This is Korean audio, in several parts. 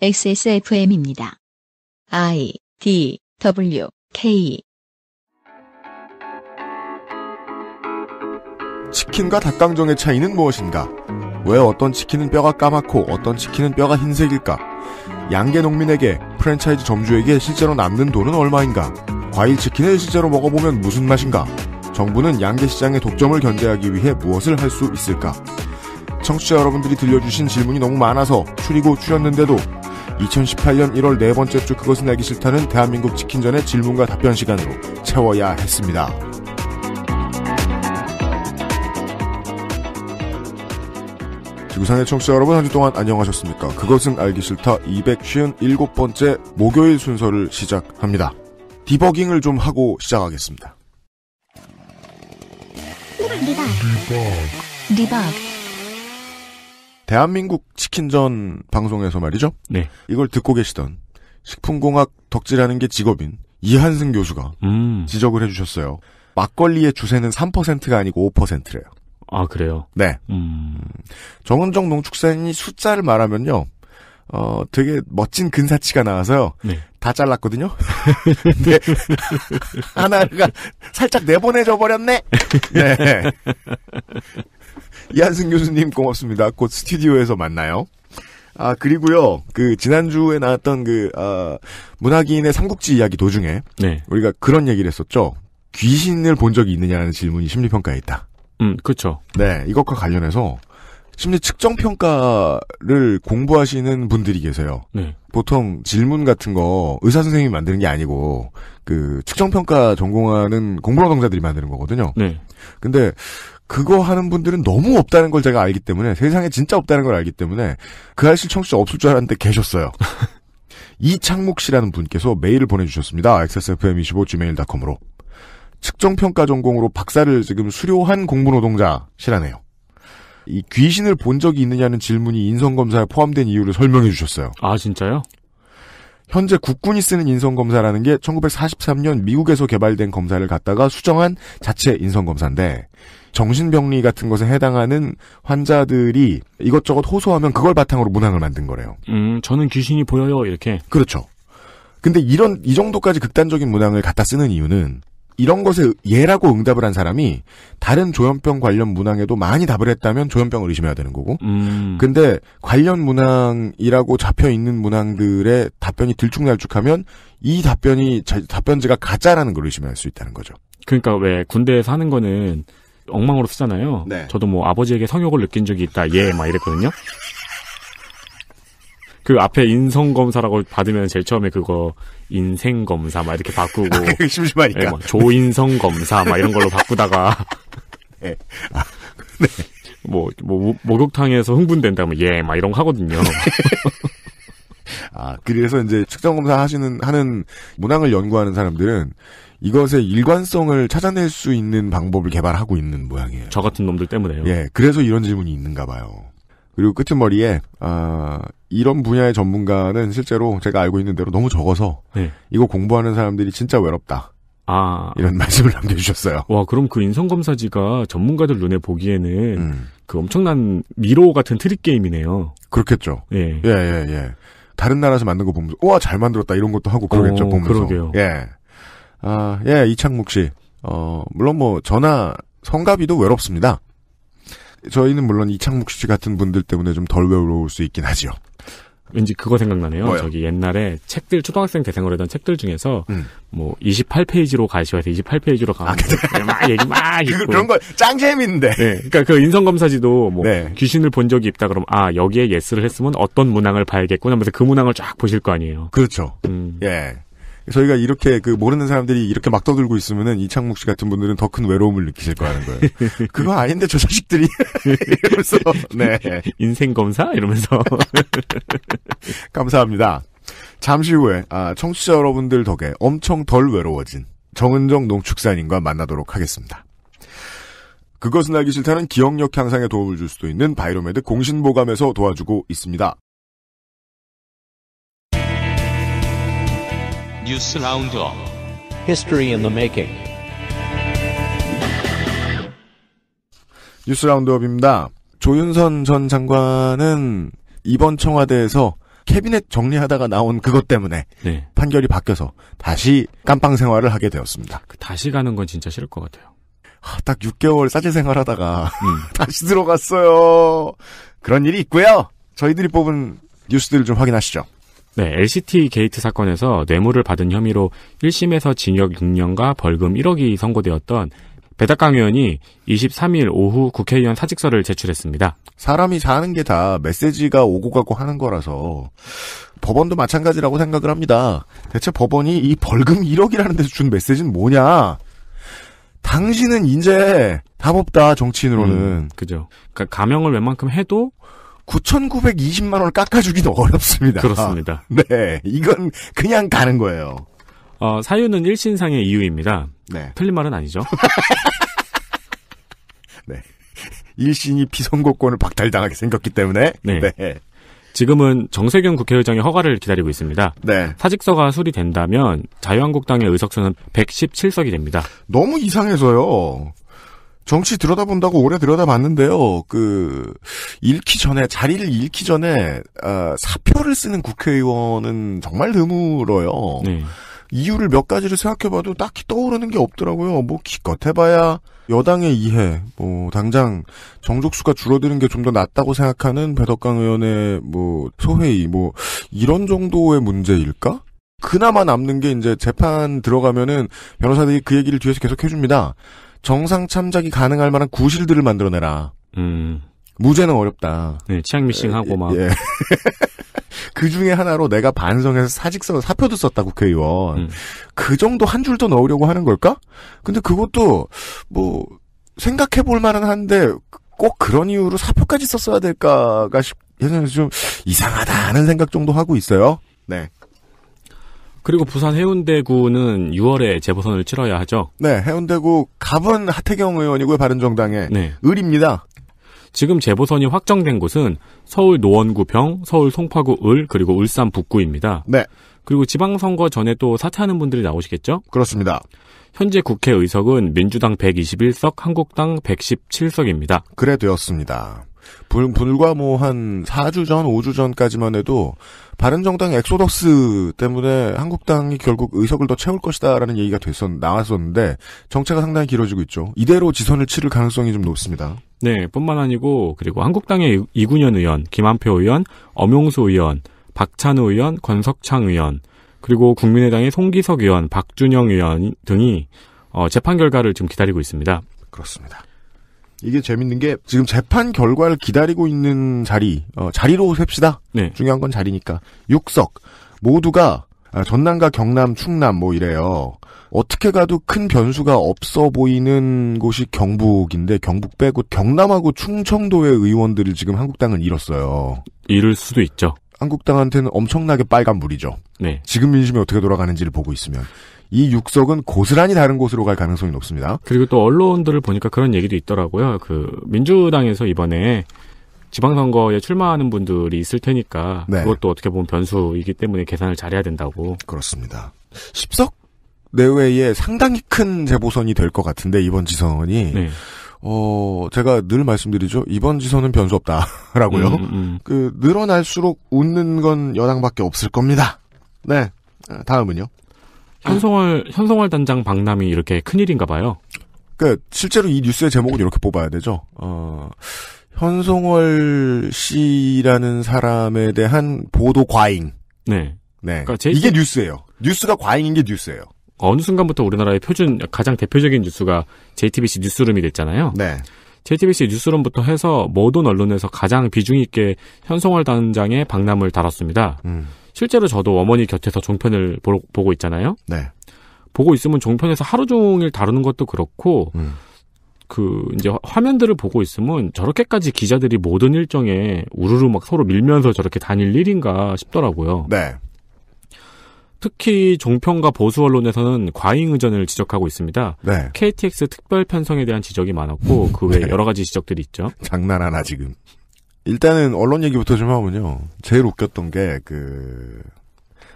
XSFM입니다. I, D, W, K. 치킨과 닭강정의 차이는 무엇인가? 왜 어떤 치킨은 뼈가 까맣고 어떤 치킨은 뼈가 흰색일까? 양계 농민에게, 프랜차이즈 점주에게 실제로 남는 돈은 얼마인가? 과일 치킨을 실제로 먹어보면 무슨 맛인가? 정부는 양계 시장의 독점을 견제하기 위해 무엇을 할 수 있을까? 청취자 여러분들이 들려주신 질문이 너무 많아서 줄였는데도 2018년 1월 네 번째 주 그것은 알기 싫다는 대한민국 치킨전의 질문과 답변 시간으로 채워야 했습니다. 지구상의 청취자 여러분, 한 주 동안 안녕하셨습니까? 그것은 알기 싫다 257번째 목요일 순서를 시작합니다. 디버깅을 좀 하고 시작하겠습니다. 리박. 대한민국 치킨전 방송에서 말이죠. 네. 이걸 듣고 계시던 식품공학 덕질하는 게 직업인 이한승 교수가 지적을 해주셨어요. 막걸리의 주세는 3%가 아니고 5%래요. 아, 그래요? 네. 정은정 농축산인이 숫자를 말하면요. 되게 멋진 근사치가 나와서요. 네. 다 잘랐거든요. 근데 하나가 살짝 내보내져 버렸네. 네. 이한승 교수님 고맙습니다. 곧 스튜디오에서 만나요. 아, 그리고요. 지난주에 나왔던 문학인의 삼국지 이야기 도중에. 네. 우리가 그런 얘기를 했었죠. 귀신을 본 적이 있느냐는 질문이 심리평가에 있다. 그쵸. 네. 이것과 관련해서 심리 측정평가를 공부하시는 분들이 계세요. 네. 보통 질문 같은 거 의사 선생님이 만드는 게 아니고 측정평가 전공하는 공부노동자들이 만드는 거거든요. 네. 근데 그거 하는 분들은 너무 없다는 걸 제가 알기 때문에, 세상에 진짜 없다는 걸 알기 때문에 그 아실 청취자 없을 줄 알았는데 계셨어요. 이창묵 씨라는 분께서 메일을 보내주셨습니다. xsfm25gmail.com으로. 측정평가 전공으로 박사를 지금 수료한 공부노동자시라네요. 이 귀신을 본 적이 있느냐는 질문이 인성검사에 포함된 이유를 설명해 주셨어요. 아, 진짜요? 현재 국군이 쓰는 인성검사라는 게 1943년 미국에서 개발된 검사를 갖다가 수정한 자체 인성검사인데, 정신병리 같은 것에 해당하는 환자들이 이것저것 호소하면 그걸 바탕으로 문항을 만든 거래요. 저는 귀신이 보여요, 이렇게. 그렇죠. 근데 이 정도까지 극단적인 문항을 갖다 쓰는 이유는 이런 것에 예라고 응답을 한 사람이 다른 조현병 관련 문항에도 많이 답을 했다면 조현병을 의심해야 되는 거고. 근데 관련 문항이라고 잡혀 있는 문항들의 답변이 들쭉날쭉하면 이 답변지가 가짜라는 걸 의심할 수 있다는 거죠. 그러니까 왜 군대에서 하는 거는 엉망으로 쓰잖아요. 네. 저도 뭐 아버지에게 성욕을 느낀 적이 있다. 막 이랬거든요. 그 앞에 인성검사라고 받으면 제일 처음에 그거 인생검사 막 이렇게 바꾸고. 심심하니까. 네, 조인성검사 막 이런 걸로 바꾸다가. 네. 네. 목욕탕에서 흥분된다면 막 이런 거 하거든요. 아, 그래서 이제 측정검사 하는 문항을 연구하는 사람들은 이것의 일관성을 찾아낼 수 있는 방법을 개발하고 있는 모양이에요. 저 같은 놈들 때문에요. 예, 그래서 이런 질문이 있는가 봐요. 그리고 끄트머리에 이런 분야의 전문가는 실제로 제가 알고 있는 대로 너무 적어서 네. 이거 공부하는 사람들이 진짜 외롭다. 이런 말씀을 남겨주셨어요. 와, 그럼 그 인성검사지가 전문가들 눈에 보기에는 그 엄청난 미로 같은 트릭 게임이네요. 그렇겠죠. 예. 예. 다른 나라에서 만든 거 보면서 우와 잘 만들었다 이런 것도 하고 그러겠죠. 보면서. 그러게요. 예. 예, 이창묵 씨. 물론 전화 성가비도 외롭습니다. 저희는 물론 이창묵 씨 같은 분들 때문에 좀 덜 외로울 수 있긴 하지요. 왠지 그거 생각나네요. 뭐요? 저기 옛날에 책들, 초등학생 대상으로 했던 책들 중에서 28페이지로 가시오 해서 28페이지로 가면 막 얘기 막 있고. 그런 거 짱 재밌는데. 네. 그러니까 그 인성검사지도 네. 귀신을 본 적이 있다 그러면 여기에 예스를 했으면 어떤 문항을 봐야겠구나 하면서 그 문항을 쫙 보실 거 아니에요. 그렇죠. 예. 저희가 이렇게 모르는 사람들이 이렇게 막 떠들고 있으면은 이창묵 씨 같은 분들은 더 큰 외로움을 느끼실 거라는 거예요. 그거 아닌데 저 자식들이 이러면서 네. 인생 검사 이러면서 감사합니다. 잠시 후에 청취자 여러분들 덕에 엄청 덜 외로워진 정은정 농축산인과 만나도록 하겠습니다. 그것은 알기 싫다는 기억력 향상에 도움을 줄 수도 있는 바이로메드 공신보감에서 도와주고 있습니다. 뉴스 라운드업 History in the Making. 뉴스 라운드업입니다. 조윤선 전 장관은 이번 청와대에서 캐비넷 정리하다가 나온 그것 때문에 네. 판결이 바뀌어서 다시 깜빵 생활을 하게 되었습니다. 다시 가는 건 진짜 싫을 것 같아요. 딱 6개월 싸질 생활하다가 다시 들어갔어요. 그런 일이 있고요. 저희들이 뽑은 뉴스들을 좀 확인하시죠. 네, LCT 게이트 사건에서 뇌물을 받은 혐의로 1심에서 징역 6년과 벌금 1억이 선고되었던 배덕강 의원이 23일 오후 국회의원 사직서를 제출했습니다. 사람이 사는 게 다 메시지가 오고 가고 하는 거라서 법원도 마찬가지라고 생각을 합니다. 대체 법원이 이 벌금 1억이라는 데서 준 메시지는 뭐냐? 당신은 이제 답 없다, 정치인으로는. 그죠. 그러니까 감형을 웬만큼 해도 9,920만 원을 깎아주기는 어렵습니다. 그렇습니다. 네, 이건 그냥 가는 거예요. 사유는 1신상의 이유입니다. 네. 틀린 말은 아니죠. 네. 1신이 피선거권을 박탈당하게 생겼기 때문에. 네. 네. 지금은 정세균 국회의장의 허가를 기다리고 있습니다. 네. 사직서가 수리된다면 자유한국당의 의석수는 117석이 됩니다. 너무 이상해서요. 정치 들여다본다고 오래 들여다봤는데요. 자리를 잃기 전에, 사표를 쓰는 국회의원은 정말 드물어요. 네. 이유를 몇 가지를 생각해봐도 딱히 떠오르는 게 없더라고요. 뭐, 기껏 해봐야 여당의 이해, 당장 정족수가 줄어드는 게 좀 더 낫다고 생각하는 배덕강 의원의 소회의, 이런 정도의 문제일까? 그나마 남는 게 이제 재판 들어가면은 변호사들이 그 얘기를 뒤에서 계속 해줍니다. 정상 참작이 가능할 만한 구실들을 만들어내라. 무죄는 어렵다. 네, 치약 미싱하고 막. 예. 그 중에 하나로 내가 반성해서 사표도 썼다, 국회의원. 그 정도 한 줄 더 넣으려고 하는 걸까? 근데 그것도, 생각해볼 만은 한데, 꼭 그런 이유로 사표까지 썼어야 될까가 예전에 좀 이상하다는 생각 정도 하고 있어요. 네. 그리고 부산 해운대구는 6월에 재보선을 치러야 하죠. 네, 해운대구 갑은 하태경 의원이고요, 바른정당의. 네. 을입니다. 지금 재보선이 확정된 곳은 서울 노원구 병, 서울 송파구 을, 그리고 울산 북구입니다. 네. 그리고 지방선거 전에 또 사퇴하는 분들이 나오시겠죠? 그렇습니다. 현재 국회의석은 민주당 121석, 한국당 117석입니다. 그래 되었습니다. 불과 한 4주 전, 5주 전까지만 해도 바른정당 엑소더스 때문에 한국당이 결국 의석을 더 채울 것이다라는 얘기가 나왔었는데 정체가 상당히 길어지고 있죠. 이대로 지선을 치를 가능성이 좀 높습니다. 네, 뿐만 아니고 그리고 한국당의 이군현 의원, 김한표 의원, 엄용수 의원, 박찬우 의원, 권석창 의원, 그리고 국민의당의 송기석 의원, 박준영 의원 등이 재판 결과를 지금 기다리고 있습니다. 그렇습니다. 이게 재밌는 게 지금 재판 결과를 기다리고 있는 자리로 셉시다. 네. 중요한 건 자리니까. 6석 모두가 전남과 경남, 충남 이래요. 어떻게 가도 큰 변수가 없어 보이는 곳이 경북인데 경북 빼고 경남하고 충청도의 의원들을 지금 한국당은 잃었어요. 잃을 수도 있죠. 한국당한테는 엄청나게 빨간 물이죠. 네. 지금 민심이 어떻게 돌아가는지를 보고 있으면. 이 6석은 고스란히 다른 곳으로 갈 가능성이 높습니다. 그리고 또 언론들을 보니까 그런 얘기도 있더라고요. 민주당에서 이번에 지방선거에 출마하는 분들이 있을 테니까 네. 그것도 어떻게 보면 변수이기 때문에 계산을 잘해야 된다고. 그렇습니다. 10석 내외의 상당히 큰 재보선이 될 것 같은데 이번 지선이 네. 제가 늘 말씀드리죠. 이번 지선은 변수 없다라고요. 늘어날수록 웃는 건 여당밖에 없을 겁니다. 네. 다음은요. 현송월 단장 박람이 이렇게 큰일인가 봐요. 실제로 이 뉴스의 제목은 이렇게 뽑아야 되죠. 현송월 씨라는 사람에 대한 보도 과잉. 네. 네. 그러니까 이게 뉴스예요. 뉴스가 과잉인 게 뉴스예요. 어느 순간부터 우리나라의 가장 대표적인 뉴스가 JTBC 뉴스룸이 됐잖아요. 네. JTBC 뉴스룸부터 해서 모든 언론에서 가장 비중 있게 현송월 단장의 박람을 다뤘습니다. 실제로 저도 어머니 곁에서 종편을 보고 있잖아요. 네. 보고 있으면 종편에서 하루 종일 다루는 것도 그렇고, 이제 화면들을 보고 있으면 저렇게까지 기자들이 모든 일정에 우르르 막 서로 밀면서 저렇게 다닐 일인가 싶더라고요. 네. 특히 종편과 보수 언론에서는 과잉 의전을 지적하고 있습니다. 네. KTX 특별 편성에 대한 지적이 많았고, 그 외에 네. 여러 가지 지적들이 있죠. 장난하나 지금. 일단은 언론 얘기부터 좀 하면요. 제일 웃겼던 게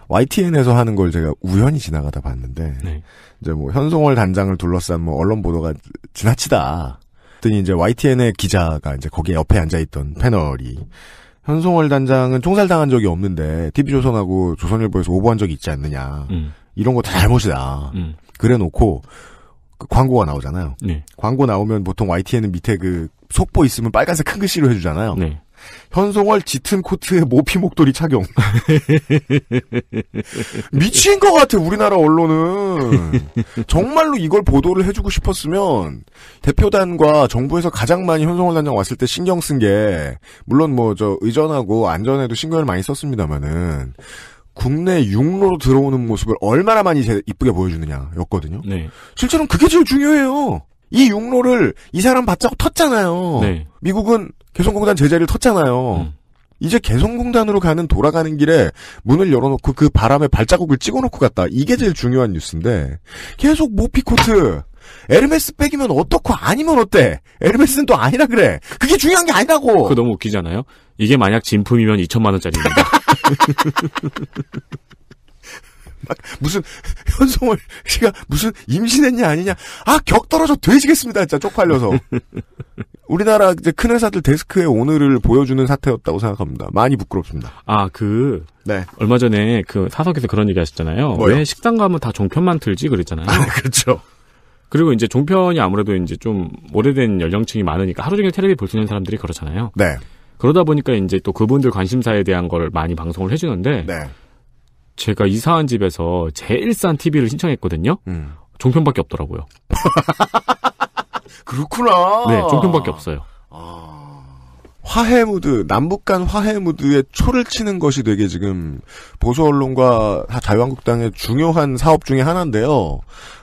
YTN에서 하는 걸 제가 우연히 지나가다 봤는데 네. 이제 현송월 단장을 둘러싼 언론 보도가 지나치다. 그랬더니 이제 YTN의 기자가 이제 거기에 옆에 앉아 있던 패널이 현송월 단장은 총살당한 적이 없는데 TV조선하고 조선일보에서 오보한 적이 있지 않느냐. 이런 거 다 잘못이다. 그래놓고 그 광고가 나오잖아요. 네. 광고 나오면 보통 YTN은 밑에 그 속보 있으면 빨간색 큰 글씨로 해주잖아요. 네. 현송월 짙은 코트에 모피 목도리 착용. 미친 것 같아, 우리나라 언론은. 정말로 이걸 보도를 해주고 싶었으면, 대표단과 정부에서 가장 많이 현송월 단장 왔을 때 신경 쓴 게, 물론 의전하고 안전에도 신경을 많이 썼습니다만은, 국내 육로로 들어오는 모습을 얼마나 많이 이쁘게 보여주느냐, 였거든요. 네. 실제로는 그게 제일 중요해요. 이 육로를 이 사람 받자고 텄잖아요. 네. 미국은 개성공단 제자리를 텄잖아요. 이제 개성공단으로 돌아가는 길에 문을 열어놓고 그 바람에 발자국을 찍어놓고 갔다. 이게 제일 중요한 뉴스인데 계속 모피코트 에르메스 백이면 어떻고 아니면 어때? 에르메스는 또 아니라 그래. 그게 중요한 게 아니라고. 그거 너무 웃기잖아요. 이게 만약 진품이면 2천만 원짜리입니다. 막 무슨 현송월 씨가 무슨 임신했냐 아니냐. 격 떨어져 돼지겠습니다. 진짜 쪽팔려서. 우리나라 이제 큰 회사들 데스크의 오늘을 보여주는 사태였다고 생각합니다. 많이 부끄럽습니다. 네. 얼마 전에 그 사석에서 그런 얘기 하셨잖아요. 뭐요? 왜 식당 가면 다 종편만 틀지 그랬잖아요. 그렇죠. 그리고 이제 종편이 아무래도 이제 좀 오래된 연령층이 많으니까 하루 종일 텔레비 볼 수 있는 사람들이 그렇잖아요. 네. 그러다 보니까 이제 또 그분들 관심사에 대한 걸 많이 방송을 해주는데. 네. 제가 이사한 집에서 제일 싼 TV를 신청했거든요. 종편밖에 없더라고요. 그렇구나. 네, 종편밖에 없어요. 화해 무드, 남북 간 화해 무드에 초를 치는 것이 되게 지금 보수 언론과 자유한국당의 중요한 사업 중에 하나인데요.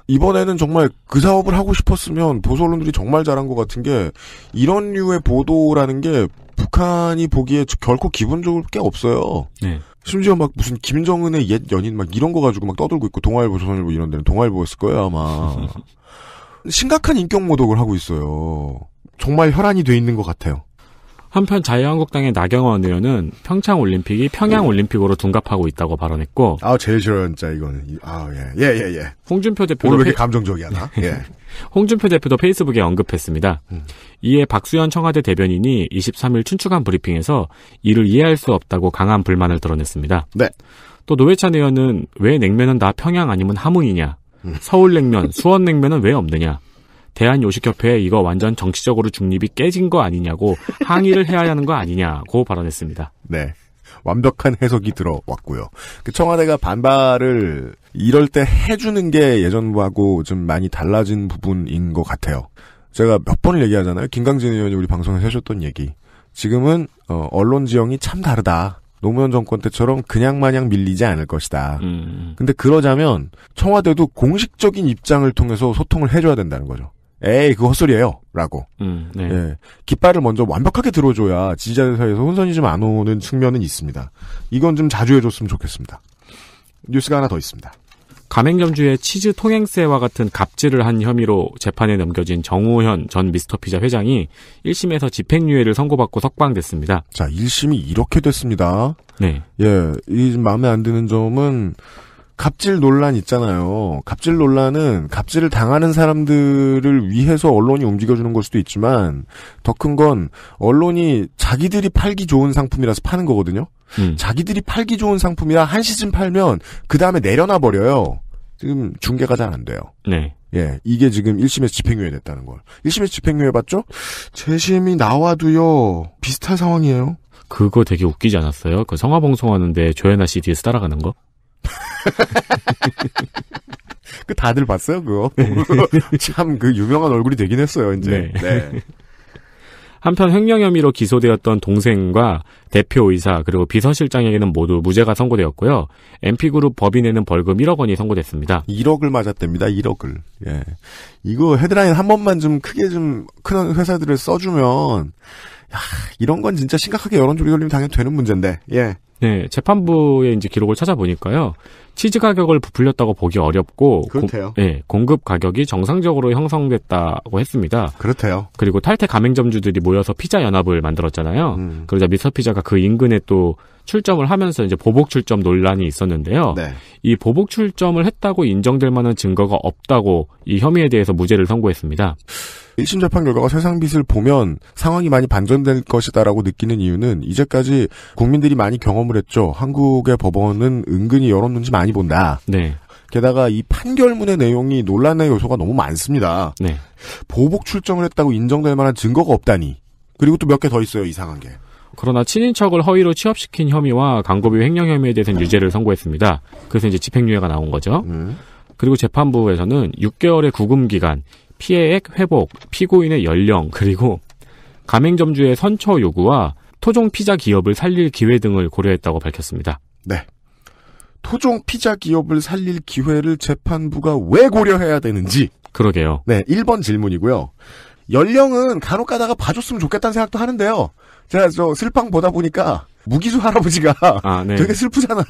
이번에는 정말 그 사업을 하고 싶었으면 보수 언론들이 정말 잘한 것 같은 게 이런 류의 보도라는 게 북한이 보기에 결코 기분 좋을 게 없어요. 네. 심지어 막 무슨 김정은의 옛 연인 막 이런 거 가지고 막 떠들고 있고 동아일보, 조선일보 이런 데는 동아일보였을 거예요 아마. 심각한 인격 모독을 하고 있어요. 정말 혈안이 돼 있는 것 같아요. 한편 자유한국당의 나경원 의원은 평창올림픽이 평양올림픽으로 둔갑하고 있다고 발언했고. 제일 싫어요 진짜 이거는. 예. 홍준표 대표도 오늘 왜 이렇게 감정적이야 나? 예. 홍준표 대표도 페이스북에 언급했습니다. 이에 박수현 청와대 대변인이 23일 춘추관 브리핑에서 이를 이해할 수 없다고 강한 불만을 드러냈습니다. 네. 또 노회찬 의원은 왜 냉면은 다 평양 아니면 함흥이냐? 서울냉면, 수원냉면은 왜 없느냐? 대한요식협회에 이거 완전 정치적으로 중립이 깨진 거 아니냐고 항의를 해야 하는 거 아니냐고 발언했습니다. 네. 완벽한 해석이 들어왔고요. 그 청와대가 반발을 이럴 때 해주는 게 예전하고 좀 많이 달라진 부분인 것 같아요. 제가 몇 번을 얘기하잖아요. 김강진 의원이 우리 방송에서 하셨던 얘기. 지금은 언론 지형이 참 다르다. 노무현 정권 때처럼 그냥 마냥 밀리지 않을 것이다. 근데 그러자면 청와대도 공식적인 입장을 통해서 소통을 해줘야 된다는 거죠. 에이 그거 헛소리예요 라고. 네. 예, 깃발을 먼저 완벽하게 들어줘야 지지자들 사이에서 혼선이 좀 안 오는 측면은 있습니다. 이건 좀 자주 해줬으면 좋겠습니다. 뉴스가 하나 더 있습니다. 가맹점주의 치즈 통행세와 같은 갑질을 한 혐의로 재판에 넘겨진 정우현 전 미스터피자 회장이 1심에서 집행유예를 선고받고 석방됐습니다. 자, 1심이 이렇게 됐습니다. 네. 예, 이 마음에 안 드는 점은 갑질 논란 있잖아요. 갑질 논란은 갑질을 당하는 사람들을 위해서 언론이 움직여주는 걸 수도 있지만 더 큰 건 언론이 자기들이 팔기 좋은 상품이라서 파는 거거든요. 자기들이 팔기 좋은 상품이라 한 시즌 팔면 그 다음에 내려놔 버려요. 지금 중계가 잘 안 돼요. 네. 예, 이게 지금 1심에서 집행유예 됐다는 걸. 1심에서 집행유예 받죠? 재심이 나와도요, 비슷한 상황이에요. 그거 되게 웃기지 않았어요? 그 성화봉송하는데 조연아 씨 뒤에서 따라가는 거? 그 다들 봤어요, 그거? 참 그 유명한 얼굴이 되긴 했어요, 이제. 네. 한편 횡령 혐의로 기소되었던 동생과 대표이사 그리고 비서실장에게는 모두 무죄가 선고되었고요. MP그룹 법인에는 벌금 1억 원이 선고됐습니다. 1억을 맞았답니다. 1억을. 예. 이거 헤드라인 한 번만 좀 크게 좀 큰 회사들을 써주면 이런 건 진짜 심각하게 여론조리 돌리면 당연히 되는 문제인데. 예. 네, 재판부의 이제 기록을 찾아보니까요. 치즈 가격을 부풀렸다고 보기 어렵고 그렇대요. 공급 가격이 정상적으로 형성됐다고 했습니다. 그렇대요. 그리고 탈퇴 가맹점주들이 모여서 피자 연합을 만들었잖아요. 그러자 미스터피자가 그 인근에 또 출점을 하면서 이제 보복 출점 논란이 있었는데요. 네. 이 보복 출점을 했다고 인정될 만한 증거가 없다고 이 혐의에 대해서 무죄를 선고했습니다. 1심 재판 결과가 세상빛을 보면 상황이 많이 반전될 것이다라고 느끼는 이유는 이제까지 국민들이 많이 경험을 했죠. 한국의 법원은 은근히 여론 눈치 많이 본다. 네. 게다가 이 판결문의 내용이 논란의 요소가 너무 많습니다. 네. 보복 출정을 했다고 인정될 만한 증거가 없다니. 그리고 또 몇 개 더 있어요, 이상한 게. 그러나 친인척을 허위로 취업시킨 혐의와 광고비 횡령 혐의에 대해서는 유죄를 선고했습니다. 그래서 이제 집행유예가 나온 거죠. 그리고 재판부에서는 6개월의 구금 기간, 피해액 회복, 피고인의 연령, 그리고 가맹점주의 선처 요구와 토종 피자 기업을 살릴 기회 등을 고려했다고 밝혔습니다. 네. 토종 피자 기업을 살릴 기회를 재판부가 왜 고려해야 되는지. 그러게요. 네, 1번 질문이고요. 연령은 간혹 가다가 봐줬으면 좋겠다는 생각도 하는데요. 제가 슬팡 보다 보니까 무기수 할아버지가 네. 되게 슬프잖아요.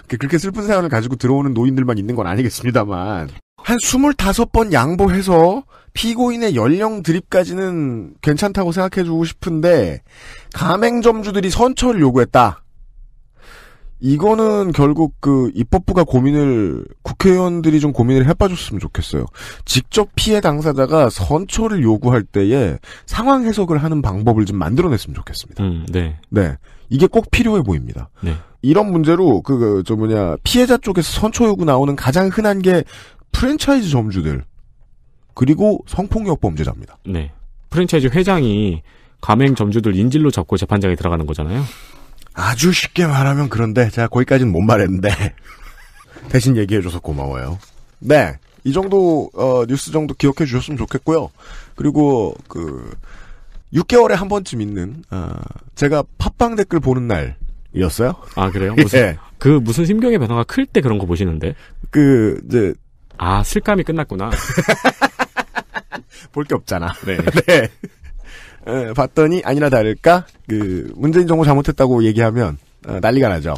그렇게 슬픈 사연을 가지고 들어오는 노인들만 있는 건 아니겠습니다만. 한 25번 양보해서 피고인의 연령 드립까지는 괜찮다고 생각해주고 싶은데 가맹점주들이 선처를 요구했다. 이거는 결국 입법부가 국회의원들이 좀 고민을 해봐줬으면 좋겠어요. 직접 피해 당사자가 선처를 요구할 때에 상황 해석을 하는 방법을 좀 만들어냈으면 좋겠습니다. 네. 네. 이게 꼭 필요해 보입니다. 네. 이런 문제로 피해자 쪽에서 선처 요구 나오는 가장 흔한 게 프랜차이즈 점주들 그리고 성폭력 범죄자입니다. 네. 프랜차이즈 회장이 가맹 점주들 인질로 잡고 재판장에 들어가는 거잖아요. 아주 쉽게 말하면 그런데 제가 거기까지는 못 말했는데 대신 얘기해줘서 고마워요. 네, 이 정도 뉴스 정도 기억해 주셨으면 좋겠고요. 그리고 6개월에 한 번쯤 있는 제가 팟빵 댓글 보는 날이었어요. 아 그래요? 예. 무슨 심경의 변화가 클 때 그런 거 보시는데? 이제 슬감이 끝났구나. 볼 게 없잖아. 네. 네. 봤더니 아니나 다를까 문재인 정부 잘못했다고 얘기하면 난리가 나죠.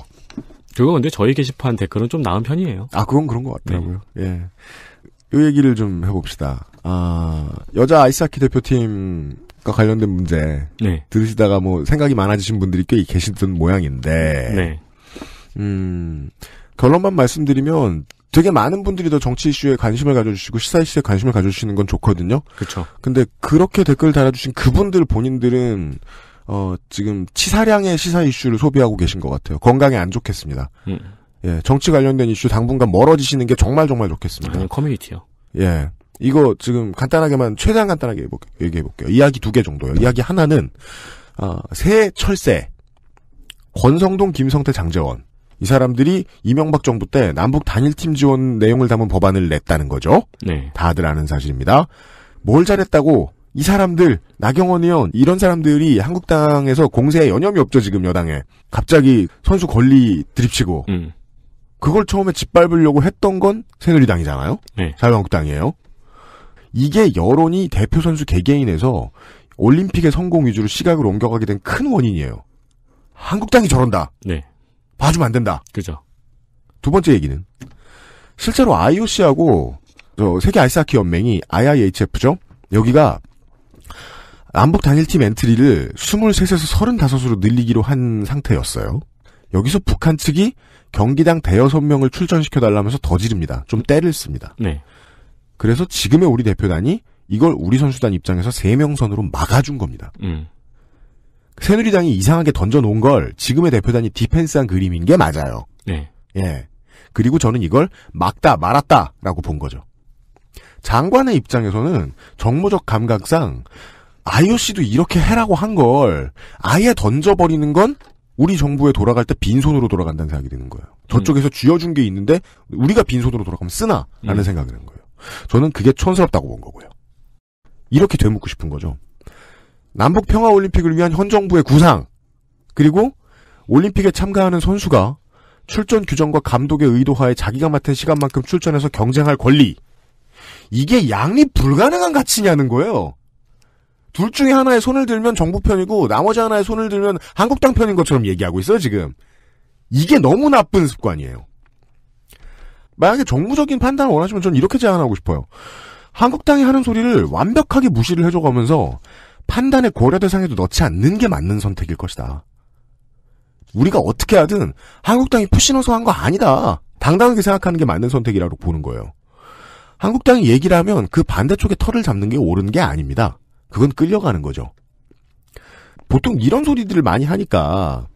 그거 근데 저희 게시판 댓글은 좀 나은 편이에요. 그건 그런 것 같더라고요. 네. 예. 이 얘기를 좀 해봅시다. 여자 아이스하키 대표팀과 관련된 문제 네. 들으시다가 생각이 많아지신 분들이 꽤 계시던 모양인데 네. 결론만 말씀드리면 되게 많은 분들이 더 정치 이슈에 관심을 가져주시고 시사 이슈에 관심을 가져주시는 건 좋거든요. 그렇죠. 근데 그렇게 댓글 달아주신 그분들 본인들은 지금 치사량의 시사 이슈를 소비하고 계신 것 같아요. 건강에 안 좋겠습니다. 예, 정치 관련된 이슈 당분간 멀어지시는 게 정말 정말 좋겠습니다. 커뮤니티요. 예, 이거 지금 최대한 간단하게 얘기해볼게요. 이야기 2개 정도요. 이야기 하나는 새 철새 권성동, 김성태, 장제원 이 사람들이 이명박 정부 때 남북 단일팀 지원 내용을 담은 법안을 냈다는 거죠. 네. 다들 아는 사실입니다. 뭘 잘했다고 이 사람들 나경원 의원 이런 사람들이 한국당에서 공세에 여념이 없죠. 지금 여당에. 갑자기 선수 권리 드립치고 그걸 처음에 짓밟으려고 했던 건 새누리당이잖아요. 네. 자유한국당이에요. 이게 여론이 대표 선수 개개인에서 올림픽의 성공 위주로 시각을 옮겨가게 된 큰 원인이에요. 한국당이 저런다. 네. 봐주면 안 된다. 그죠. 두 번째 얘기는 실제로 IOC하고 세계 아이스하키 연맹이 IIHF죠. 여기가 남북 단일팀 엔트리를 23에서 35으로 늘리기로 한 상태였어요. 여기서 북한 측이 경기당 대여섯 명을 출전시켜달라면서 더 지릅니다. 좀 때를 씁니다. 네. 그래서 지금의 우리 대표단이 이걸 우리 선수단 입장에서 3명 선으로 막아준 겁니다. 새누리당이 이상하게 던져놓은 걸 지금의 대표단이 디펜스한 그림인 게 맞아요. 네. 예. 그리고 저는 이걸 막다 말았다라고 본 거죠. 장관의 입장에서는 정무적 감각상 IOC도 이렇게 해라고 한 걸 아예 던져버리는 건 우리 정부에 돌아갈 때 빈손으로 돌아간다는 생각이 드는 거예요. 저쪽에서 쥐어준 게 있는데 우리가 빈손으로 돌아가면 쓰나라는 생각이 드는 거예요. 저는 그게 촌스럽다고 본 거고요. 이렇게 되묻고 싶은 거죠. 남북 평화올림픽을 위한 현 정부의 구상 그리고 올림픽에 참가하는 선수가 출전 규정과 감독의 의도하에 자기가 맡은 시간만큼 출전해서 경쟁할 권리 이게 양립 불가능한 가치냐는 거예요. 둘 중에 하나에 손을 들면 정부 편이고 나머지 하나에 손을 들면 한국당 편인 것처럼 얘기하고 있어요 지금. 이게 너무 나쁜 습관이에요. 만약에 정무적인 판단을 원하시면 저는 이렇게 제안하고 싶어요. 한국당이 하는 소리를 완벽하게 무시를 해줘가면서 판단의 고려 대상에도 넣지 않는 게 맞는 선택일 것이다. 우리가 어떻게 하든 한국당이 푸시 넣어서 한 거 아니다. 당당하게 생각하는 게 맞는 선택이라고 보는 거예요. 한국당이 얘기를 하면 그 반대쪽에 털을 잡는 게 옳은 게 아닙니다. 그건 끌려가는 거죠. 보통 이런 소리들을 많이 하니까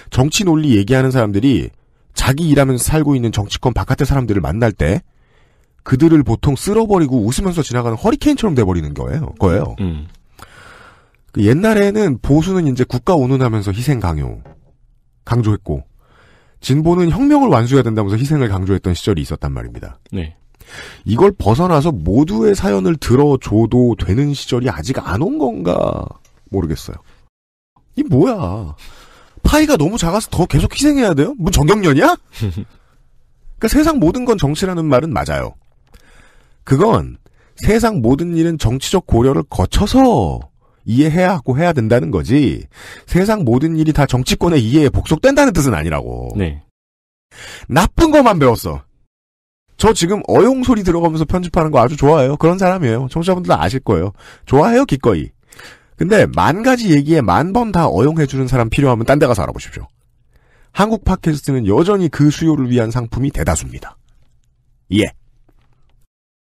정치 논리 얘기하는 사람들이 자기 일하면서 살고 있는 정치권 바깥의 사람들을 만날 때 그들을 보통 쓸어버리고 웃으면서 지나가는 허리케인처럼 돼버리는 거예요. 그 옛날에는 보수는 이제 국가 운운하면서 희생 강조했고 진보는 혁명을 완수해야 된다면서 희생을 강조했던 시절이 있었단 말입니다. 네. 이걸 벗어나서 모두의 사연을 들어줘도 되는 시절이 아직 안 온 건가 모르겠어요. 이 뭐야? 파이가 너무 작아서 더 계속 희생해야 돼요? 뭐 정경련이야? 그러니까 세상 모든 건 정치라는 말은 맞아요. 그건 세상 모든 일은 정치적 고려를 거쳐서 이해해야 하고 해야 된다는 거지 세상 모든 일이 다 정치권의 이해에 복속된다는 뜻은 아니라고. 네. 나쁜 것만 배웠어. 저 지금 어용 소리 들어가면서 편집하는 거 아주 좋아해요. 그런 사람이에요. 청취자분들 아실 거예요. 좋아해요 기꺼이. 근데 만 가지 얘기에 10,000번 다 어용해주는 사람 필요하면 딴 데 가서 알아보십시오. 한국 팟캐스트는 여전히 그 수요를 위한 상품이 대다수입니다. 예.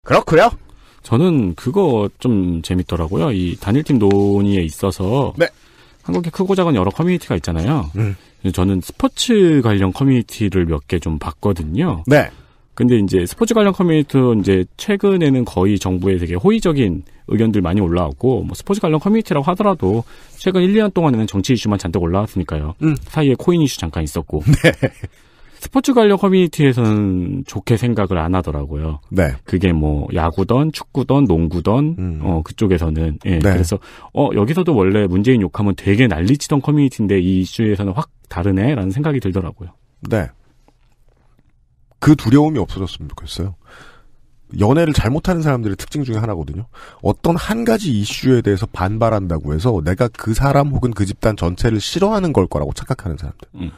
그렇고요. 저는 그거 좀 재밌더라고요. 이 단일팀 논의에 있어서 네. 한국에 크고 작은 여러 커뮤니티가 있잖아요. 저는 스포츠 관련 커뮤니티를 몇 개 좀 봤거든요. 네. 근데 이제 스포츠 관련 커뮤니티도 이제 최근에는 거의 정부에 되게 호의적인 의견들 많이 올라오고 뭐 스포츠 관련 커뮤니티라고 하더라도 최근 1-2년 동안에는 정치 이슈만 잔뜩 올라왔으니까요. 사이에 코인 이슈 잠깐 있었고. 네. 스포츠 관련 커뮤니티에서는 좋게 생각을 안 하더라고요. 네. 그게 뭐 야구던 축구던 농구던 그쪽에서는 예. 네. 그래서 여기서도 원래 문재인 욕하면 되게 난리치던 커뮤니티인데 이 이슈에서는 확 다르네라는 생각이 들더라고요. 네. 그 두려움이 없어졌으면 좋겠어요. 연애를 잘못하는 사람들의 특징 중에 하나거든요. 어떤 한 가지 이슈에 대해서 반발한다고 해서 내가 그 사람 혹은 그 집단 전체를 싫어하는 걸 거라고 착각하는 사람들.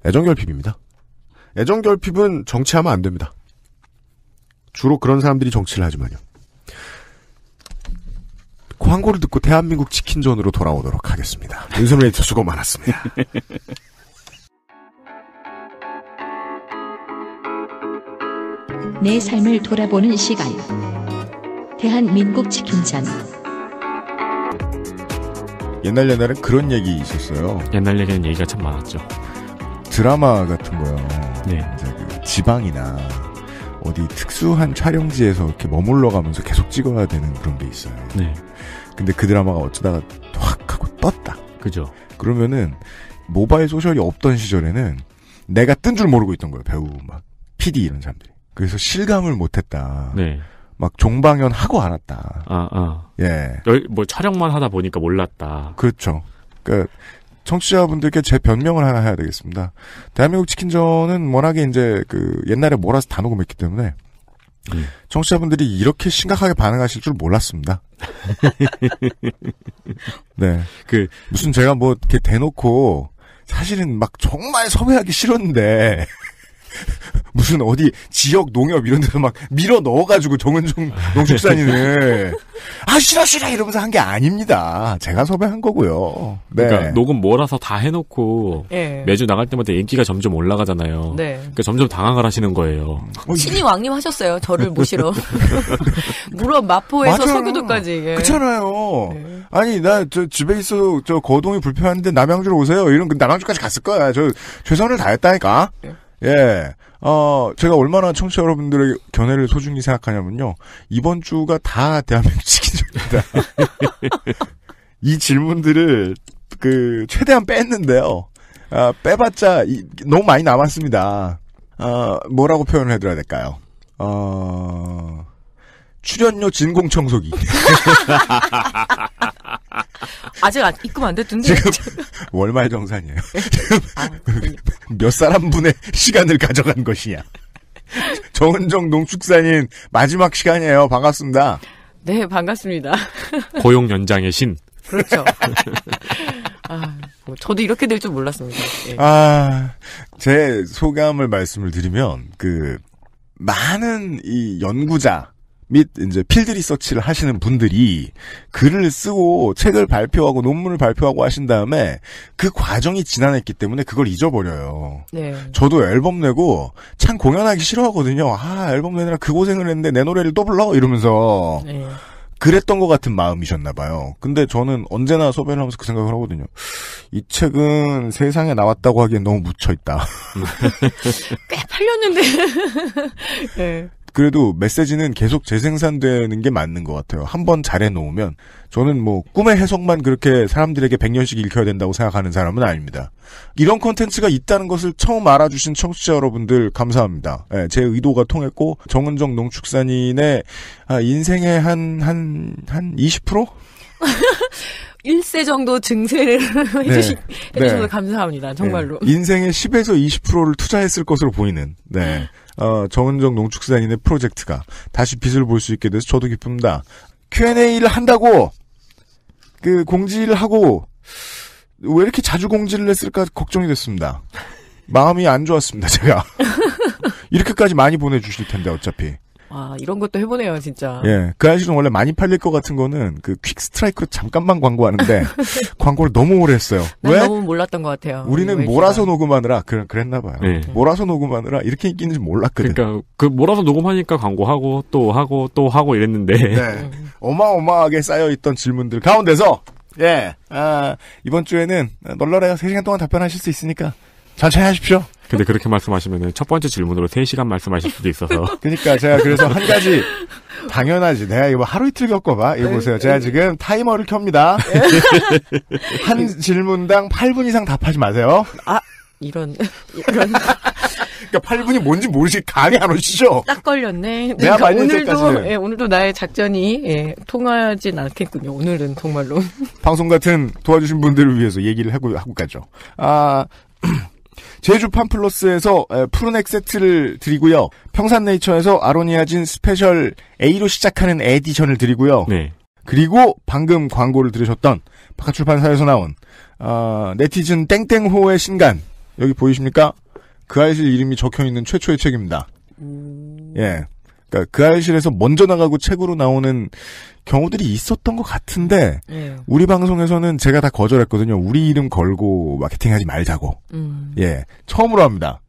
애정결핍입니다. 애정결핍은 정치하면 안 됩니다. 주로 그런 사람들이 정치를 하지만요. 광고를 듣고 대한민국 치킨전으로 돌아오도록 하겠습니다. 윤선우 에디터 수고 많았습니다. 내 삶을 돌아보는 시간. 대한민국 치킨전. 옛날에는 그런 얘기 있었어요. 옛날 얘기는 얘기가 참 많았죠. 드라마 같은 거요. 네. 이제 그 지방이나 어디 특수한 촬영지에서 이렇게 머물러 가면서 계속 찍어야 되는 그런 게 있어요. 네. 근데 그 드라마가 어쩌다가 확 하고 떴다. 그죠. 그러면은 모바일 소셜이 없던 시절에는 내가 뜬 줄 모르고 있던 거예요. 배우 막 PD 이런 사람들이. 그래서 실감을 못했다. 네. 막 종방연 하고 안 왔다. 예. 뭐 촬영만 하다 보니까 몰랐다. 그렇죠. 그러니까 청취자분들께 제 변명을 하나 해야 되겠습니다. 대한민국 치킨전은 워낙에 이제 그 옛날에 몰아서 다 녹음했기 때문에 청취자분들이 이렇게 심각하게 반응하실 줄 몰랐습니다. 네. 무슨 제가 뭐 이렇게 대놓고 사실은 막 정말 섭외하기 싫었는데 무슨 어디 지역 농협 이런 데서 막 밀어 넣어가지고 정은종 농축산인을 싫어 이러면서 한 게 아닙니다. 제가 섭외한 거고요. 네. 그러니까 녹음 몰아서 다 해놓고 네. 매주 나갈 때마다 인기가 점점 올라가잖아요. 네. 그러니까 점점 당황을 하시는 거예요. 신이 왕님 하셨어요. 저를 모시러. 물론 마포에서 맞아요. 서교도까지. 예. 그렇잖아요. 네. 아니 나 저 집에 있어 저 거동이 불편한데 남양주로 오세요. 이런 남양주까지 갔을 거야. 저 최선을 다했다니까. 네. 예. 제가 얼마나 청취자 여러분들의 견해를 소중히 생각하냐면요. 이번 주가 다 대한민국 치킨전입니다. 이 질문들을 최대한 뺐는데요. 빼봤자 너무 많이 남았습니다. 뭐라고 표현을 해드려야 될까요? 출연료 진공청소기. 아직 입금 안 됐던데. 지금 월말 정산이에요. 몇 사람분의 시간을 가져간 것이냐. 정은정 농축산인 마지막 시간이에요. 반갑습니다. 네, 반갑습니다. 고용 연장의 신. 그렇죠. 저도 이렇게 될 줄 몰랐습니다. 네. 제 소감을 말씀을 드리면 많은 이 연구자 및 이제 필드 리서치를 하시는 분들이 글을 쓰고 책을 발표하고 논문을 발표하고 하신 다음에 그 과정이 지난했기 때문에 그걸 잊어버려요. 네. 저도 앨범 내고 참 공연하기 싫어하거든요. 앨범 내느라 그 고생을 했는데 내 노래를 또 불러? 이러면서 네. 그랬던 것 같은 마음이셨나 봐요. 근데 저는 언제나 소변을 하면서 그 생각을 하거든요. 이 책은 세상에 나왔다고 하기엔 너무 묻혀있다. 꽤 팔렸는데. 네. 그래도 메시지는 계속 재생산되는 게 맞는 것 같아요. 한번 잘해놓으면 저는 뭐 꿈의 해석만 그렇게 사람들에게 100년씩 읽혀야 된다고 생각하는 사람은 아닙니다. 이런 콘텐츠가 있다는 것을 처음 알아주신 청취자 여러분들 감사합니다. 네, 제 의도가 통했고 정은정 농축산인의 인생의 한 20%? 1세 정도 증세를 해주셔서 감사합니다. 정말로. 네. 인생의 10에서 20%를 투자했을 것으로 보이는, 네. 정은정 농축산인의 프로젝트가 다시 빛을 볼 수 있게 돼서 저도 기쁩니다. Q&A를 한다고, 공지를 하고, 왜 이렇게 자주 공지를 했을까 걱정이 됐습니다. 마음이 안 좋았습니다, 제가. 이렇게까지 많이 보내주실 텐데, 어차피. 이런 것도 해보네요, 진짜. 예. 그 아저씨는 원래 많이 팔릴 것 같은 거는 퀵 스트라이크로 잠깐만 광고하는데 광고를 너무 오래 했어요. 난 왜? 너무 몰랐던 것 같아요. 우리는 몰아서 녹음하느라 그랬나 봐요. 네. 몰아서 녹음하느라 이렇게 인기인지 몰랐거든. 그러니까 몰아서 녹음하니까 광고하고 또 하고 이랬는데. 네. 어마어마하게 쌓여있던 질문들 가운데서 이번 주에는 널널해요. 3시간 동안 답변하실 수 있으니까 천천히 하십시오. 근데 그렇게 말씀하시면은 첫 번째 질문으로 3시간 말씀하실 수도 있어서. 그러니까 제가 그래서 한 가지 당연하지. 내가 이거 하루 이틀 겪어봐. 이거 보세요. 제가 지금 타이머를 켭니다. 한 질문당 8분 이상 답하지 마세요. 이런. 그러니까 8분이 뭔지 모르시 감이 안 오시죠? 딱 걸렸네. 내가 그러니까 오늘도 나의 작전이 통하진 않겠군요. 오늘은 정말로. 방송 같은 도와주신 분들을 위해서 얘기를 하고 가죠. 제주 팜플러스에서 푸른액 세트를 드리고요. 평산네이처에서 아로니아진 스페셜 A로 시작하는 에디션을 드리고요. 네. 그리고 방금 광고를 들으셨던 바카출판사에서 나온 네티즌 땡땡호의 신간 여기 보이십니까? 그 알실 이름이 적혀있는 최초의 책입니다. 예. 그러니까 그 알실에서 먼저 나가고 책으로 나오는 경우들이 있었던 것 같은데 우리 방송에서는 제가 다 거절했거든요. 우리 이름 걸고 마케팅하지 말자고. 예, 처음으로 합니다.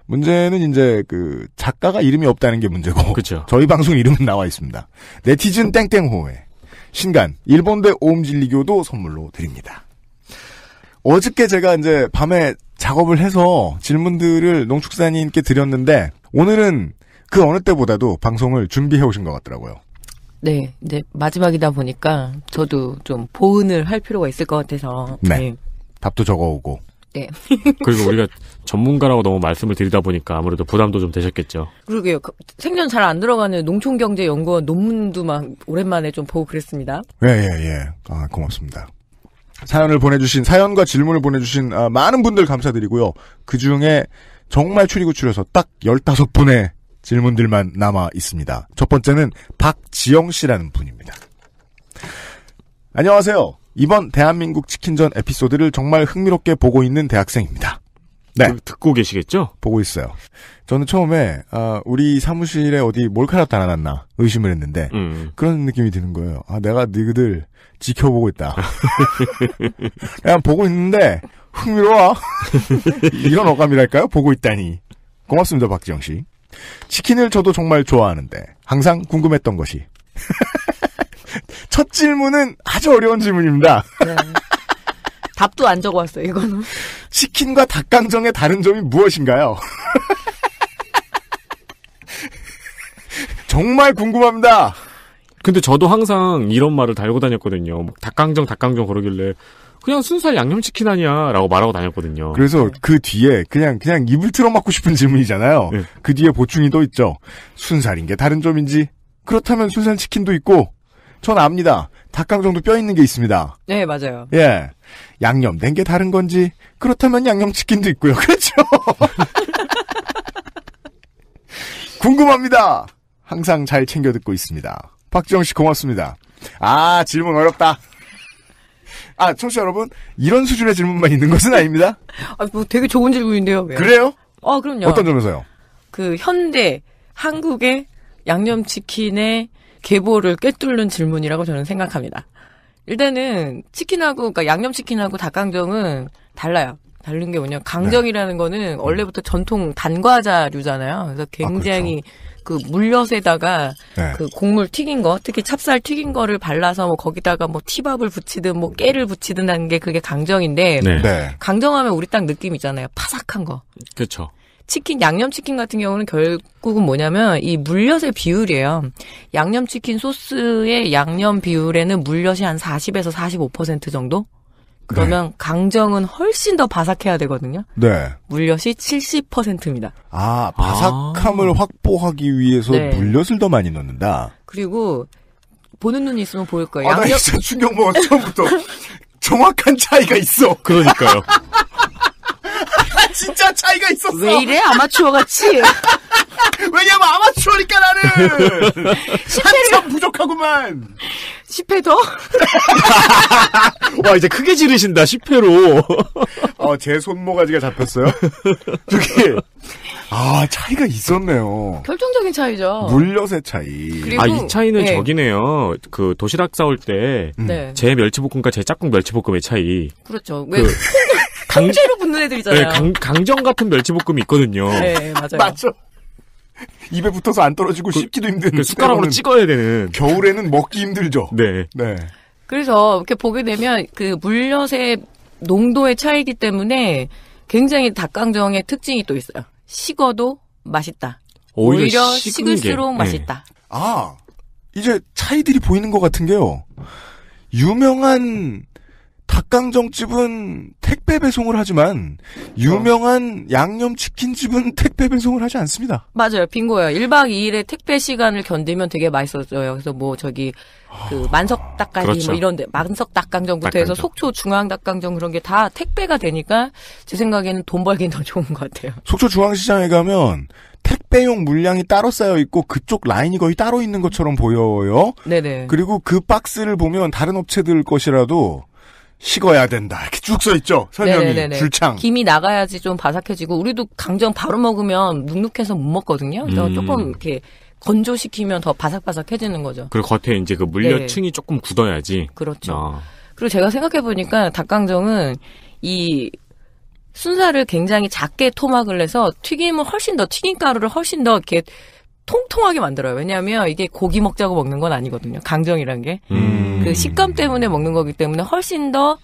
문제는 이제 작가가 이름이 없다는 게 문제고. 그렇죠. 저희 방송 이름은 나와 있습니다. 네티즌 땡땡호의 신간 일본대 오음진리교도 선물로 드립니다. 어저께 제가 이제 밤에 작업을 해서 질문들을 농축산인께 드렸는데 오늘은 그 어느 때보다도 방송을 준비해 오신 것 같더라고요. 네, 이제 마지막이다 보니까 저도 좀 보은을 할 필요가 있을 것 같아서. 네. 답도 적어오고. 네. 그리고 우리가 전문가라고 너무 말씀을 드리다 보니까 아무래도 부담도 좀 되셨겠죠. 그러게요. 생전 잘 안 들어가는 농촌경제연구원 논문도 막 오랜만에 좀 보고 그랬습니다. 예. 고맙습니다. 사연과 질문을 보내주신 많은 분들 감사드리고요. 그중에 정말 추리고 추려서 딱 15분의 질문들만 남아 있습니다. 첫 번째는 박지영 씨라는 분입니다. 안녕하세요. 이번 대한민국 치킨전 에피소드를 정말 흥미롭게 보고 있는 대학생입니다. 네. 듣고 계시겠죠? 보고 있어요. 저는 처음에 우리 사무실에 어디 몰카라도 달아놨나 의심을 했는데 그런 느낌이 드는 거예요. 내가 너희들 지켜보고 있다. 그냥 보고 있는데 흥미로워. 이런 어감이랄까요? 보고 있다니. 고맙습니다, 박지영 씨. 치킨을 저도 정말 좋아하는데 항상 궁금했던 것이 첫 질문은 아주 어려운 질문입니다. 네. 답도 안 적어왔어요, 이거는. 치킨과 닭강정의 다른 점이 무엇인가요? 정말 궁금합니다. 근데 저도 항상 이런 말을 달고 다녔거든요. 닭강정 그러길래 그냥 순살 양념치킨 아니야 라고 말하고 다녔거든요. 그래서 그 뒤에 그냥 입을 틀어막고 싶은 질문이잖아요. 네. 그 뒤에 보충이 또 있죠. 순살인 게 다른 점인지. 그렇다면 순살 치킨도 있고 전 압니다. 닭강정도 뼈 있는 게 있습니다. 네, 맞아요. 예. 양념된 게 다른 건지 그렇다면 양념치킨도 있고요. 그렇죠. 궁금합니다. 항상 잘 챙겨 듣고 있습니다. 박지영 씨 고맙습니다. 질문 어렵다. 청취자 여러분, 이런 수준의 질문만 있는 것은 아닙니다. 되게 좋은 질문인데요. 왜? 그래요? 그럼요. 어떤 점에서요? 현대, 한국의 양념치킨의 계보를 꿰뚫는 질문이라고 저는 생각합니다. 일단은 치킨하고 그러니까 양념치킨하고 닭강정은 달라요. 다른 게 뭐냐면 강정이라는 거는 원래부터 전통 단과자류잖아요. 그래서 굉장히 그 물엿에다가 그 곡물 튀긴 거, 특히 찹쌀 튀긴 거를 발라서 뭐 거기다가 뭐 티밥을 붙이든 뭐 깨를 붙이든 하는 게 그게 강정인데 강정하면 우리 딱 느낌 있잖아요. 파삭한 거. 그렇죠. 치킨, 양념치킨 같은 경우는 결국은 뭐냐면 이 물엿의 비율이에요. 양념치킨 소스의 양념 비율에는 물엿이 한 40에서 45% 정도? 그러면 강정은 훨씬 더 바삭해야 되거든요. 네. 물엿이 70%입니다. 아, 바삭함을 확보하기 위해서 물엿을 더 많이 넣는다. 그리고 보는 눈이 있으면 보일 거예요. 나 진짜 충격 먹었어, 처음부터. 정확한 차이가 있어. 그러니까요. 진짜 차이가 있었어. 왜 이래? 아마추어 같이. 왜냐면 아마추어니까 나는. 한참 부족하구만. 10회 더? 와, 이제 크게 지르신다, 10회로. 제 손모가지가 잡혔어요. 저기, 차이가 있었네요. 결정적인 차이죠. 물엿의 차이. 그리고, 이 차이는 저기네요. 그 도시락 싸올 때, 제 멸치볶음과 제 짝꿍 멸치볶음의 차이. 그렇죠. 왜 강제로 붙는 애들이잖아요. 강정 같은 멸치볶음이 있거든요. 네, 맞아요. 맞죠. 입에 붙어서 안 떨어지고 씹기도 힘든. 숟가락으로 찍어야 되는. 겨울에는 먹기 힘들죠. 네. 그래서 이렇게 보게 되면 그 물엿의 농도의 차이기 때문에 굉장히 닭강정의 특징이 또 있어요. 식어도 맛있다. 오히려 식을수록 맛있다. 이제 차이들이 보이는 것 같은 게요. 유명한 닭강정집은 택배 배송을 하지만 유명한 양념치킨집은 택배 배송을 하지 않습니다. 맞아요. 빙고예요. 1박 2일의 택배 시간을 견디면 되게 맛있어져요. 그래서 뭐 저기 그 만석 닭갈비 그렇죠. 뭐 이런데 만석 닭강정부터 해서 속초 중앙 닭강정 그런 게 다 택배가 되니까 제 생각에는 돈 벌긴 더 좋은 것 같아요. 속초 중앙시장에 가면 택배용 물량이 따로 쌓여 있고 그쪽 라인이 거의 따로 있는 것처럼 보여요. 네네. 그리고 그 박스를 보면 다른 업체들 것이라도 식어야 된다. 이렇게 쭉 써있죠. 설명이. 네네네네. 줄창. 김이 나가야지 좀 바삭해지고 우리도 강정 바로 먹으면 눅눅해서 못 먹거든요. 그래서 조금 이렇게 건조시키면 더 바삭바삭해지는 거죠. 그리고 겉에 이제 그 물엿층이 조금 굳어야지. 그렇죠. 그리고 제가 생각해보니까 닭강정은 이 순살을 굉장히 작게 토막을 내서 튀김을 훨씬 더 튀김가루를 훨씬 더 이렇게 통통하게 만들어요. 왜냐하면 이게 고기 먹자고 먹는 건 아니거든요. 강정이란 게. 그 식감 때문에 먹는 거기 때문에 훨씬 더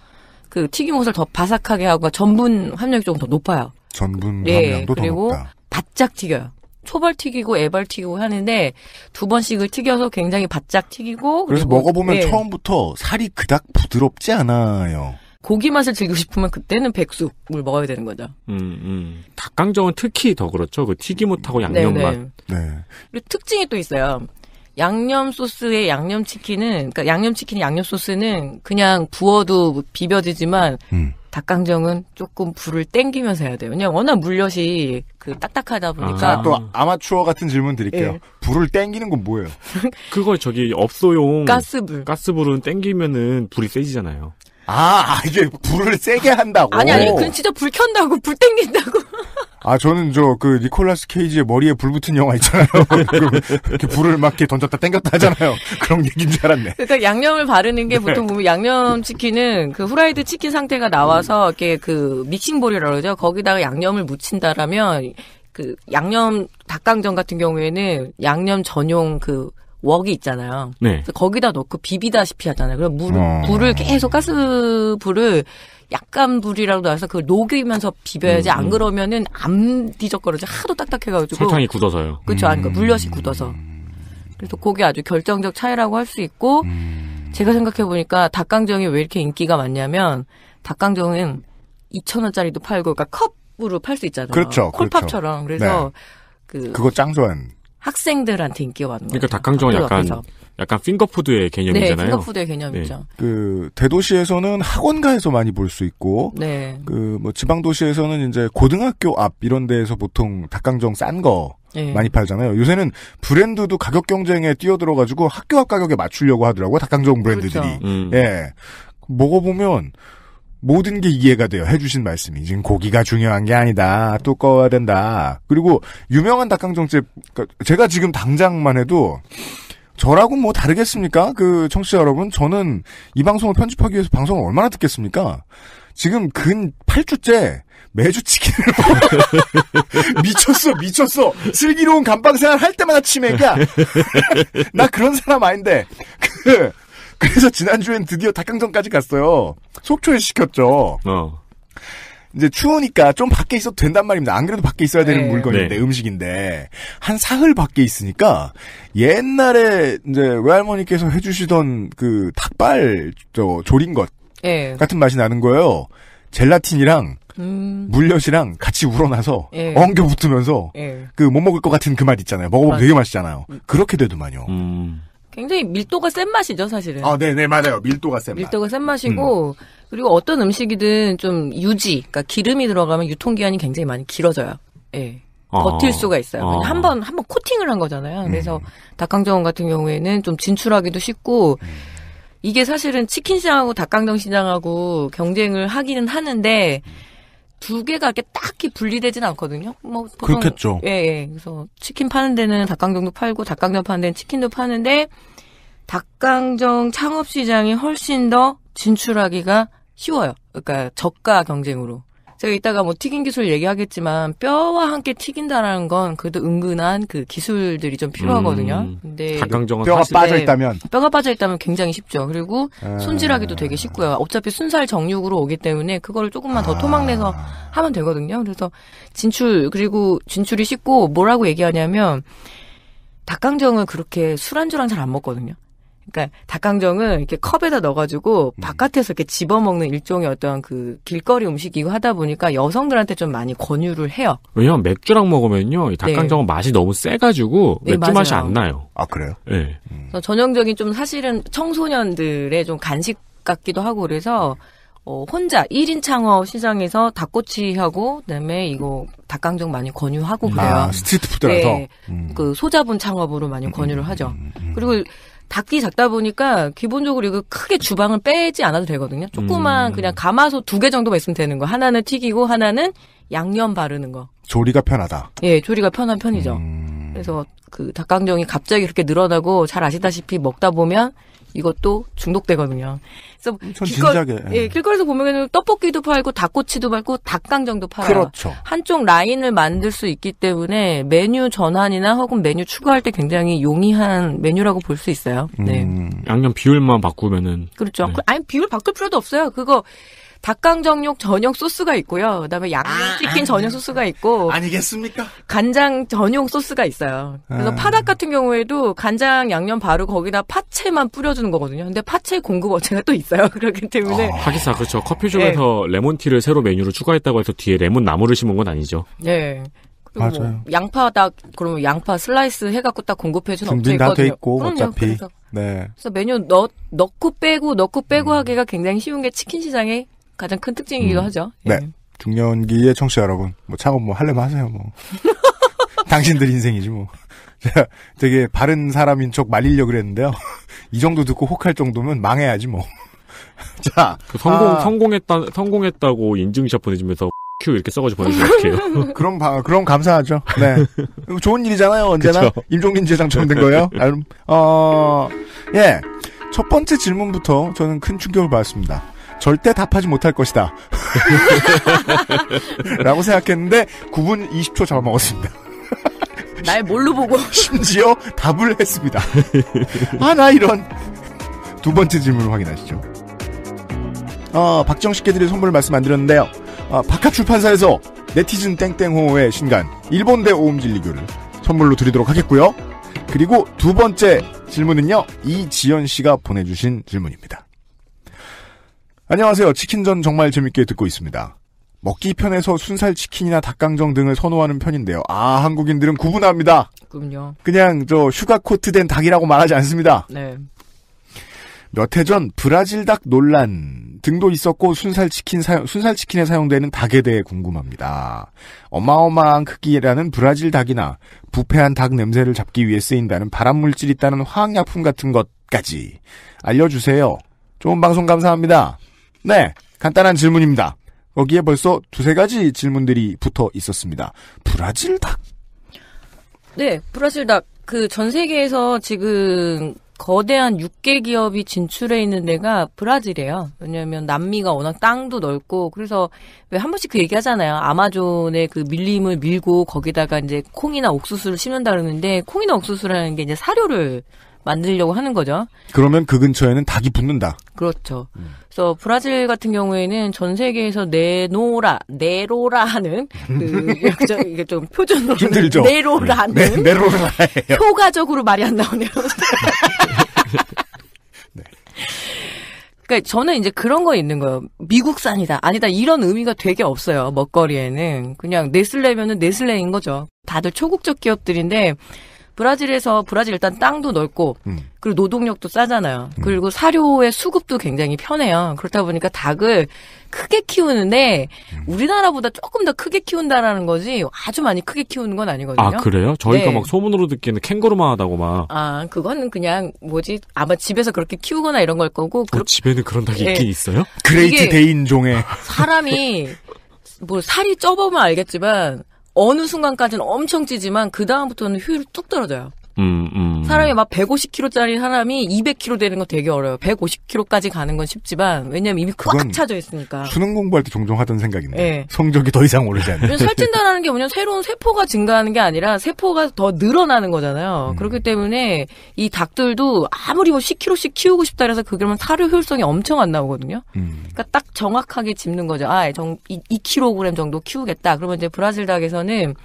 그 튀김옷을 더 바삭하게 하고 전분 함량이 조금 더 높아요. 전분 함량도 더 그리고 높다. 바짝 튀겨요. 초벌 튀기고 애벌 튀기고 하는데 두 번씩을 튀겨서 굉장히 바짝 튀기고 그래서 먹어보면 처음부터 살이 그닥 부드럽지 않아요. 고기 맛을 즐기고 싶으면 그때는 백숙을 먹어야 되는 거죠. 닭강정은 특히 더 그렇죠. 그 튀김옷하고 양념 맛. 그리고 특징이 또 있어요. 양념 소스의 양념치킨은, 그러니까 양념치킨 양념 소스는 그냥 부어도 비벼지지만 닭강정은 조금 불을 땡기면서 해야 돼요. 왜냐면 워낙 물엿이 그 딱딱하다 보니까. 또 아마추어 같은 질문 드릴게요. 불을 땡기는 건 뭐예요? 그걸 저기 업소용 가스불은 땡기면은 불이 세지잖아요. 이게 불을 세게 한다고? 아니, 그건 진짜 불 켠다고, 불 땡긴다고. 저는 니콜라스 케이지의 머리에 불 붙은 영화 있잖아요. 이렇게 불을 막 이렇게 던졌다 땡겼다 하잖아요. 그런 얘기인 줄 알았네. 그러니까 양념을 바르는 게 보통 보면 양념치킨은 그 후라이드 치킨 상태가 나와서 이렇게 그 믹싱볼이라고 그러죠. 거기다가 양념을 묻힌다라면 그 양념 닭강정 같은 경우에는 양념 전용 그 웍이 있잖아요. 그래서 거기다 넣고 비비다시피 하잖아요. 그럼 불을 계속 가스불을 약간 불이라도 나서 그걸 녹이면서 비벼야지 안 그러면은 안 뒤적거려져. 하도 딱딱해가지고. 설탕이 굳어서요. 그렇죠. 그러니까 물엿이 굳어서. 그래서 그게 아주 결정적 차이라고 할 수 있고 제가 생각해보니까 닭강정이 왜 이렇게 인기가 많냐면 닭강정은 2,000원짜리도 팔고 그러니까 컵으로 팔 수 있잖아요. 그렇죠. 콜팝처럼. 그래서 그거 짱 좋아하는. 학생들한테 인기가 많은 거예요. 그러니까 닭강정은 약간 핑거푸드의 개념이잖아요. 네, 핑거푸드의 개념이죠. 대도시에서는 학원가에서 많이 볼 수 있고, 지방도시에서는 이제 고등학교 앞 이런 데에서 보통 닭강정 싼 거 많이 팔잖아요. 요새는 브랜드도 가격 경쟁에 뛰어들어가지고 학교 앞 가격에 맞추려고 하더라고요. 닭강정 브랜드들이. 그렇죠. 먹어보면 모든 게 이해가 돼요. 해주신 말씀이. 지금 고기가 중요한 게 아니다. 두꺼워야 된다. 그리고 유명한 닭강정집, 제가 지금 당장만 해도 저라고 뭐 다르겠습니까? 그 청취자 여러분, 저는 이 방송을 편집하기 위해서 방송을 얼마나 듣겠습니까? 지금 근 8주째 매주 치킨을 미쳤어. 슬기로운 감방생활 할 때마다 치맥이야. 나 그런 사람 아닌데. 그래서 지난주엔 드디어 닭강정까지 갔어요. 속초에 시켰죠. 이제 추우니까 좀 밖에 있어도 된단 말입니다. 안 그래도 밖에 있어야 되는 물건인데, 음식인데. 한 사흘 밖에 있으니까, 옛날에 이제 외할머니께서 해주시던 그 닭발, 조린 것. 같은 맛이 나는 거예요. 젤라틴이랑, 물엿이랑 같이 우러나서, 엉겨 붙으면서, 그 못 먹을 것 같은 그 맛 있잖아요. 먹어보면 되게 맛있잖아요. 그렇게 되더만요. 굉장히 밀도가 센 맛이죠, 사실은. 네네, 맞아요. 밀도가 센 맛. 밀도가 센 맛이고, 그리고 어떤 음식이든 좀 그러니까 기름이 들어가면 유통기한이 굉장히 많이 길어져요. 예. 버틸 수가 있어요. 한 번 코팅을 한 거잖아요. 그래서 닭강정 같은 경우에는 좀 진출하기도 쉽고, 이게 사실은 치킨 시장하고 닭강정 시장하고 경쟁을 하기는 하는데, 두 개가 이렇게 딱히 분리되진 않거든요. 뭐 보통, 그렇겠죠. 예. 그래서 치킨 파는 데는 닭강정도 팔고 닭강정 파는 데는 치킨도 파는데 닭강정 창업 시장이 훨씬 더 진출하기가 쉬워요. 그러니까 저가 경쟁으로. 제가 이따가 뭐 튀김 기술 얘기하겠지만 뼈와 함께 튀긴다라는 건 그래도 은근한 그 기술들이 좀 필요하거든요. 근데 닭강정은 뼈가 빠져 있다면 굉장히 쉽죠. 그리고 손질하기도 되게 쉽고요. 어차피 순살 정육으로 오기 때문에 그거를 조금만 더 토막내서 하면 되거든요. 그래서 진출이 쉽고 뭐라고 얘기하냐면 닭강정은 그렇게 술안주랑 잘 안 먹거든요. 그러니까 닭강정은 이렇게 컵에다 넣어가지고 바깥에서 이렇게 집어먹는 일종의 어떤 그 길거리 음식이고 하다 보니까 여성들한테 좀 많이 권유를 해요. 왜냐면 맥주랑 먹으면요, 이 닭강정은 맛이 너무 세가지고 맥주 맛이 안 나요. 아, 그래요? 네. 그래서 전형적인 좀 사실은 청소년들의 좀 간식 같기도 하고 그래서 혼자 1인 창업 시장에서 닭꼬치하고 그다음에 이거 닭강정 많이 권유하고 그래요. 스트리트 푸드라서. 네, 그 소자본 창업으로 많이 권유를 하죠. 그리고 닭이 작다 보니까 기본적으로 이거 크게 주방을 빼지 않아도 되거든요. 조그만 그냥 가마솥 2개 정도만 있으면 되는 거. 하나는 튀기고 하나는 양념 바르는 거. 조리가 편하다. 예, 조리가 편한 편이죠. 그래서 그 닭강정이 갑자기 그렇게 늘어나고 잘 아시다시피 먹다 보면 이것도 중독되거든요. 그래서 길거리에서 보면은 떡볶이도 팔고 닭꼬치도 팔고 닭강정도 팔아요. 그렇죠. 한쪽 라인을 만들 수 있기 때문에 메뉴 전환이나 혹은 메뉴 추가할 때 굉장히 용이한 메뉴라고 볼 수 있어요. 네. 양념 비율만 바꾸면은. 그렇죠. 네. 아니 비율 바꿀 필요도 없어요. 그거 닭강정용 전용 소스가 있고요. 그다음에 양념치킨 전용 소스가 있고. 아니겠습니까? 간장 전용 소스가 있어요. 그래서 파닭 같은 경우에도 간장 양념 바르고 거기다 파채만 뿌려주는 거거든요. 근데 파채 공급 업체가 또 있어요. 그렇기 때문에. 하기사 그렇죠. 커피숍에서 레몬티를 새로 메뉴로 추가했다고 해서 뒤에 레몬 나무를 심은 건 아니죠. 네. 그리고 맞아요. 뭐 양파닭 그러면 양파 슬라이스 해갖고 딱 공급해주는 업체 준비는 다 돼 있거든요. 있고 그럼요. 어차피. 그래서 메뉴 넣고 빼고 하기가 굉장히 쉬운 게 치킨 시장의 가장 큰 특징이기도 하죠. 네. 중년기의 청취자 여러분, 뭐 창업 뭐 하려면 하세요, 뭐. 당신들 인생이지 뭐. 제가 되게 바른 사람인 척 말리려고 그랬는데요. 이 정도 듣고 혹할 정도면 망해야지 뭐. 자, 성공했다고 인증샷 보내주면서 큐 이렇게 써가지고 보내주면 어떡해요? 그럼 감사하죠. 네. 좋은 일이잖아요, 언제나. 임종민 지회장처럼 된 거예요. 예. 첫 번째 질문부터 저는 큰 충격을 받았습니다. 절대 답하지 못할 것이다. 라고 생각했는데 9분 20초 잡아먹었습니다. 날 뭘로 보고. 심지어 답을 했습니다. 나 이런. 두 번째 질문을 확인하시죠. 박정 씨께 드릴 선물 말씀 안 드렸는데요. 바카 출판사에서 네티즌 땡땡호의 신간 일본대 오음진리교를 선물로 드리도록 하겠고요. 그리고 두 번째 질문은요. 이지연 씨가 보내주신 질문입니다. 안녕하세요. 치킨전 정말 재밌게 듣고 있습니다. 먹기 편해서 순살 치킨이나 닭강정 등을 선호하는 편인데요. 한국인들은 구분합니다. 그럼요. 그냥 휴가 코트된 닭이라고 말하지 않습니다. 네. 몇 해 전 브라질 닭 논란 등도 있었고 순살치킨에 사용되는 닭에 대해 궁금합니다. 어마어마한 크기라는 브라질 닭이나 부패한 닭 냄새를 잡기 위해 쓰인다는 발암물질이 있다는 화학약품 같은 것까지 알려주세요. 좋은 방송 감사합니다. 네. 간단한 질문입니다. 거기에 벌써 두세 가지 질문들이 붙어 있었습니다. 브라질 닭. 네, 브라질 닭. 그 전 세계에서 지금 거대한 육계 기업이 진출해 있는 데가 브라질이에요. 왜냐하면 남미가 워낙 땅도 넓고 그래서 왜 한 번씩 그 얘기하잖아요. 아마존의 그 밀림을 밀고 거기다가 이제 콩이나 옥수수를 심는다 그러는데 콩이나 옥수수라는 게 이제 사료를 만들려고 하는 거죠. 그러면 그 근처에는 닭이 붙는다. 그렇죠. 그래서 브라질 같은 경우에는 전 세계에서 네로라 하는 이게 좀 표준으로 힘들죠. 네로라는 네로라예요. 효과적으로 말이 안 나오네요. 네. 그러니까 저는 이제 그런 거 있는 거예요. 미국산이다, 아니다 이런 의미가 되게 없어요. 먹거리에는 그냥 네슬레면은 네슬레인 거죠. 다들 초국적 기업들인데. 브라질 일단 땅도 넓고, 그리고 노동력도 싸잖아요. 그리고 사료의 수급도 굉장히 편해요. 그렇다 보니까 닭을 크게 키우는데, 우리나라보다 조금 더 크게 키운다라는 거지, 아주 많이 크게 키우는 건 아니거든요. 아, 그래요? 저희가 네. 막 소문으로 듣기에는 캥거루만 하다고 막. 아, 그거는 그냥, 아마 집에서 그렇게 키우거나 이런 걸 거고, 집에는 그런 닭이 네. 있긴 있어요? 그레이트 이게 대인종의. 사람이, 살이 쪄보면 알겠지만, 어느 순간까지는 엄청 찌지만 그 다음부터는 효율이 뚝 떨어져요. 사람이 막 150kg짜리 사람이 200kg 되는 건 되게 어려워요. 150kg까지 가는 건 쉽지만 왜냐면 이미 꽉 차져 있으니까. 수능 공부할 때 종종 하던 생각인데 네. 성적이 더 이상 오르지 않는. 살찐다라는 게 뭐냐면 새로운 세포가 증가하는 게 아니라 세포가 더 늘어나는 거잖아요. 그렇기 때문에 이 닭들도 아무리 10kg씩 키우고 싶다 해서 그러면 사료 효율성이 엄청 안 나오거든요. 그러니까 딱 정확하게 짚는 거죠. 2kg 정도 키우겠다. 그러면 이제 브라질 닭에서는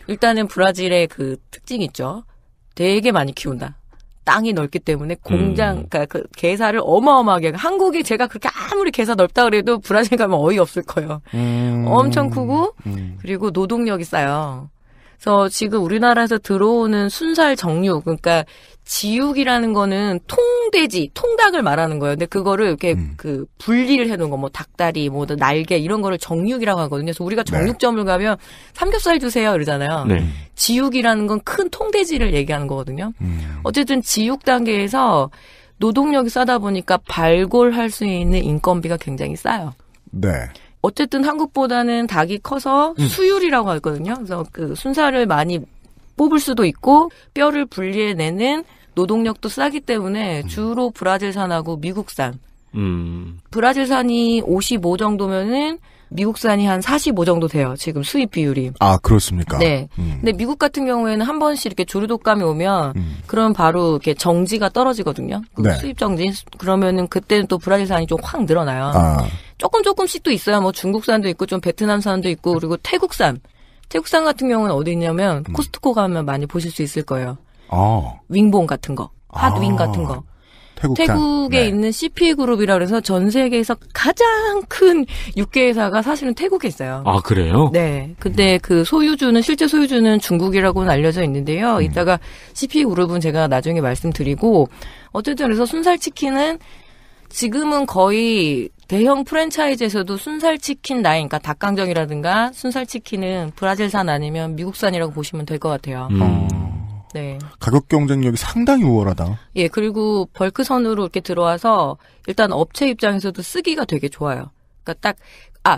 일단은 브라질의 그 특징이 있죠. 되게 많이 키운다. 땅이 넓기 때문에 그러니까 그 개사를 어마어마하게. 한국이 제가 그렇게 아무리 개사 넓다 그래도 브라질 가면 어이없을 거예요. 엄청 크고 그리고 노동력이 싸요. 그래서 지금 우리나라에서 들어오는 순살 정육, 그러니까 지육이라는 거는 통돼지, 통닭을 말하는 거예요. 근데 그거를 이렇게 그 분리를 해놓은 거, 닭다리, 날개 이런 거를 정육이라고 하거든요. 그래서 우리가 정육점을 가면 삼겹살 주세요 이러잖아요. 네. 지육이라는 건 큰 통돼지를 얘기하는 거거든요. 어쨌든 지육 단계에서 노동력이 싸다 보니까 발골할 수 있는 인건비가 굉장히 싸요. 네. 어쨌든 한국보다는 닭이 커서 수율이라고 하거든요. 그래서 그 순살을 많이 뽑을 수도 있고 뼈를 분리해내는 노동력도 싸기 때문에 주로 브라질산하고 미국산. 브라질산이 55 정도면은 미국산이 한 45 정도 돼요. 지금 수입 비율이. 아, 그렇습니까? 네. 근데 미국 같은 경우에는 한 번씩 이렇게 조류독감이 오면 그럼 바로 이렇게 정지가 떨어지거든요. 네. 수입 정지. 그러면은 그때는 또 브라질산이 좀 확 늘어나요. 아. 조금씩 또 있어요. 중국산도 있고 좀 베트남산도 있고 그리고 태국산 같은 경우는 어디 있냐면 코스트코 가면 많이 보실 수 있을 거예요. 윙봉 같은 거, 핫윙 같은 거. 태국에 있는 CP그룹이라 그래서 전 세계에서 가장 큰 육계 회사가 사실은 태국에 있어요. 아, 그래요? 네. 근데 그 실제 소유주는 중국이라고는 알려져 있는데요. 이따가 CP그룹은 제가 나중에 말씀드리고 어쨌든 그래서 순살치킨은 지금은 거의 대형 프랜차이즈에서도 순살치킨 라인, 그러니까 닭강정이라든가 순살치킨은 브라질산 아니면 미국산이라고 보시면 될 것 같아요. 네. 가격 경쟁력이 상당히 우월하다. 예, 그리고 벌크선으로 이렇게 들어와서 일단 업체 입장에서도 쓰기가 되게 좋아요. 그러니까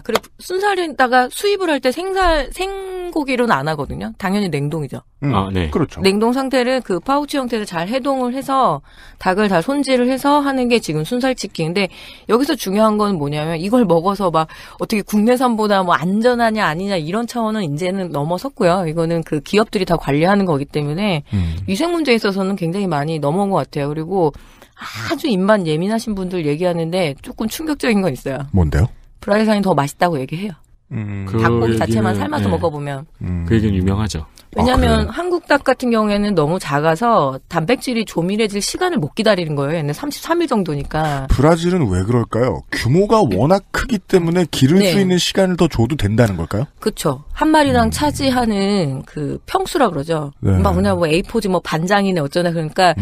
그래 순살에다가 수입을 할 때 생고기로는 안 하거든요. 당연히 냉동이죠. 아, 네. 그렇죠. 냉동 상태를 그 파우치 형태로 잘 해동을 해서 닭을 다 손질을 해서 하는 게 지금 순살치킨. 근데 여기서 중요한 건 뭐냐면 이걸 먹어서 막 어떻게 국내산보다 안전하냐 아니냐 이런 차원은 이제는 넘어섰고요. 이거는 그 기업들이 다 관리하는 거기 때문에 위생 문제에 있어서는 굉장히 많이 넘어온 것 같아요. 그리고 아주 입맛 예민하신 분들 얘기하는데 조금 충격적인 건 있어요. 뭔데요? 브라질산이 더 맛있다고 얘기해요. 닭고기 자체만 삶아서 먹어보면. 그 얘기는 유명하죠. 왜냐하면 한국 닭 같은 경우에는 너무 작아서 단백질이 조밀해질 시간을 못 기다리는 거예요. 얘는 33일 정도니까. 브라질은 왜 그럴까요? 규모가 워낙 크기 때문에 기를 수 있는 시간을 더 줘도 된다는 걸까요? 그렇죠. 한 마리당 차지하는 그 평수라 그러죠. 네. A4지 반장이네 어쩌나 그러니까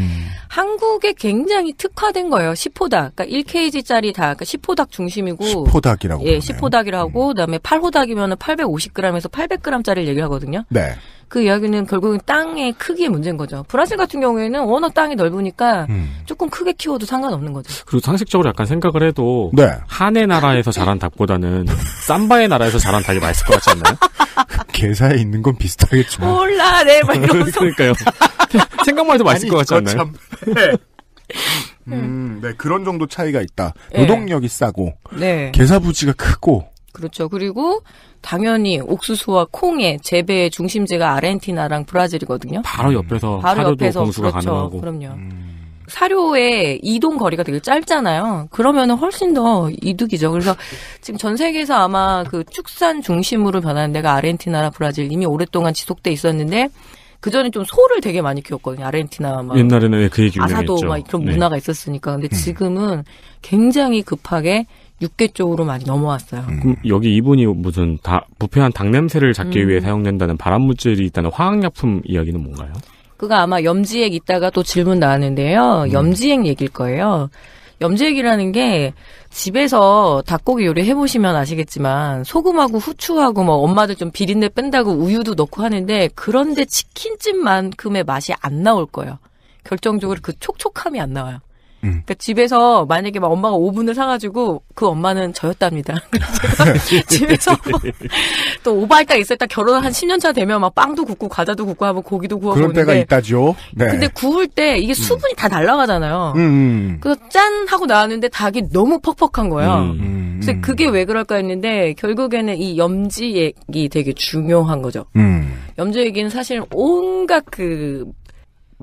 한국에 굉장히 특화된 거예요. 10호닭. 그러니까 1kg짜리 닭, 그러니까 10호닭 중심이고. 10호닭이라고. 예, 10호닭이라고. 그다음에 8호닭이면 850g에서 800g짜리를 얘기하거든요. 네. 그 이야기는 결국은 땅의 크기의 문제인 거죠. 브라질 같은 경우에는 워낙 땅이 넓으니까 조금 크게 키워도 상관없는 거죠. 그리고 상식적으로 약간 생각을 해도 네. 한의 나라에서 자란 닭보다는 삼바의 나라에서 자란 닭이 맛있을 것 같지 않나요? 게사에 있는 건 비슷하겠죠. 몰라, 네, 막 이러면서. 그러니까요. 생각만 해도 맛있을 것 같지 않나요? 참. 네. 네, 그런 정도 차이가 있다. 노동력이 싸고, 네. 게사부지가 크고. 그렇죠. 그리고 당연히 옥수수와 콩의 재배의 중심지가 아르헨티나랑 브라질이거든요. 바로 옆에서 바로 사료도 옆에서 공수가 그렇죠. 가능하고. 그럼요. 사료의 이동 거리가 되게 짧잖아요. 그러면은 훨씬 더 이득이죠. 그래서 지금 전 세계에서 아마 그 축산 중심으로 변하는 데가 아르헨티나나 브라질 이미 오랫동안 지속돼 있었는데 그전에 좀 소를 되게 많이 키웠거든요. 아르헨티나 막 옛날에는 그 얘기 유명했죠. 아사도 막 그런 네. 문화가 있었으니까. 근데 지금은 굉장히 급하게 육계 쪽으로 많이 넘어왔어요. 그럼 여기 이분이 무슨 부패한 닭 냄새를 잡기 위해 사용된다는 발암물질이 있다는 화학약품 이야기는 뭔가요? 그거 아마 염지액 있다가 또 질문 나왔는데요. 염지액 얘기일 거예요. 염지액이라는 게 집에서 닭고기 요리 해보시면 아시겠지만 소금하고 후추하고 뭐 엄마들 좀 비린내 뺀다고 우유도 넣고 하는데 그런데 치킨집만큼의 맛이 안 나올 거예요. 결정적으로 그 촉촉함이 안 나와요. 그러니까 집에서 만약에 막 엄마가 오븐을 사가지고 그 엄마는 저였답니다. 제가 집에서 또 오바할까 있었다 결혼 한 10년 차 되면 막 빵도 굽고 과자도 굽고 하면 고기도 구워 그런 먹는데 때가 있다죠. 네. 근데 구울 때 이게 수분이 다 날아가잖아요. 그래서 짠 하고 나왔는데 닭이 너무 퍽퍽한 거예요. 그래서 그게 왜 그럴까 했는데 결국에는 이 염지액이 되게 중요한 거죠. 염지액은 사실 온갖 그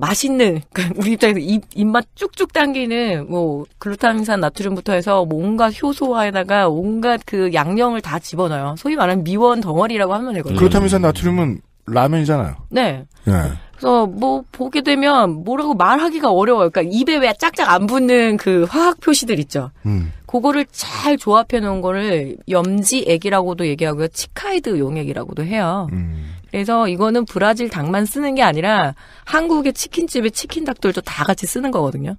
맛있는, 그러니까 우리 입장에서 입맛 쭉쭉 당기는, 뭐, 글루타민산 나트륨부터 해서, 뭐 온갖 효소화에다가 온갖 그 양념을 다 집어넣어요. 소위 말하는 미원 덩어리라고 하면 되거든요. 글루타민산 나트륨은 라면이잖아요. 네. 네. 그래서 뭐, 보게 되면 뭐라고 말하기가 어려워요. 그러니까 입에 왜 짝짝 안 붙는 그 화학 표시들 있죠. 그거를 잘 조합해 놓은 거를 염지액이라고도 얘기하고요. 치카이드 용액이라고도 해요. 그래서 이거는 브라질 닭만 쓰는 게 아니라 한국의 치킨집의 치킨 닭들도 다 같이 쓰는 거거든요.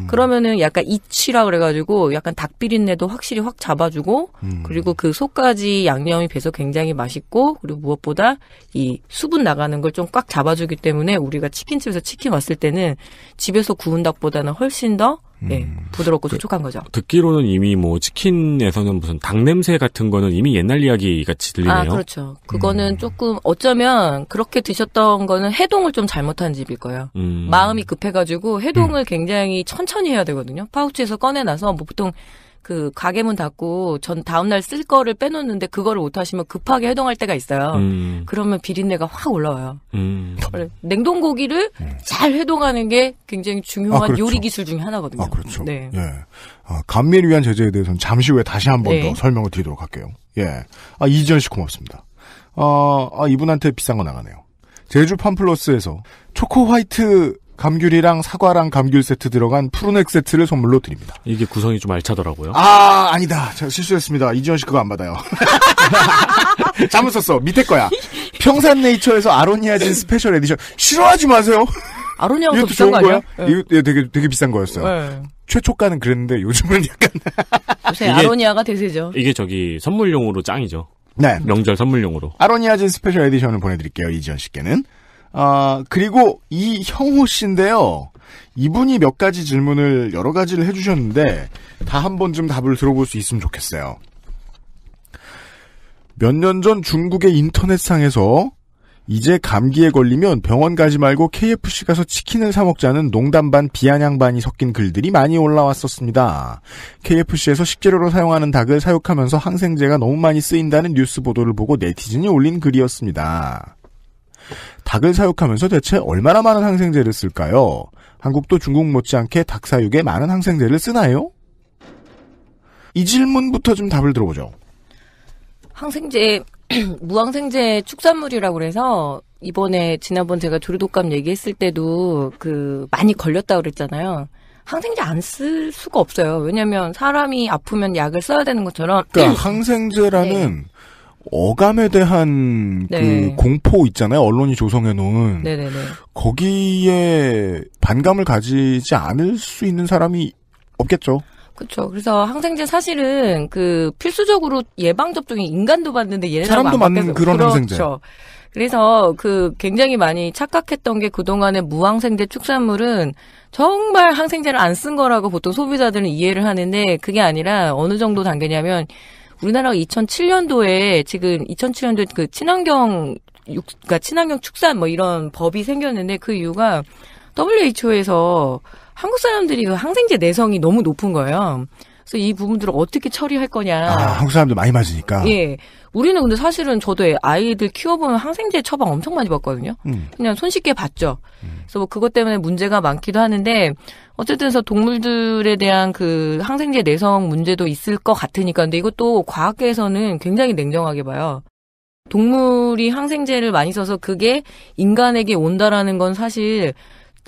그러면은 약간 이취라 그래가지고 약간 닭 비린내도 확실히 확 잡아주고 그리고 그 속까지 양념이 배서 굉장히 맛있고 그리고 무엇보다 이 수분 나가는 걸 좀 꽉 잡아주기 때문에 우리가 치킨집에서 치킨 왔을 때는 집에서 구운 닭보다는 훨씬 더 부드럽고 촉촉한 거죠. 듣기로는 이미 뭐 치킨에서는 무슨 닭 냄새 같은 거는 이미 옛날 이야기 같이 들리네요. 아, 그렇죠. 그거는 조금 어쩌면 그렇게 드셨던 거는 해동을 좀 잘못한 집일 거예요. 마음이 급해가지고 해동을 굉장히 천천히 해야 되거든요. 파우치에서 꺼내놔서 뭐 보통 그 가게문 닫고 전 다음날 쓸 거를 빼놓는데 그거를 못 하시면 급하게 해동할 때가 있어요. 그러면 비린내가 확 올라와요. 냉동고기를 잘 해동하는 게 굉장히 중요한 그렇죠. 요리 기술 중에 하나거든요. 그렇죠. 네. 예. 감미를 위한 제재에 대해서는 잠시 후에 다시 한 번 더 설명을 드리도록 할게요. 예. 이지연 씨 고맙습니다. 이분한테 비싼 거 나가네요. 제주 팜플러스에서 초코 화이트 감귤이랑 사과랑 감귤 세트 들어간 푸른액 세트를 선물로 드립니다. 이게 구성이 좀 알차더라고요. 아니다. 제가 실수했습니다. 이지연 씨 그거 안 받아요. 잘못 썼어. 밑에 거야. 평산네이처에서 아로니아진 스페셜 에디션. 싫어하지 마세요. 아로니아가 더 비싼 거 아니야? 이거 되게 비싼 거였어요. 네. 최초가는 그랬는데 요즘은 약간 요새 아로니아가 대세죠. 이게 선물용으로 짱이죠. 네. 명절 선물용으로. 아로니아진 스페셜 에디션을 보내드릴게요. 이지연 씨께는. 그리고 이형호 씨인데요. 이분이 몇 가지 질문을 여러 가지를 해주셨는데 다 한 번쯤 답을 들어볼 수 있으면 좋겠어요. 몇 년 전 중국의 인터넷상에서 이제 감기에 걸리면 병원 가지 말고 KFC 가서 치킨을 사 먹자는 농담 반 비아냥 반이 섞인 글들이 많이 올라왔었습니다. KFC에서 식재료로 사용하는 닭을 사육하면서 항생제가 너무 많이 쓰인다는 뉴스 보도를 보고 네티즌이 올린 글이었습니다. 닭을 사육하면서 대체 얼마나 많은 항생제를 쓸까요? 한국도 중국 못지않게 닭 사육에 많은 항생제를 쓰나요? 이 질문부터 좀 답을 들어보죠. 항생제, 무항생제 축산물이라고 그래서 지난번 제가 조류독감 얘기했을 때도 많이 걸렸다고 그랬잖아요. 항생제 안 쓸 수가 없어요. 왜냐면 사람이 아프면 약을 써야 되는 것처럼. 그러니까 항생제라는 어감에 대한 그 공포 있잖아요. 언론이 조성해 놓은. 네네네. 거기에 반감을 가지지 않을 수 있는 사람이 없겠죠. 그렇죠. 그래서 항생제 사실은 그 필수적으로 예방 접종이 인간도 받는데 얘네들하고 사람도 안 맞는 바뀌어서 그런 항생제. 그렇죠. 그래서 그 굉장히 많이 착각했던 게 그동안의 무항생제 축산물은 정말 항생제를 안 쓴 거라고 보통 소비자들은 이해를 하는데 그게 아니라 어느 정도 단계냐면 우리나라가 2007년도에 지금 2007년도에 그 그러니까 친환경 축산 뭐 이런 법이 생겼는데 그 이유가 WHO에서 한국 사람들이 그 항생제 내성이 너무 높은 거예요. 그래서 이 부분들을 어떻게 처리할 거냐. 한국 사람들 많이 맞으니까. 예. 우리는 근데 사실은 저도 아이들 키워보면 항생제 처방 엄청 많이 받거든요. 그냥 손쉽게 받죠. 그래서 뭐 그것 때문에 문제가 많기도 하는데 어쨌든 그래서 동물들에 대한 그 항생제 내성 문제도 있을 것 같으니까. 근데 이것도 과학계에서는 굉장히 냉정하게 봐요. 동물이 항생제를 많이 써서 그게 인간에게 온다라는 건 사실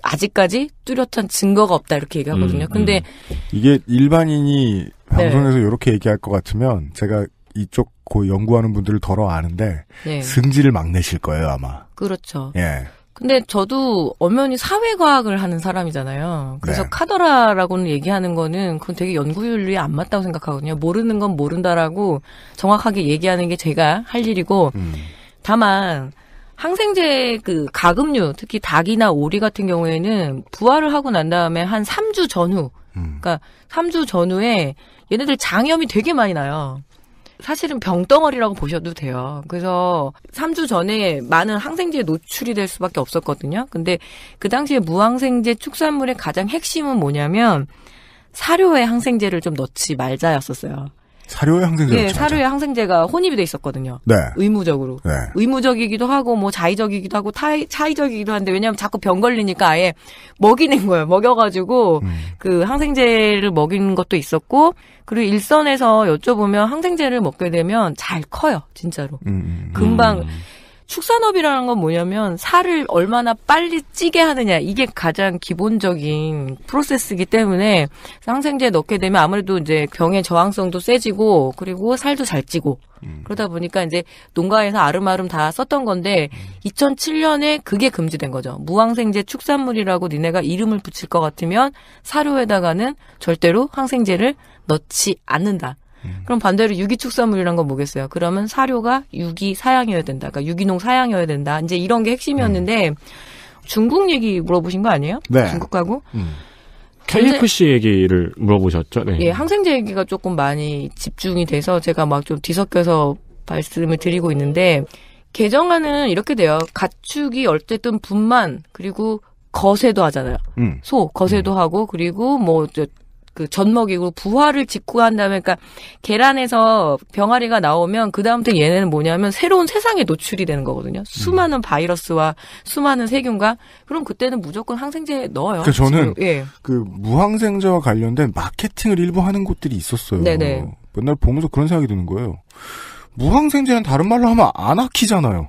아직까지 뚜렷한 증거가 없다 이렇게 얘기하거든요. 근데 이게 일반인이 방송에서 이렇게 얘기할 것 같으면 제가 이쪽 연구하는 분들을 덜어 아는데 네. 승질을 막 내실 거예요 아마. 그렇죠. 예. 근데 저도 엄연히 사회과학을 하는 사람이잖아요. 그래서 네. 카더라라고는 얘기하는 거는 그건 되게 연구윤리에 안 맞다고 생각하거든요. 모르는 건 모른다라고 정확하게 얘기하는 게 제가 할 일이고 다만 항생제 그 가금류 특히 닭이나 오리 같은 경우에는 부화를 하고 난 다음에 한 3주 전후 그러니까 3주 전후에 얘네들 장염이 되게 많이 나요. 사실은 병덩어리라고 보셔도 돼요. 그래서 3주 전에 많은 항생제에 노출이 될 수밖에 없었거든요. 근데 그 당시에 무항생제 축산물의 가장 핵심은 뭐냐면 사료에 항생제를 좀 넣지 말자였었어요. 사료에 항생제가 네, 사료에 항생제가 혼입이 돼 있었거든요. 네. 의무적으로. 네. 의무적이기도 하고 뭐 자의적이기도 하고 차의적이기도 한데 왜냐하면 자꾸 병 걸리니까 아예 먹이는 거예요. 먹여가지고 그 항생제를 먹이는 것도 있었고 그리고 일선에서 여쭤보면 항생제를 먹게 되면 잘 커요. 진짜로. 금방. 축산업이라는 건 뭐냐면 살을 얼마나 빨리 찌게 하느냐 이게 가장 기본적인 프로세스이기 때문에 항생제 넣게 되면 아무래도 이제 병의 저항성도 세지고 그리고 살도 잘 찌고 그러다 보니까 이제 농가에서 아름아름 다 썼던 건데 2007년에 그게 금지된 거죠. 무항생제 축산물이라고 니네가 이름을 붙일 것 같으면 사료에다가는 절대로 항생제를 넣지 않는다. 그럼 반대로 유기축산물이란 건 뭐겠어요? 그러면 사료가 유기 사양이어야 된다. 그러니까 유기농 사양이어야 된다. 이제 이런 게 핵심이었는데 중국 얘기 물어보신 거 아니에요? 네. 중국하고? KFC 얘기를 물어보셨죠? 네. 예, 항생제 얘기가 조금 많이 집중이 돼서 제가 막 좀 뒤섞여서 말씀을 드리고 있는데 개정안은 이렇게 돼요. 가축이 어쨌든 분만 그리고 거세도 하잖아요. 소 거세도 하고 그리고 뭐 그 젖먹이고 부화를 직후한 다음에 그러니까 계란에서 병아리가 나오면 그다음부터 얘네는 뭐냐면 새로운 세상에 노출이 되는 거거든요. 수많은 바이러스와 수많은 세균과 그럼 그때는 무조건 항생제 넣어요. 그러니까 저는 예. 그 무항생제와 관련된 마케팅을 일부 하는 곳들이 있었어요. 네네. 맨날 보면서 그런 생각이 드는 거예요. 무항생제는 다른 말로 하면 아나키잖아요.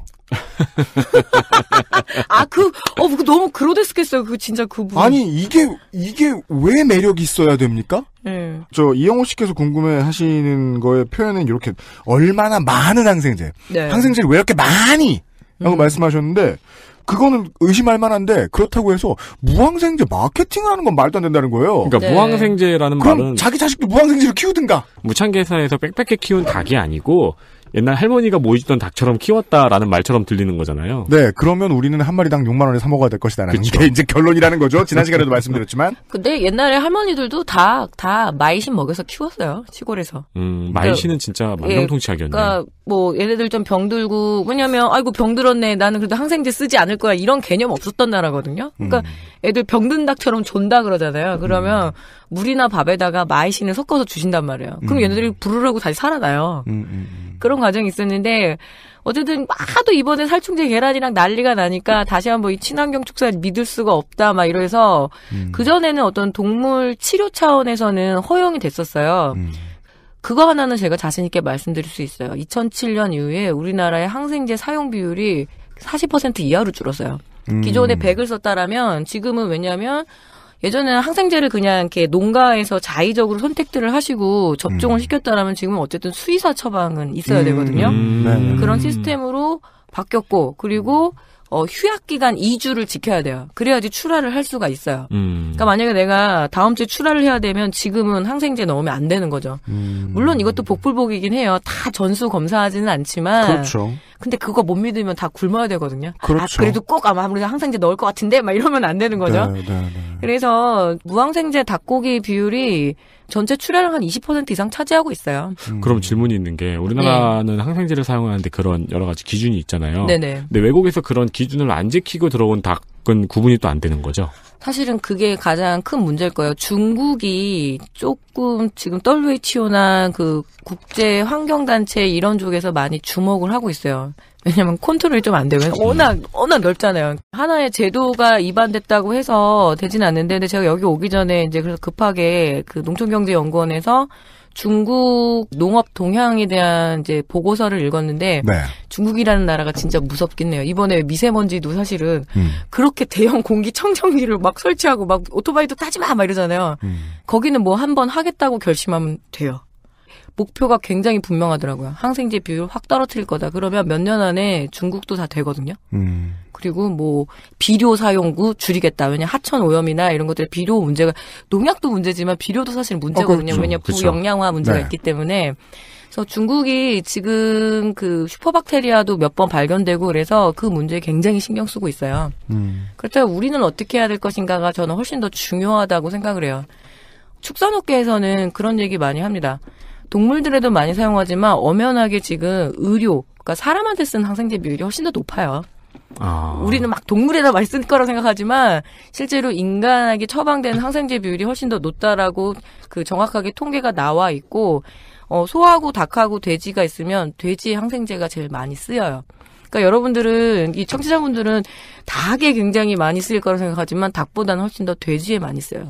그거 너무 그로데스크했어요. 그 진짜 그 부분. 아니 이게 왜 매력이 있어야 됩니까? 저 이영호 씨께서 궁금해하시는 거의 표현은 이렇게 얼마나 많은 항생제, 네. 항생제를 왜 이렇게 많이 라고 말씀하셨는데 그거는 의심할 만한데 그렇다고 해서 무항생제 마케팅을 하는 건 말도 안 된다는 거예요. 그러니까 네. 무항생제라는 그럼 말은 자기 자식도 무항생제로 키우든가. 무창계사에서 빽빽하게 키운 닭이 아니고 옛날 할머니가 모시던 닭처럼 키웠다라는 말처럼 들리는 거잖아요. 네, 그러면 우리는 한 마리당 6만 원에 사 먹어야 될 것이다라는 게 이제 결론이라는 거죠. 지난 시간에도 말씀드렸지만. 근데 옛날에 할머니들도 다 마이신 먹여서 키웠어요. 시골에서. 마이신은 진짜 만병통치약이었네. 그러니까 뭐 얘네들 좀 병들고 왜냐면 아이고 병들었네. 나는 그래도 항생제 쓰지 않을 거야. 이런 개념 없었던 나라거든요. 그러니까 애들 병든 닭처럼 존다 그러잖아요. 그러면 물이나 밥에다가 마이신을 섞어서 주신단 말이에요. 그럼 얘네들이 부르르고 다시 살아나요. 그런 과정이 있었는데 어쨌든 하도 이번에 살충제 계란이랑 난리가 나니까 다시 한번 이 친환경 축산 믿을 수가 없다 막 이래서 그전에는 어떤 동물 치료 차원에서는 허용이 됐었어요. 그거 하나는 제가 자신 있게 말씀드릴 수 있어요. 2007년 이후에 우리나라의 항생제 사용 비율이 40% 이하로 줄었어요. 기존에 100을 썼다라면 지금은 왜냐하면 예전에는 항생제를 그냥 이렇게 농가에서 자의적으로 선택들을 하시고 접종을 시켰다라면 지금은 어쨌든 수의사 처방은 있어야 되거든요. 그런 시스템으로 바뀌었고 그리고 휴약 기간 2주를 지켜야 돼요. 그래야지 출하를 할 수가 있어요. 그러니까 만약에 내가 다음 주에 출하를 해야 되면 지금은 항생제 넣으면 안 되는 거죠. 물론 이것도 복불복이긴 해요. 다 전수 검사하지는 않지만. 그렇죠. 근데 그거 못 믿으면 다 굶어야 되거든요. 그렇죠. 그래도 꼭 아무래도 항생제 넣을 것 같은데 막 이러면 안 되는 거죠. 네. 그래서 무항생제 닭고기 비율이 전체 출하량 한 20% 이상 차지하고 있어요. 그럼 질문이 있는 게 우리나라는 항생제를 사용하는데 그런 여러 가지 기준이 있잖아요. 네네. 근데 외국에서 그런 기준을 안 지키고 들어온 닭은 구분이 또 안 되는 거죠. 사실은 그게 가장 큰 문제일 거예요. 중국이 조금 지금 WHO나 그 국제 환경단체 이런 쪽에서 많이 주목을 하고 있어요. 왜냐면 컨트롤이 좀 안 되고 워낙 넓잖아요. 하나의 제도가 위반됐다고 해서 되진 않는데, 근데 제가 여기 오기 전에 이제 그래서 급하게 그 농촌경제연구원에서 중국 농업 동향에 대한 이제 보고서를 읽었는데 네. 중국이라는 나라가 진짜 무섭긴 해요. 이번에 미세먼지도 사실은 그렇게 대형 공기청정기를 막 설치하고 막 오토바이도 타지 마 막 이러잖아요. 거기는 뭐 한번 하겠다고 결심하면 돼요. 목표가 굉장히 분명하더라고요. 항생제 비율 확 떨어뜨릴 거다. 그러면 몇 년 안에 중국도 다 되거든요. 그리고 뭐 비료 사용구 줄이겠다. 왜냐 하천 오염이나 이런 것들 비료 문제가 농약도 문제지만 비료도 사실 문제거든요. 그렇죠. 왜냐 그렇죠. 부영양화 문제가 네. 있기 때문에. 그래서 중국이 지금 그 슈퍼박테리아도 몇 번 발견되고 그래서 그 문제에 굉장히 신경 쓰고 있어요. 그렇다면 우리는 어떻게 해야 될 것인가가 저는 훨씬 더 중요하다고 생각을 해요. 축산업계에서는 그런 얘기 많이 합니다. 동물들에도 많이 사용하지만 엄연하게 지금 의료, 그러니까 사람한테 쓴 항생제 비율이 훨씬 더 높아요. 우리는 막 동물에다 많이 쓸 거라고 생각하지만 실제로 인간에게 처방되는 항생제 비율이 훨씬 더 높다라고 그 정확하게 통계가 나와 있고, 소하고 닭하고 돼지가 있으면 돼지 항생제가 제일 많이 쓰여요. 그러니까 여러분들은, 이 청취자분들은 닭에 굉장히 많이 쓰일 거라고 생각하지만 닭보다는 훨씬 더 돼지에 많이 써요.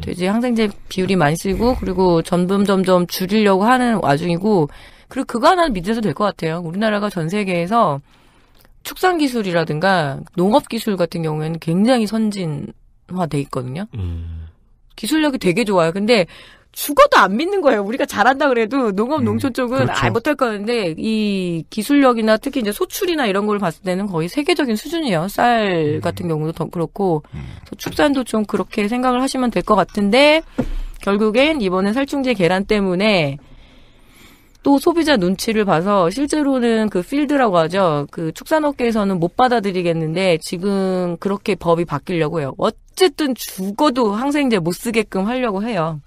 돼지 항생제 비율이 많이 쓰이고, 그리고 점점 줄이려고 하는 와중이고, 그리고 그거 하나는 믿어도 될 것 같아요. 우리나라가 전 세계에서 축산 기술이라든가 농업 기술 같은 경우에는 굉장히 선진화돼 있거든요. 기술력이 되게 좋아요. 근데 죽어도 안 믿는 거예요. 우리가 잘한다 그래도 농업 농촌 쪽은 그렇죠. 못할 거는데 이 기술력이나 특히 이제 소출이나 이런 걸 봤을 때는 거의 세계적인 수준이에요. 쌀 같은 경우도 더 그렇고 축산도 좀 그렇게 생각을 하시면 될 것 같은데 결국엔 이번에 살충제 계란 때문에 또 소비자 눈치를 봐서 실제로는 그 필드라고 하죠. 그 축산업계에서는 못 받아들이겠는데 지금 그렇게 법이 바뀌려고 해요. 어쨌든 죽어도 항생제 못 쓰게끔 하려고 해요.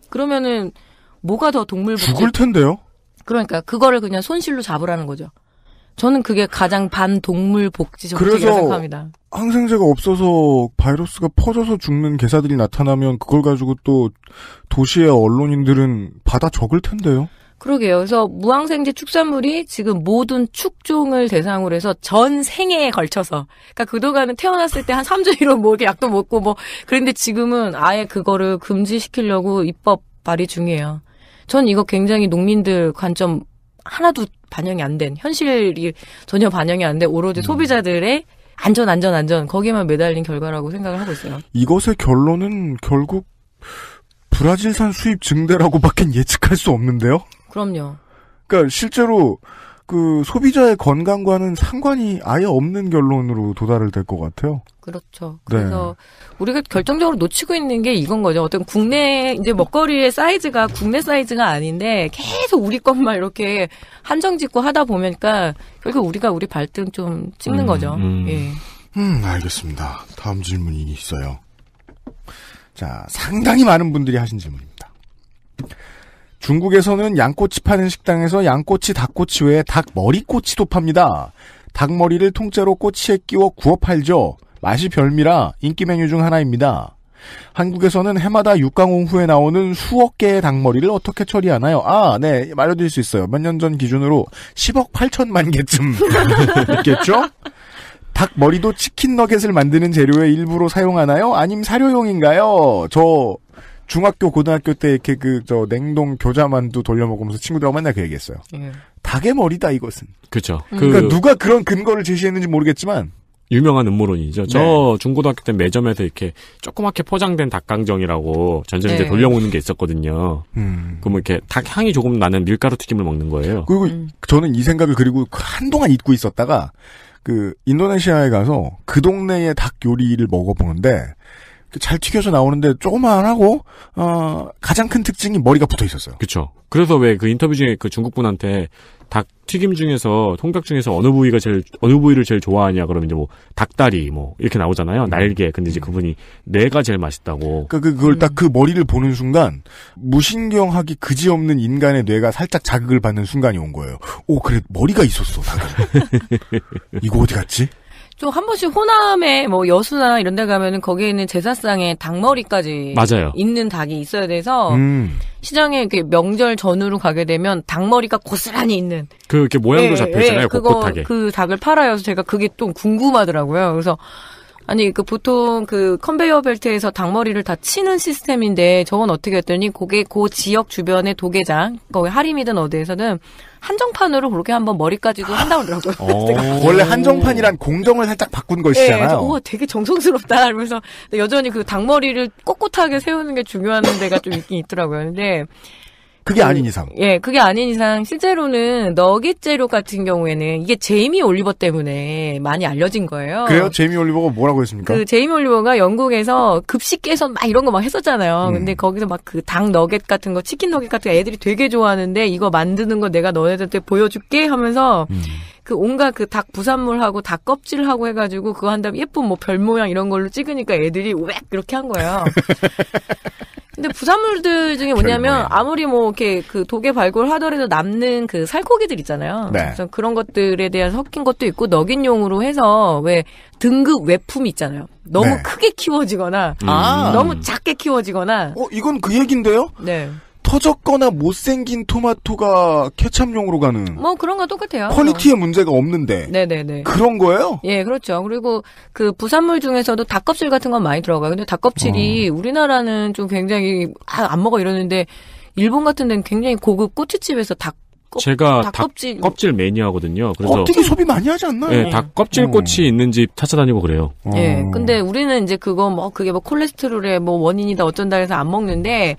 그러면은 뭐가 더 동물복지? 죽을 텐데요. 그러니까 그거를 그냥 손실로 잡으라는 거죠. 저는 그게 가장 반동물복지 그래서 정책이라고 생각합니다. 항생제가 없어서 바이러스가 퍼져서 죽는 개사들이 나타나면 그걸 가지고 또 도시의 언론인들은 받아 적을 텐데요. 그러게요. 그래서 무항생제 축산물이 지금 모든 축종을 대상으로 해서 전 생애에 걸쳐서, 그러니까 그동안은 태어났을 때 한 3주일로 뭐 이렇게 약도 먹고 뭐 그런데 지금은 아예 그거를 금지시키려고 입법 발의 중이에요. 전 이거 굉장히 농민들 관점 하나도 반영이 안 된, 현실이 전혀 반영이 안 된 오로지 소비자들의 안전 거기에만 매달린 결과라고 생각을 하고 있어요. 이것의 결론은 결국 브라질산 수입 증대라고밖엔 예측할 수 없는데요. 그럼요. 그러니까 실제로 그 소비자의 건강과는 상관이 아예 없는 결론으로 도달을 될 것 같아요. 그렇죠. 그래서 우리가 결정적으로 놓치고 있는 게 이건 거죠. 어떤 국내 이제 먹거리의 사이즈가 국내 사이즈가 아닌데 계속 우리 것만 이렇게 한정 짓고 하다 보니까 결국 우리가 우리 발등 좀 찍는 거죠. 예. 알겠습니다. 다음 질문이 있어요. 자, 상당히 많은 분들이 하신 질문입니다. 중국에서는 양꼬치 파는 식당에서 양꼬치, 닭꼬치 외에 닭머리꼬치도 팝니다. 닭머리를 통째로 꼬치에 끼워 구워 팔죠. 맛이 별미라 인기 메뉴 중 하나입니다. 한국에서는 해마다 육강홍 후에 나오는 수억 개의 닭머리를 어떻게 처리하나요? 네, 말해드릴 수 있어요. 몇 년 전 기준으로 10억 8천만 개쯤 있겠죠? 닭머리도 치킨 너겟을 만드는 재료의 일부로 사용하나요? 아님 사료용인가요? 저 중학교, 고등학교 때 이렇게 냉동 교자만두 돌려 먹으면서 친구들하고 맨날 그 얘기했어요. 예. 닭의 머리다, 이것은. 그렇죠. 그러니까 누가 그런 근거를 제시했는지 모르겠지만. 유명한 음모론이죠. 네. 저 중고등학교 때 매점에서 이렇게 조그맣게 포장된 닭강정이라고 전자레인지에 네. 돌려먹는 게 있었거든요. 그러면 이렇게 닭 향이 조금 나는 밀가루 튀김을 먹는 거예요. 그리고 저는 이 생각을 그리고 한동안 잊고 있었다가 그 인도네시아에 가서 그 동네의 닭 요리를 먹어보는데 잘 튀겨져 나오는데 조그만하고 가장 큰 특징이 머리가 붙어 있었어요. 그렇죠. 그래서 왜 그 인터뷰 중에 그 중국 분한테 닭 튀김 중에서 통닭 중에서 어느 부위를 제일 좋아하냐 그러면 이제 뭐 닭다리 뭐 이렇게 나오잖아요. 날개. 근데 이제 그분이 뇌가 제일 맛있다고. 그러니까 그걸 딱 그 머리를 보는 순간 무신경하기 그지없는 인간의 뇌가 살짝 자극을 받는 순간이 온 거예요. 오 그래 머리가 있었어. 이거 어디 갔지? 좀 한 번씩 호남에 뭐 여수나 이런 데 가면은 거기에 있는 제사상에 닭머리까지 맞아요. 있는 닭이 있어야 돼서 시장에 이렇게 명절 전후로 가게 되면 닭머리가 고스란히 있는 그 이렇게 모양도 잡혀 있잖아요. 곳곳하게. 그 닭을 팔아요. 그래서 제가 그게 좀 궁금하더라고요. 그래서 아니 그 보통 그 컨베이어 벨트에서 닭머리를 다 치는 시스템인데 저건 어떻게 했더니 그게 그 지역 주변의 도계장 거기 하림이든 어디에서는 한정판으로 그렇게 한번 머리까지도 한다고 그러더라고요. 원래 한정판이란 공정을 살짝 바꾼 것이잖아요. 네, 되게 정성스럽다. 그러면서 여전히 그 닭머리를 꼿꼿하게 세우는 게 중요한 데가 좀 있긴 있더라고요. 근데 그게 아닌 이상. 예, 그게 아닌 이상 실제로는 너겟 재료 같은 경우에는 이게 제이미 올리버 때문에 많이 알려진 거예요. 그래요? 제이미 올리버가 뭐라고 했습니까? 그 제이미 올리버가 영국에서 급식 개선 막 이런 거 막 했었잖아요. 근데 거기서 막 그 닭 너겟 같은 거, 치킨 너겟 같은 거 애들이 되게 좋아하는데 이거 만드는 거 내가 너네들한테 보여줄게 하면서 그 온갖 그 닭 부산물하고 닭 껍질하고 해가지고 그거 한 다음에 예쁜 뭐 별 모양 이런 걸로 찍으니까 애들이 웩 이렇게 한 거예요. 근데 부산물들 중에 뭐냐면 아무리 뭐 이렇게 그 독에 발굴하더라도 남는 그 살코기들 있잖아요. 네. 그래서 그런 것들에 대한 섞인 것도 있고 너겟용으로 해서 왜 등급 외품이 있잖아요. 너무 네. 크게 키워지거나 너무 작게 키워지거나. 이건 그 얘긴데요? 네. 터졌거나 못생긴 토마토가 케찹용으로 가는. 뭐 그런 거 똑같아요. 퀄리티에 문제가 없는데. 네네네. 그런 거예요? 예, 그렇죠. 그리고 그 부산물 중에서도 닭껍질 같은 건 많이 들어가요. 근데 닭껍질이 우리나라는 좀 굉장히 안 먹어 이러는데 일본 같은 데는 굉장히 고급 꼬치집에서 제가 닭껍질 껍질 매니아거든요. 그래서 되게 소비 많이 하지 않나요? 네, 닭껍질 꼬치 있는 집 찾아다니고 그래요. 예. 근데 우리는 이제 그게 뭐 콜레스테롤의 뭐 원인이다 어쩐다 해서 안 먹는데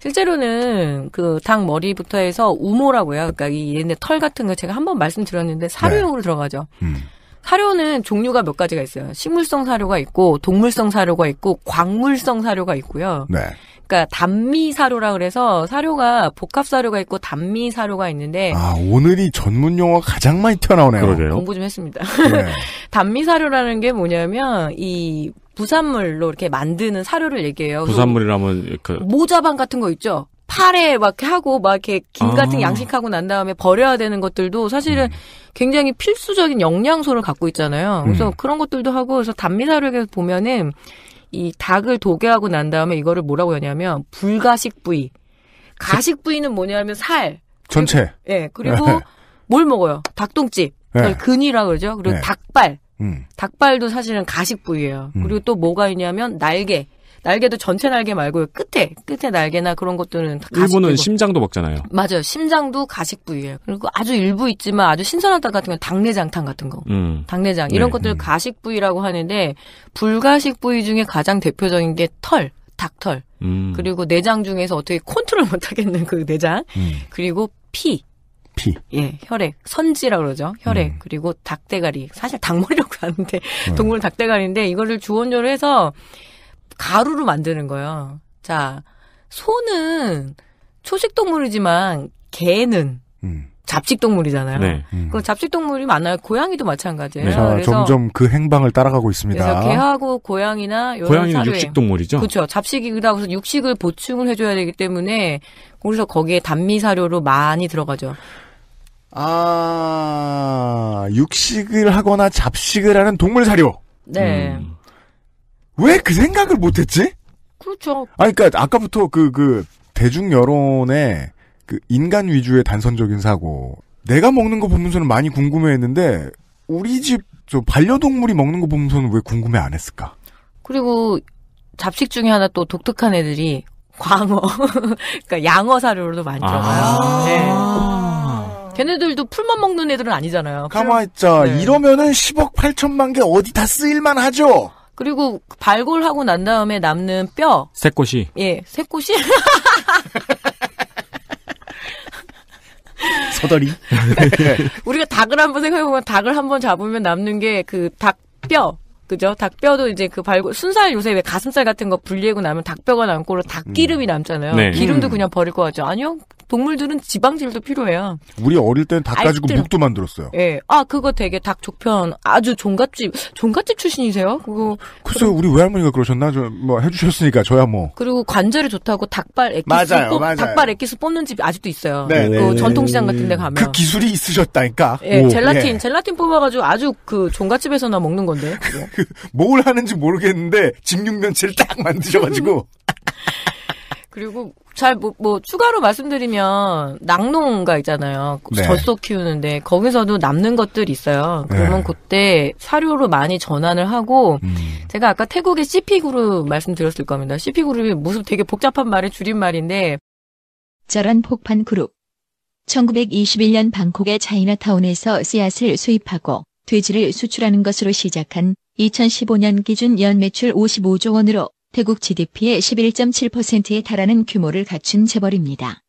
실제로는 그 닭 머리부터 해서 우모라고요. 그러니까 이 얘네 털 같은 거 제가 한번 말씀드렸는데 사료용으로 들어가죠. 사료는 종류가 몇 가지가 있어요. 식물성 사료가 있고 동물성 사료가 있고 광물성 사료가 있고요. 네. 그러니까 단미 사료라 그래서 사료가 복합 사료가 있고 단미 사료가 있는데 오늘이 전문 용어가 가장 많이 튀어나오네요. 그러게요. 공부 좀 했습니다. 네. 단미 사료라는 게 뭐냐면 이 부산물로 이렇게 만드는 사료를 얘기해요. 부산물이라면 그 모자반 같은 거 있죠. 팔에 막 이렇게 하고 막 이렇게 김 같은 양식하고 난 다음에 버려야 되는 것들도 사실은 굉장히 필수적인 영양소를 갖고 있잖아요. 그래서 그런 것들도 하고 그래서 단미 사료에 보면은 이 닭을 도개하고 난 다음에 이거를 뭐라고 하냐면 불가식 부위. 가식 부위는 뭐냐면 살. 전체. 예. 그리고 뭘 먹어요? 닭똥집. 그걸 근이라고 그러죠. 그리고 닭발. 닭발도 사실은 가식 부위예요. 그리고 또 뭐가 있냐면 날개. 날개도 전체 날개 말고 끝에 날개나 그런 것들은 다 가식 일본은 부위고. 심장도 먹잖아요. 맞아요. 심장도 가식 부위예요. 그리고 아주 일부 있지만 아주 신선한 닭 같은 건 닭내장탕 같은 거. 닭내장 이런 것들 가식 부위라고 하는데 불가식 부위 중에 가장 대표적인 게 털, 닭털. 그리고 내장 중에서 어떻게 컨트롤 못하겠는 그 내장. 그리고 피. 예, 혈액. 선지라고 그러죠. 혈액. 그리고 닭대가리. 사실 닭머리라고 하는데 동물 닭대가리인데 이거를 주원료로 해서 가루로 만드는 거예요. 자, 소는 초식동물이지만 개는 잡식동물이잖아요. 네. 그 잡식동물이 많아요. 고양이도 마찬가지예요. 자, 그래서 점점 그 행방을 따라가고 있습니다. 그래서 개하고 고양이나 이런 고양이는 사료에 육식동물이죠? 그렇죠. 잡식이다 그래서 육식을 보충을 해줘야 되기 때문에 그래서 거기에 단미 사료로 많이 들어가죠. 육식을 하거나 잡식을 하는 동물 사료. 네. 왜 그 생각을 못했지? 그렇죠. 그러니까 아까부터 그 대중 여론의 그 인간 위주의 단선적인 사고. 내가 먹는 거 보면서는 많이 궁금해했는데 우리 집 저 반려동물이 먹는 거 보면서는 왜 궁금해 안 했을까? 그리고 잡식 중에 하나 또 독특한 애들이 광어, 그러니까 양어 사료로도 많이 들어가요. 네. 걔네들도 풀만 먹는 애들은 아니잖아요. 가만있자. 네. 이러면은 10억 8천만 개 어디 다 쓰일만 하죠? 그리고 발골하고 난 다음에 남는 뼈. 새꼬시. 예, 새꼬시? 서더리. 우리가 닭을 한번 생각해보면 닭을 한번 잡으면 남는 게 그 닭뼈. 그죠? 닭뼈도 이제 그 순살 요새 왜 가슴살 같은 거 분리하고 나면 닭뼈가 남고 닭기름이 남잖아요. 네. 기름도 그냥 버릴 것 같죠? 아니요. 동물들은 지방질도 필요해요. 우리 어릴 땐 닭 가지고 묵도 만들었어요. 예. 아, 그거 되게 닭 족편 아주 종갓집 출신이세요? 그거. 글쎄요, 우리 외할머니가 그러셨나? 뭐 해주셨으니까 저야 뭐. 그리고 관절에 좋다고 닭발 엑기스 뽑는 집이 아직도 있어요. 네. 그 전통시장 같은 데 가면. 그 기술이 있으셨다니까. 예, 젤라틴 뽑아가지고 아주 그 종갓집에서나 먹는 건데. 뭘 하는지 모르겠는데 직육면체를 딱 만드셔가지고. 그리고 추가로 말씀드리면 낙농가 있잖아요. 네. 젖소 키우는데 거기서도 남는 것들이 있어요. 그러면 네. 그때 사료로 많이 전환을 하고 제가 아까 태국의 CP그룹 말씀드렸을 겁니다. CP그룹이 무슨 되게 복잡한 말의 줄임말인데 저런 폭판 그룹. 1921년 방콕의 차이나타운에서 씨앗을 수입하고 돼지를 수출하는 것으로 시작한 2015년 기준 연매출 55조 원으로 태국 GDP의 11.7%에 달하는 규모를 갖춘 재벌입니다.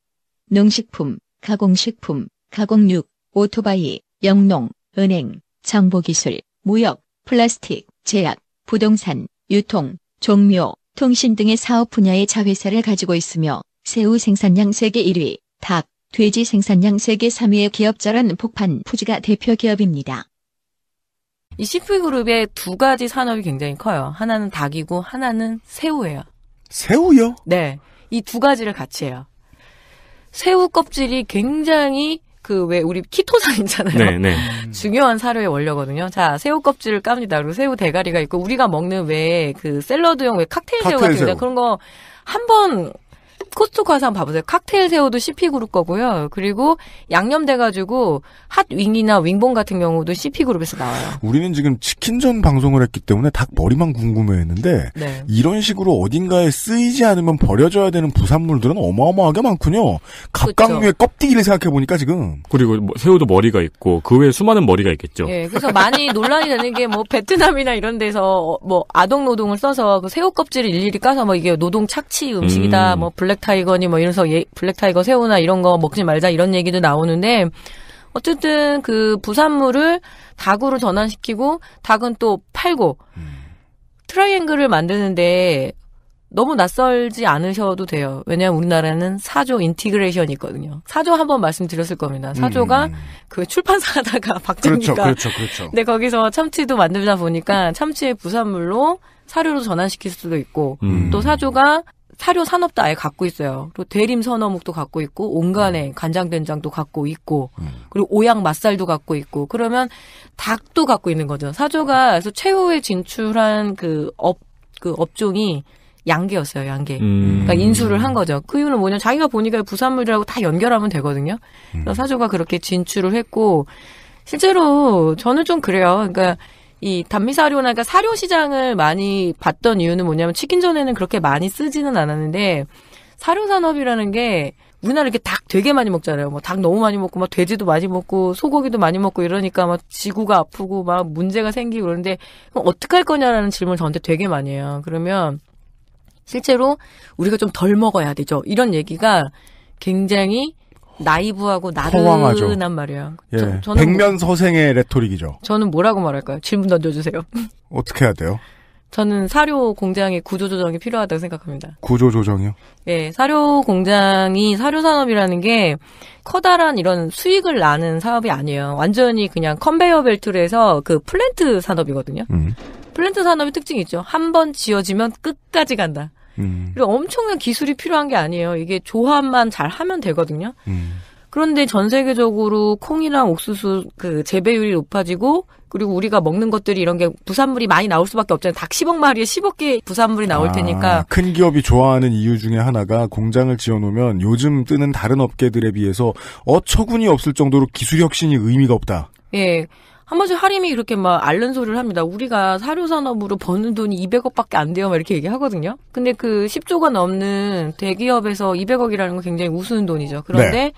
농식품, 가공식품, 가공육, 오토바이, 영농, 은행, 정보기술, 무역, 플라스틱, 제약, 부동산, 유통, 종묘, 통신 등의 사업 분야의 자회사를 가지고 있으며 새우 생산량 세계 1위, 닭, 돼지 생산량 세계 3위의 기업 저런 폭판 푸드가 대표 기업입니다. 이 CP그룹의 두 가지 산업이 굉장히 커요. 하나는 닭이고 하나는 새우예요. 새우요? 네. 이 두 가지를 같이 해요. 새우 껍질이 굉장히 왜 우리 키토산 있잖아요. 네. 중요한 사료의 원료거든요. 자, 새우 껍질을 깝니다. 그리고 새우 대가리가 있고 우리가 먹는 그 샐러드용 칵테일 새우 같은 거 그런 거 한번 코스트코 가서 한번 봐보세요. 칵테일 새우도 CP그룹 거고요. 그리고 양념돼가지고 핫윙이나 윙봉 같은 경우도 CP그룹에서 나와요. 우리는 지금 치킨전 방송을 했기 때문에 닭 머리만 궁금해했는데 네. 이런 식으로 어딘가에 쓰이지 않으면 버려져야 되는 부산물들은 어마어마하게 많군요. 갑각류의 껍데기를 생각해보니까 지금. 그리고 새우도 머리가 있고 그 외에 수많은 머리가 있겠죠. 예, 그래서 많이 논란이 되는 게 베트남이나 이런 데서 아동 노동을 써서 그 새우 껍질을 일일이 까서 이게 노동 착취 음식이다. 블랙 타이거니 이러면서 블랙 타이거 새우나 이런 거 먹지 말자 이런 얘기도 나오는데 어쨌든 그 부산물을 닭으로 전환시키고 닭은 또 팔고 트라이앵글을 만드는데 너무 낯설지 않으셔도 돼요. 왜냐하면 우리나라는 사조 인티그레이션이 있거든요. 사조 한번 말씀드렸을 겁니다. 사조가 그 출판사 하다가 박정희가 그렇죠. 근데 거기서 참치도 만들다 보니까 참치의 부산물로 사료로 전환시킬 수도 있고 또 사조가 사료 산업도 아예 갖고 있어요. 그리고 대림 선어묵도 갖고 있고 온간에 간장된장도 갖고 있고 그리고 오양 맛살도 갖고 있고 그러면 닭도 갖고 있는 거죠. 사조가 그래서 최후에 진출한 그 업종이 양계였어요. 양계. 그러니까 인수를 한 거죠. 그 이유는 뭐냐? 자기가 보니까 부산물이라고 다 연결하면 되거든요. 그래서 사조가 그렇게 진출을 했고 실제로 저는 좀 그래요. 그러니까 이 단미사료나 그러니까 사료 시장을 많이 봤던 이유는 뭐냐면 치킨전에는 그렇게 많이 쓰지는 않았는데 사료 산업이라는 게 우리나라 이렇게 닭 되게 많이 먹잖아요. 닭 너무 많이 먹고 돼지도 많이 먹고 소고기도 많이 먹고 이러니까 지구가 아프고 문제가 생기고 그러는데 그럼 어떻게 할 거냐라는 질문을 저한테 되게 많이 해요. 그러면 실제로 우리가 좀 덜 먹어야 되죠. 이런 얘기가 굉장히 나이브하고 나른한 말이에요. 예. 저는 백면서생의 레토릭이죠. 저는 뭐라고 말할까요? 질문 던져주세요. 어떻게 해야 돼요? 저는 사료 공장의 구조조정이 필요하다고 생각합니다. 구조조정이요? 예, 사료 공장이 사료 산업이라는 게 커다란 이런 수익을 나는 사업이 아니에요. 완전히 그냥 컨베이어 벨트로 해서 그 플랜트 산업이거든요. 플랜트 산업의 특징이 있죠. 한 번 지어지면 끝까지 간다. 그리고 엄청난 기술이 필요한 게 아니에요. 이게 조합만 잘 하면 되거든요. 그런데 전 세계적으로 콩이랑 옥수수 그 재배율이 높아지고 그리고 우리가 먹는 것들이 이런 게 부산물이 많이 나올 수밖에 없잖아요. 닭 10억 마리에 10억 개 부산물이 나올 테니까. 큰 기업이 좋아하는 이유 중에 하나가 공장을 지어놓으면 요즘 뜨는 다른 업계들에 비해서 어처구니 없을 정도로 기술 혁신이 의미가 없다. 예. 한 번씩 하림이 그렇게 앓는 소리를 합니다. 우리가 사료산업으로 버는 돈이 200억밖에 안 돼요. 이렇게 얘기하거든요. 근데 그 10조가 넘는 대기업에서 200억이라는 건 굉장히 우스운 돈이죠. 그런데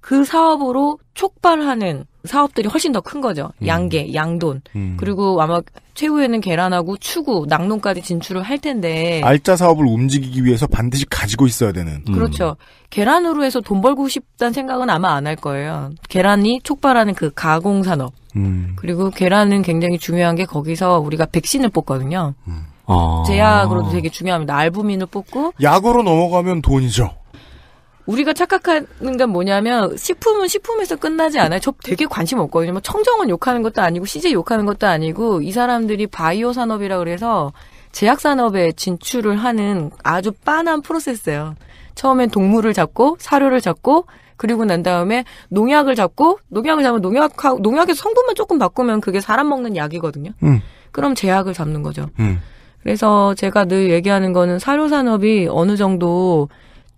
그 사업으로 촉발하는 사업들이 훨씬 더 큰 거죠. 양계, 양돈. 그리고 아마 최후에는 계란하고 추구, 낙농까지 진출을 할 텐데. 알짜 사업을 움직이기 위해서 반드시 가지고 있어야 되는. 그렇죠. 계란으로 해서 돈 벌고 싶다는 생각은 아마 안 할 거예요. 계란이 촉발하는 그 가공산업. 그리고 계란은 굉장히 중요한 게 거기서 우리가 백신을 뽑거든요. 제약으로도 되게 중요합니다. 알부민을 뽑고. 약으로 넘어가면 돈이죠. 우리가 착각하는 건 뭐냐면 식품은 식품에서 끝나지 않아요. 저 되게 관심 없거든요. 뭐 청정원 욕하는 것도 아니고 CJ 욕하는 것도 아니고 이 사람들이 바이오 산업이라 그래서 제약 산업에 진출을 하는 아주 빤한 프로세스예요. 처음엔 동물을 잡고 사료를 잡고 그리고 난 다음에 농약을 잡고 농약을 잡으면 농약의 성분만 조금 바꾸면 그게 사람 먹는 약이거든요. 그럼 제약을 잡는 거죠. 그래서 제가 늘 얘기하는 거는 사료 산업이 어느 정도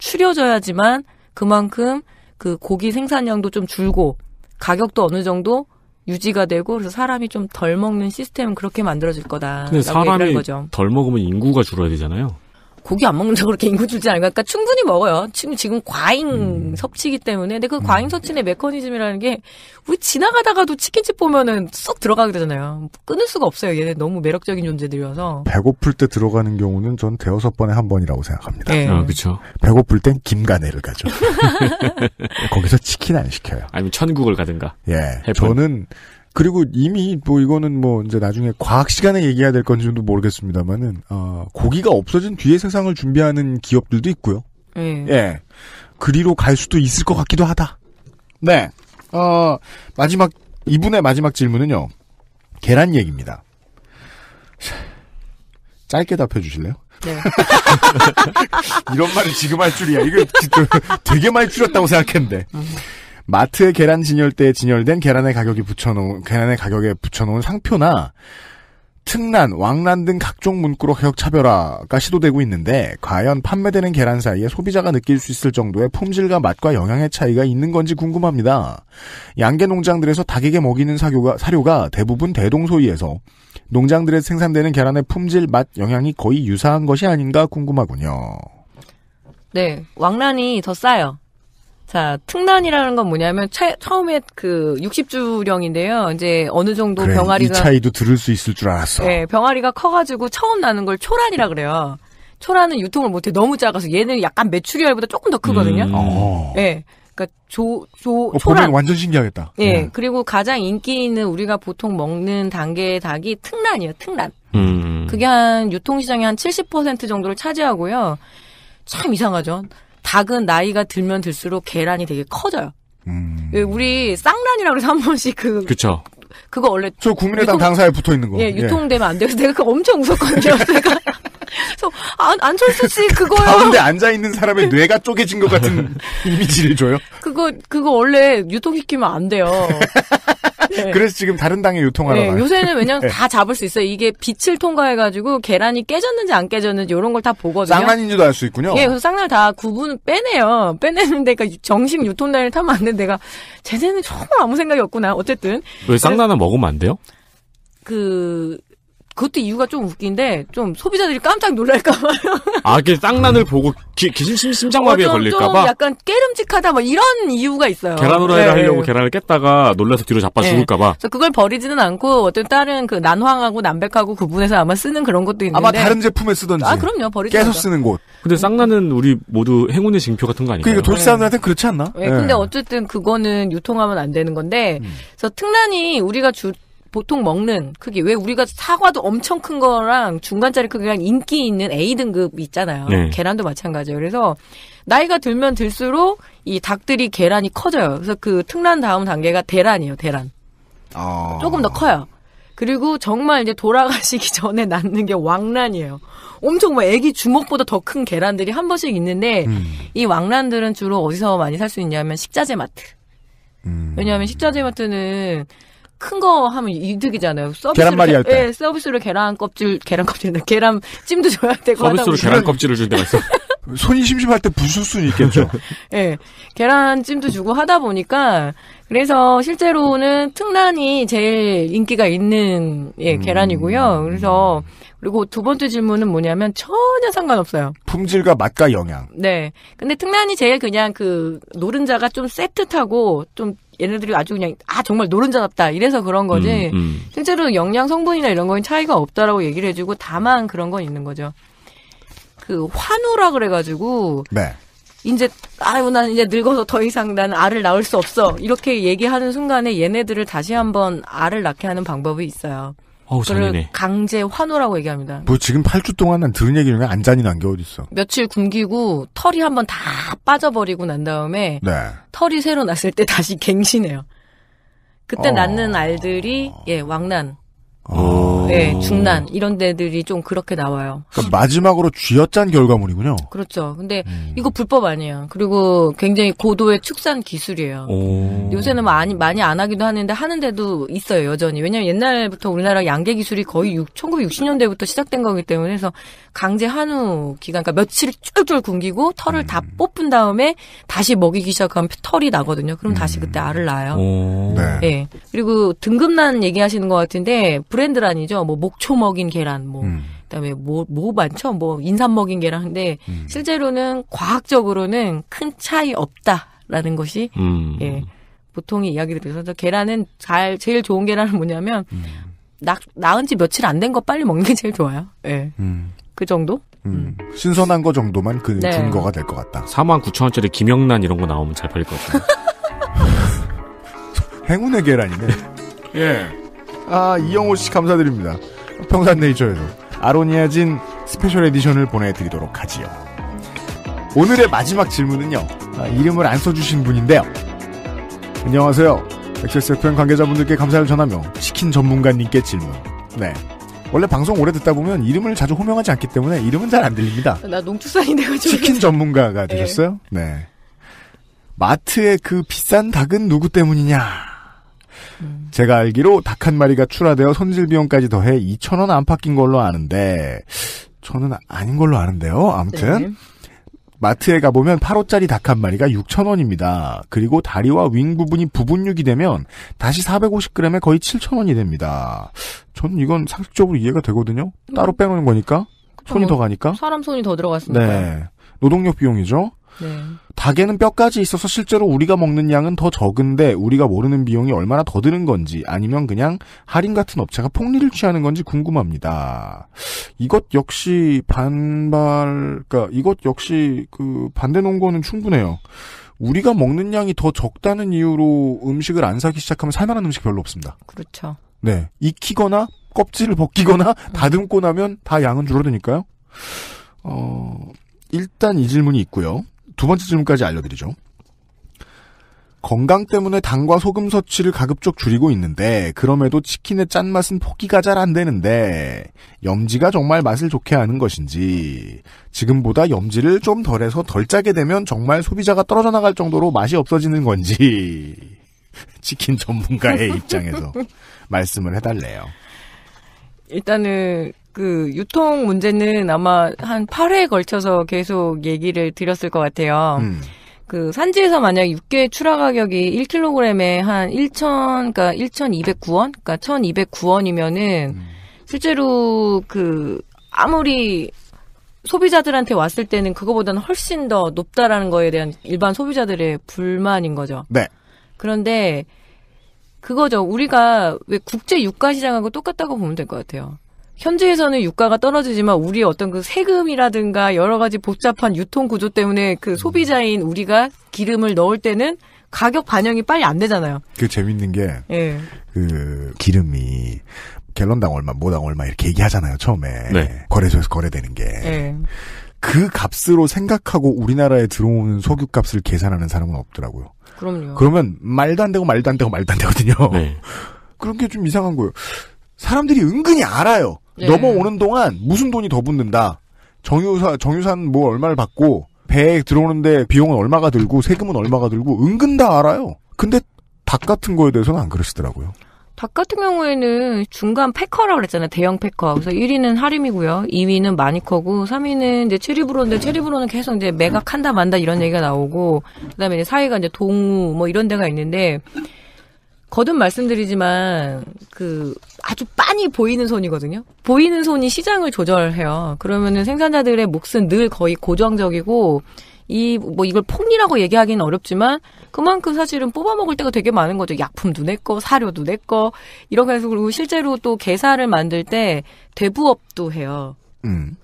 추려져야지만 그만큼 그 고기 생산량도 좀 줄고 가격도 어느 정도 유지가 되고 그래서 사람이 좀 덜 먹는 시스템은 그렇게 만들어질 거다. 근데 사람이 덜 먹으면 인구가 줄어야 되잖아요. 고기 안 먹는다고 그렇게 인구 줄지 않을까? 그러니까 충분히 먹어요. 지금 과잉 섭취이기 때문에. 근데 그 과잉 섭취의 메커니즘이라는 게 우리 지나가다가도 치킨집 보면은 쏙 들어가게 되잖아요. 끊을 수가 없어요. 얘네 너무 매력적인 존재들이어서. 배고플 때 들어가는 경우는 전 대여섯 번에 한 번이라고 생각합니다. 네. 그렇죠. 배고플 땐 김간해를 가죠. 거기서 치킨 안 시켜요. 아니면 천국을 가든가. 예. 해픈. 저는 그리고 이미 뭐 이거는 뭐 이제 나중에 과학 시간에 얘기해야 될 건지도 모르겠습니다만은 고기가 없어진 뒤에 세상을 준비하는 기업들도 있고요. 예. 그리로 갈 수도 있을 것 같기도 하다. 네. 이분의 마지막 질문은요. 계란 얘기입니다. 짧게 답해 주실래요? 네. 이런 말을 지금 할 줄이야. 이거 되게 많이 줄였다고 생각했는데. 마트의 계란 진열대에 진열된 계란의 가격에 붙여놓은 상표나 특란, 왕란 등 각종 문구로 가격 차별화가 시도되고 있는데 과연 판매되는 계란 사이에 소비자가 느낄 수 있을 정도의 품질과 맛과 영양의 차이가 있는 건지 궁금합니다. 양계 농장들에서 닭에게 먹이는 사료가 대부분 대동소이해서 농장들에서 생산되는 계란의 품질, 맛, 영양이 거의 유사한 것이 아닌가 궁금하군요. 네, 왕란이 더 싸요. 자, 특란이라는 건 뭐냐면 처음에 그 60주령인데요. 이제 어느 정도 그래, 병아리가 이 차이도 들을 수 있을 줄 알았어. 네, 병아리가 커가지고 처음 나는 걸 초란이라 그래요. 초란은 유통을 못해 너무 작아서 얘는 약간 메추리알보다 조금 더 크거든요. 네, 그러니까 초란 보면 완전 신기하겠다. 네, 그리고 가장 인기 있는 우리가 보통 먹는 단계의 닭이 특란이에요. 특란. 그게 한 유통시장의 한 70% 정도를 차지하고요. 참 이상하죠. 닭은 나이가 들면 들수록 계란이 되게 커져요. 우리 쌍란이라고 해서 한 번씩 그쵸. 그거 원래. 저 국민의당 당사에 붙어 있는 거. 예, 유통되면 안 돼요. 내가 그거 엄청 웃었거든요. 내가. 그래서, 안철수 씨 그거요. 가운데 앉아있는 사람의 뇌가 쪼개진 것 같은 이미지를 줘요? 그거 원래 유통시키면 안 돼요. 네. 그래서 지금 다른 당에 유통하러 가요. 요새는 왜냐면 다 잡을 수 있어요. 이게 빛을 통과해가지고 계란이 깨졌는지 안 깨졌는지 이런 걸 다 보거든요. 쌍란인지도 알 수 있군요. 예, 그래서 쌍란 다 빼내요. 빼내는데, 정식 유통단을 타면 안 되는데, 내가, 쟤네는 정말 아무 생각이 없구나. 어쨌든. 왜 쌍란은 먹으면 안 돼요? 그것도 이유가 좀 웃긴데, 좀 소비자들이 깜짝 놀랄까봐요. 그 쌍란을 보고 심장마비에 걸릴까봐? 좀 약간 깨름직하다, 뭐 이런 이유가 있어요. 계란 후라이를 하려고 계란을 깼다가 놀라서 뒤로 자빠 죽을까봐. 그래서 그걸 버리지는 않고, 어떤 다른 난황하고 남백하고 구분해서 아마 쓰는 그런 것도 있는데. 아마 다른 제품에 쓰던지. 그럼요. 버리지 깨서 쓰는 곳. 근데 쌍란은 우리 모두 행운의 징표 같은 거 아닌가요? 그러니까 도시 사람들한테는 그렇지 않나? 네. 근데 어쨌든 그거는 유통하면 안 되는 건데, 그래서 특란이 우리가 보통 먹는 크기, 왜 우리가 사과도 엄청 큰 거랑 중간짜리 크기가 인기 있는 A등급 있잖아요. 네. 계란도 마찬가지예요. 그래서 나이가 들면 들수록 이 닭들이 계란이 커져요. 그래서 그 특란 다음 단계가 대란이에요. 대란. 조금 더 커요. 그리고 정말 이제 돌아가시기 전에 낳는 게 왕란이에요. 엄청 뭐 애기 주먹보다 더 큰 계란들이 한 번씩 있는데 이 왕란들은 주로 어디서 많이 살 수 있냐면 식자재 마트. 왜냐하면 식자재 마트는 큰 거 하면 이득이잖아요. 계란말이 할 때. 네, 서비스로 계란 찜도 줘야 되고. 서비스로 계란 껍질을 줄 때가 있어. 손이 심심할 때 부술 수는 있겠죠. 예, 계란찜도 주고 하다 보니까 그래서 실제로는 특란이 제일 인기가 있는 계란이고요. 그래서 그리고 두 번째 질문은 뭐냐면 전혀 상관없어요. 품질과 맛과 영양. 네. 근데 특란이 제일 그냥 그 노른자가 좀 쎄뜻하고 좀 얘네들이 아주 그냥 정말 노른자답다 이래서 그런 거지. 실제로 영양 성분이나 이런 거엔 차이가 없다라고 얘기를 해주고 다만 그런 건 있는 거죠. 그 환우라 그래가지고 네. 이제 난 이제 늙어서 더 이상 나는 알을 낳을 수 없어 이렇게 얘기하는 순간에 얘네들을 다시 한번 알을 낳게 하는 방법이 있어요. 그걸 잔인해. 강제 환우라고 얘기합니다. 뭐 지금 8주 동안 난 들은 얘기 중에 안 잔인한 게 어딨어. 며칠 굶기고 털이 한번 다 빠져버리고 난 다음에 네. 털이 새로 났을 때 다시 갱신해요. 그때 낳는 알들이 왕난, 중난 이런 데들이 좀 그렇게 나와요. 그러니까 마지막으로 쥐어짠 결과물이군요. 그렇죠. 근데 이거 불법 아니에요. 그리고 굉장히 고도의 축산 기술이에요. 요새는 많이 안 하기도 하는데 하는데도 있어요, 여전히. 왜냐면 옛날부터 우리나라 양계 기술이 거의 1960년대부터 시작된 거기 때문에 해서 강제 한우 기간, 그러니까 며칠 쫄쫄 굶기고 털을 다 뽑은 다음에 다시 먹이기 시작하면 털이 나거든요. 그럼 다시 그때 알을 낳아요. 네. 네. 그리고 등급란 얘기하시는 것 같은데 브랜드란이죠. 뭐 목초 먹인 계란, 그다음에 뭐 많죠. 뭐 인삼 먹인 계란. 근데 실제로는 과학적으로는 큰 차이 없다라는 것이 보통의 이야기들이 있어서 계란은 제일 좋은 계란은 뭐냐면 낳은 지 며칠 안 된 거 빨리 먹는 게 제일 좋아요. 예. 그 정도? 신선한 거 정도만 네. 준거가 될 것 같다. 49,000원짜리 김영란 이런 거 나오면 잘 팔릴 것 같아요. 행운의 계란이네. 예. 이영호 씨 감사드립니다. 평산네이처에서 아로니아진 스페셜 에디션을 보내드리도록 하지요. 오늘의 마지막 질문은요. 이름을 안 써주신 분인데요. 안녕하세요. XSFM 관계자분들께 감사를 전하며 치킨 전문가님께 질문. 네. 원래 방송 오래 듣다 보면 이름을 자주 호명하지 않기 때문에 이름은 잘 안 들립니다. 나 농축산이 돼가지고. 치킨 전문가가 되셨어요? 네. 마트의 그 비싼 닭은 누구 때문이냐? 제가 알기로 닭 한 마리가 출하되어 손질 비용까지 더해 2,000원 안팎인 걸로 아는데 저는 아닌 걸로 아는데요. 아무튼 네. 마트에 가보면 8호짜리 닭 한 마리가 6,000원입니다. 그리고 다리와 윙 부분이 부분육이 되면 다시 450g에 거의 7,000원이 됩니다. 저는 이건 상식적으로 이해가 되거든요. 따로 빼놓는 거니까. 손이 더 가니까. 사람 손이 더 들어갔으니까. 네. 노동력 비용이죠. 네. 닭에는 뼈까지 있어서 실제로 우리가 먹는 양은 더 적은데 우리가 모르는 비용이 얼마나 더 드는 건지 아니면 그냥 할인 같은 업체가 폭리를 취하는 건지 궁금합니다. 이것 역시 이것 역시 그 반대 논거는 충분해요. 우리가 먹는 양이 더 적다는 이유로 음식을 안 사기 시작하면 살만한 음식 별로 없습니다. 그렇죠. 네. 익히거나 껍질을 벗기거나 다듬고 나면 다 양은 줄어드니까요. 일단 이 질문이 있고요. 두 번째 질문까지 알려드리죠. 건강 때문에 당과 소금 섭취를 가급적 줄이고 있는데 그럼에도 치킨의 짠맛은 포기가 잘 안 되는데 염지가 정말 맛을 좋게 하는 것인지 지금보다 염지를 좀 덜해서 덜 짜게 되면 정말 소비자가 떨어져 나갈 정도로 맛이 없어지는 건지 치킨 전문가의 입장에서 말씀을 해달래요. 일단은 그 유통 문제는 아마 한 8회에 걸쳐서 계속 얘기를 드렸을 것 같아요. 그 산지에서 만약 육개 출하 가격이 1kg에 한 1,209원? 그러니까 1,209원이면은 실제로 그 아무리 소비자들한테 왔을 때는 그거보다는 훨씬 더 높다라는 거에 대한 일반 소비자들의 불만인 거죠. 네. 그런데 그거죠. 우리가 왜 국제 유가 시장하고 똑같다고 보면 될 것 같아요. 현지에서는 유가가 떨어지지만 우리의 어떤 그 세금이라든가 여러 가지 복잡한 유통 구조 때문에 그 소비자인 우리가 기름을 넣을 때는 가격 반영이 빨리 안 되잖아요. 그 재밌는 게, 예. 그 기름이 갤런당 얼마, 모당 얼마 이렇게 얘기하잖아요. 처음에 네. 거래소에서 거래되는 게. 예. 그 값으로 생각하고 우리나라에 들어오는 석유값을 계산하는 사람은 없더라고요. 그럼요. 그러면 말도 안 되고 되거든요. 네. 그런 게 좀 이상한 거예요. 사람들이 은근히 알아요. 예. 넘어오는 동안 무슨 돈이 더 붙는다. 정유산 뭐 얼마를 받고 배에 들어오는데 비용은 얼마가 들고 세금은 얼마가 들고 은근 다 알아요. 근데 닭 같은 거에 대해서는 안 그러시더라고요. 닭 같은 경우에는 중간 패커라고 그랬잖아요. 대형 패커. 그래서 1위는 하림이고요. 2위는 마니커고 3위는 이제 체리브로인데 체리브로는 계속 이제 매각한다 만다 이런 얘기가 나오고 그다음에 이제 4위가 이제 동우 뭐 이런 데가 있는데 거듭 말씀드리지만 그 아주 빤히 보이는 손이거든요. 보이는 손이 시장을 조절해요. 그러면은 생산자들의 몫은 늘 거의 고정적이고 이걸 폭리라고 얘기하기는 어렵지만 그만큼 사실은 뽑아먹을 때가 되게 많은 거죠. 약품도 내 거, 사료도 내 거, 이런 거 해서 그리고 실제로 또 게사를 만들 때 대부업도 해요.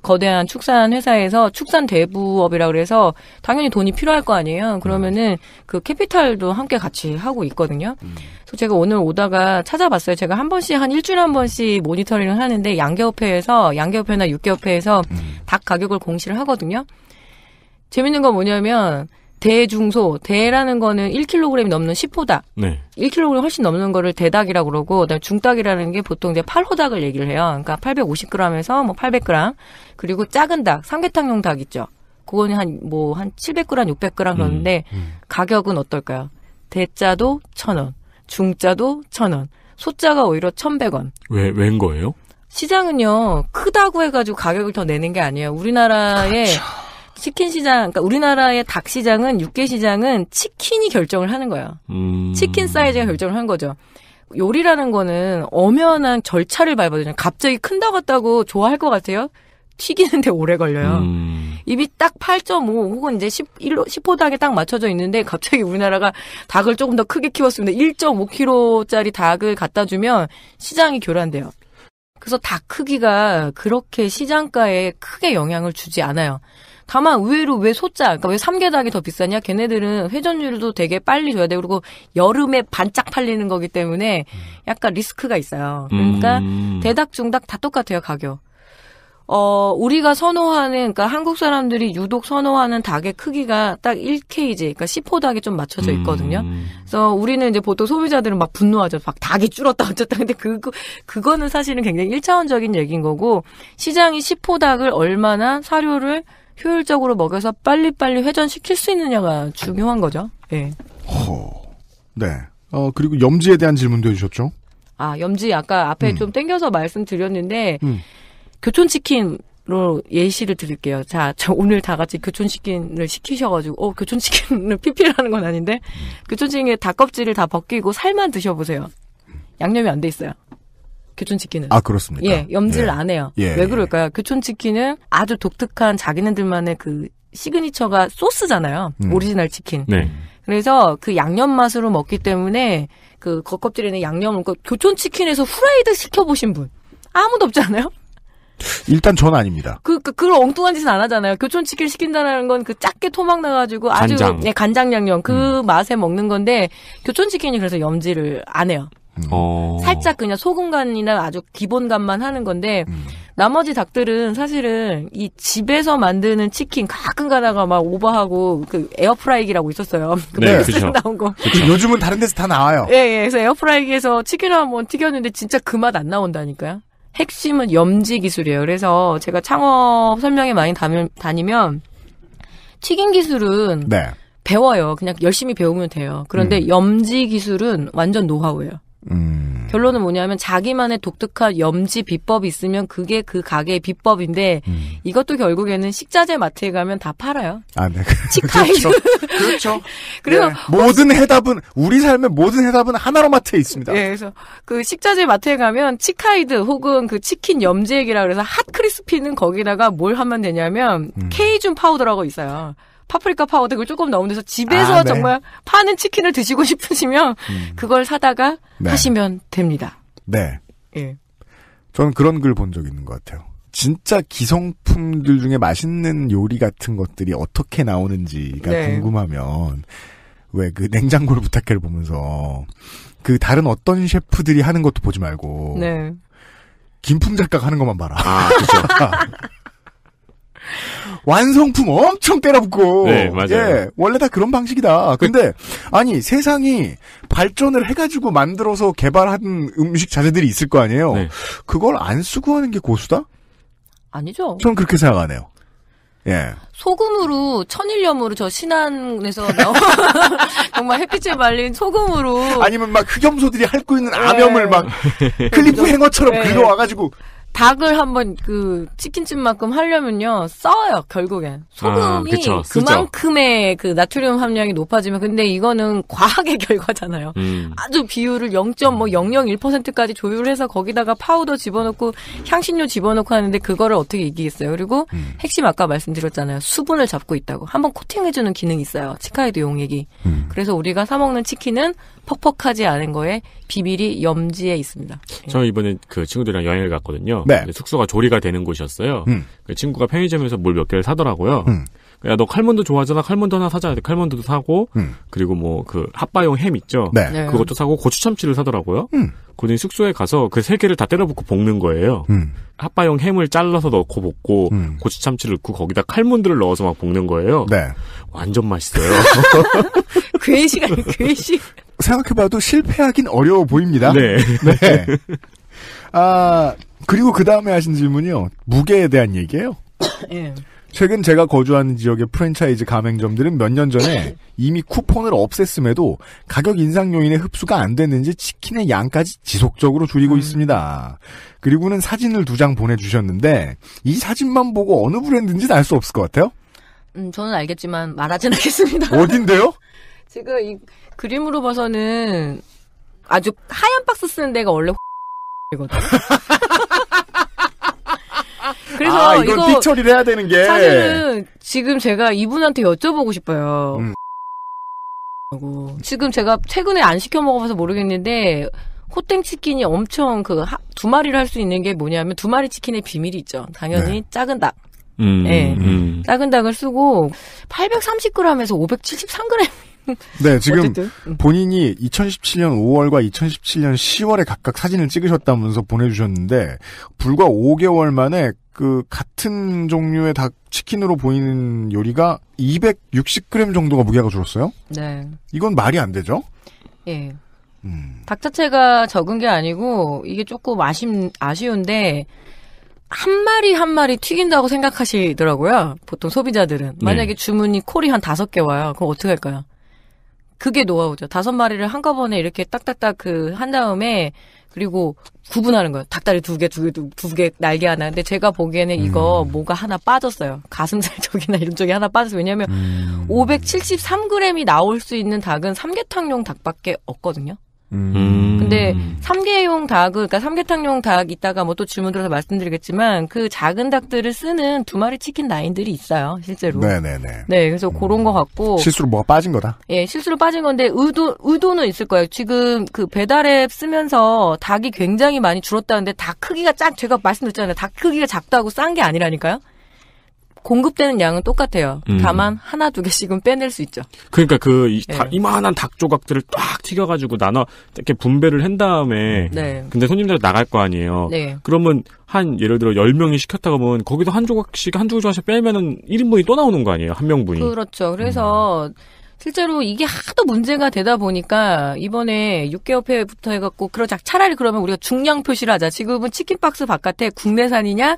거대한 축산 회사에서 축산 대부업이라 그래서 당연히 돈이 필요할 거 아니에요. 그러면은 그 캐피탈도 함께 같이 하고 있거든요. 그래서 제가 오늘 오다가 찾아봤어요. 제가 한 번씩 한 일주일에 한 번씩 모니터링을 하는데 양계협회나 육계협회에서 닭 가격을 공시를 하거든요. 재밌는 건 뭐냐면 대중소, 대라는 거는 1kg이 넘는 10호닭. 네. 1kg 훨씬 넘는 거를 대닭이라고 그러고, 그다음에 중닭이라는 게 보통 이제 8호닭을 얘기를 해요. 그러니까 850g에서 뭐 800g. 그리고 작은 닭, 삼계탕용 닭 있죠. 그거는 한 700g, 600g 그러는데, 가격은 어떨까요? 대자도 1,000원, 중자도 1,000원, 소자가 오히려 1,100원. 웬 거예요? 시장은요, 크다고 해가지고 가격을 더 내는 게 아니에요. 우리나라의 그렇죠. 치킨 시장, 그러니까 우리나라의 닭 시장은, 육개 시장은 치킨이 결정을 하는 거예요. 치킨 사이즈가 결정을 한 거죠. 요리라는 거는 엄연한 절차를 밟아야 갑자기 큰다고 했다고 좋아할 것 같아요? 튀기는데 오래 걸려요. 입이 딱 8.5 혹은 이제 10호 닭에 딱 맞춰져 있는데 갑자기 우리나라가 닭을 조금 더 크게 키웠습니다. 1.5kg짜리 닭을 갖다 주면 시장이 교란돼요. 그래서 닭 크기가 그렇게 시장가에 크게 영향을 주지 않아요. 다만 의외로 왜 소자, 그러니까 왜 삼계닭이 더 비싸냐? 걔네들은 회전율도 되게 빨리 줘야 돼요. 그리고 여름에 반짝 팔리는 거기 때문에 약간 리스크가 있어요. 그러니까 대닭, 중닭 다 똑같아요, 가격. 우리가 선호하는, 그러니까 한국 사람들이 유독 선호하는 닭의 크기가 딱 1kg, 그러니까 10호 닭이 좀 맞춰져 있거든요. 그래서 우리는 이제 보통 소비자들은 막 분노하죠. 막 닭이 줄었다, 어쨌다. 근데 그거는 사실은 굉장히 1차원적인 얘기인 거고, 시장이 10호 닭을 얼마나 사료를 효율적으로 먹여서 빨리빨리 회전시킬 수 있느냐가 중요한 거죠. 예. 네. 그리고 염지에 대한 질문도 해주셨죠? 염지 아까 앞에 좀 땡겨서 말씀드렸는데, 교촌치킨으로 예시를 드릴게요. 자, 오늘 다 같이 교촌치킨을 시키셔가지고, 교촌치킨을 PP라는 건 아닌데, 교촌치킨에 닭껍질을 다 벗기고 살만 드셔보세요. 양념이 안 돼 있어요. 교촌치킨은. 그렇습니까? 예, 염지를 안 해요. 왜 그럴까요? 교촌치킨은 아주 독특한 자기네들만의 그 시그니처가 소스잖아요. 오리지널 치킨. 네. 그래서 그 양념 맛으로 먹기 때문에 그 겉껍질에는 양념을, 교촌치킨에서 후라이드 시켜보신 분. 아무도 없지 않아요? 일단 전 아닙니다. 그런 엉뚱한 짓은 안 하잖아요. 교촌치킨 시킨다는 건 그 작게 토막 나가지고 아주 간장 양념 그 맛에 먹는 건데 교촌치킨이 그래서 염지를 안 해요. 살짝 그냥 소금간이나 아주 기본간만 하는 건데 나머지 닭들은 사실은 이 집에서 만드는 치킨 가끔 가다가 막 오버하고 그 에어프라이기라고 있었어요. 네, 그렇죠. 나온 거. 그쵸. 요즘은 다른 데서 다 나와요. 예. 그래서 에어프라이기에서 치킨을 한번 튀겼는데 진짜 그 맛 안 나온다니까요. 핵심은 염지 기술이에요. 그래서 제가 창업 설명회 많이 다니면 튀김 기술은 배워요. 그냥 열심히 배우면 돼요. 그런데 염지 기술은 완전 노하우예요. 결론은 뭐냐면 자기만의 독특한 염지 비법이 있으면 그게 그 가게의 비법인데 이것도 결국에는 식자재 마트에 가면 다 팔아요. 네. 치카이드. 그렇죠. 그래서 모든 해답은 우리 삶의 모든 해답은 하나로 마트에 있습니다. 예, 그래서 그 식자재 마트에 가면 치카이드 혹은 그 치킨 염지액이라 그래서 핫 크리스피는 거기다가 뭘 하면 되냐면 케이준 파우더라고 있어요. 파프리카 파우더 그걸 조금 넣은 데서 집에서 정말 파는 치킨을 드시고 싶으시면 그걸 사다가 하시면 됩니다. 네. 예. 저는 그런 글 본 적 있는 것 같아요. 진짜 기성품들 중에 맛있는 요리 같은 것들이 어떻게 나오는지가 궁금하면 왜 그 냉장고를 부탁해를 보면서 그 다른 어떤 셰프들이 하는 것도 보지 말고 김풍 작가가 하는 것만 봐라. 그렇죠. 완성품 엄청 때려붓고. 네, 맞아요. 원래 다 그런 방식이다. 근데, 세상이 발전을 해가지고 만들어서 개발한 음식 자재들이 있을 거 아니에요? 네. 그걸 안 쓰고 하는 게 고수다? 아니죠. 저는 그렇게 생각하네요. 예. 소금으로 천일염으로 저 신안에서 나온 정말 햇빛에 말린 소금으로 아니면 막 흑염소들이 핥고 있는 암염을 막 클리프 행어처럼 네. 긁어와가지고 닭을 한번 그 치킨집만큼 하려면요 써요 결국엔 소금이 그쵸. 그만큼의 그 나트륨 함량이 높아지면 근데 이거는 과학의 결과잖아요. 아주 비율을 0.001%까지 조율해서 거기다가 파우더 집어넣고 향신료 집어넣고 하는데 그거를 어떻게 이기겠어요? 그리고 핵심 아까 말씀드렸잖아요. 수분을 잡고 있다고 한번 코팅해주는 기능이 있어요. 치카이드 용액이. 그래서 우리가 사 먹는 치킨은 퍽퍽하지 않은 거에 비밀이 염지에 있습니다. 저 이번에 그 친구들이랑 여행을 갔거든요. 네. 근데 숙소가 조리가 되는 곳이었어요. 그 친구가 편의점에서 물 몇 개를 사더라고요. 야, 너 칼몬도 좋아하잖아. 칼몬도 하나 사자. 칼몬도도 사고, 그리고 뭐 그 핫바용 햄 있죠. 네. 네. 그것도 사고 고추 참치를 사더라고요. 그러더니 숙소에 가서 그 세 개를 다 때려붓고 볶는 거예요. 핫바용 햄을 잘라서 넣고 볶고 고추 참치를 넣고 거기다 칼몬드를 넣어서 막 볶는 거예요. 네. 완전 맛있어요. 괴식 아니에요, 괴식. 생각해봐도 실패하긴 어려워 보입니다. 네. 네. 아, 그리고 그 다음에 하신 질문이요. 무게에 대한 얘기예요. 예. 최근 제가 거주하는 지역의 프랜차이즈 가맹점들은 몇 년 전에 이미 쿠폰을 없앴음에도 가격 인상 요인에 흡수가 안 됐는지 치킨의 양까지 지속적으로 줄이고 있습니다. 그리고는 사진을 2장 보내주셨는데 이 사진만 보고 어느 브랜드인지는 알 수 없을 것 같아요. 저는 알겠지만 말하진 않겠습니다. 어딘데요? 지금 이 그림으로 봐서는 아주 하얀 박스 쓰는 데가 원래 이거든. 그래서 이건 이거 픽 처리를 해야 되는 게 사실은 지금 제가 이분한테 여쭤보고 싶어요. 지금 제가 최근에 안 시켜 먹어봐서 모르겠는데 호땡 치킨이 엄청 그 두 마리를 할 수 있는 게 뭐냐면 두 마리 치킨의 비밀이 있죠. 당연히 작은 닭. 네. 작은 닭을 쓰고 830g에서 573g. 네, 지금 어쨌든. 본인이 2017년 5월과 2017년 10월에 각각 사진을 찍으셨다면서 보내주셨는데 불과 5개월 만에 그 같은 종류의 닭 치킨으로 보이는 요리가 260g 정도가 무게가 줄었어요? 네. 이건 말이 안 되죠? 예. 닭 자체가 적은 게 아니고 이게 조금 아쉬운데 한 마리 한 마리 튀긴다고 생각하시더라고요. 보통 소비자들은. 만약에 주문이 콜이 한 5개 와요. 그럼 어떻게 할까요? 그게 노하우죠. 5마리를 한꺼번에 이렇게 딱딱딱 한 다음에 그리고 구분하는 거예요. 닭다리 2개, 날개 하나. 근데 제가 보기에는 이거 뭐가 하나 빠졌어요. 가슴살 쪽이나 이런 쪽이 하나 빠졌어요. 왜냐면 573g이 나올 수 있는 닭은 삼계탕용 닭밖에 없거든요. 근데 삼계용 닭을, 그러니까 삼계탕용 닭 이따가 뭐 또 주문 들어서 말씀드리겠지만 그 작은 닭들을 쓰는 2마리 치킨 라인들이 있어요, 실제로. 네네네. 네, 그래서 그런 거 같고. 실수로 뭐가 빠진 거다? 예, 실수로 빠진 건데 의도는 있을 거예요. 지금 그 배달앱 쓰면서 닭이 굉장히 많이 줄었다는데 닭 크기가 제가 말씀드렸잖아요. 닭 크기가 작다고 싼 게 아니라니까요. 공급되는 양은 똑같아요. 다만 하나 두 개씩은 빼낼 수 있죠. 그러니까 네. 이만한 닭 조각들을 딱 튀겨가지고 나눠 이렇게 분배를 한 다음에 네. 근데 손님들 나갈 거 아니에요. 네. 그러면 예를 들어 10명이 시켰다가 보면 거기도 한 조각씩 빼면은 1인분이 또 나오는 거 아니에요. 한 명분이. 그렇죠. 그래서 실제로 이게 하도 문제가 되다 보니까 이번에 육개협회부터 해갖고 차라리 그러면 우리가 중량 표시를 하자. 지금은 치킨 박스 바깥에 국내산이냐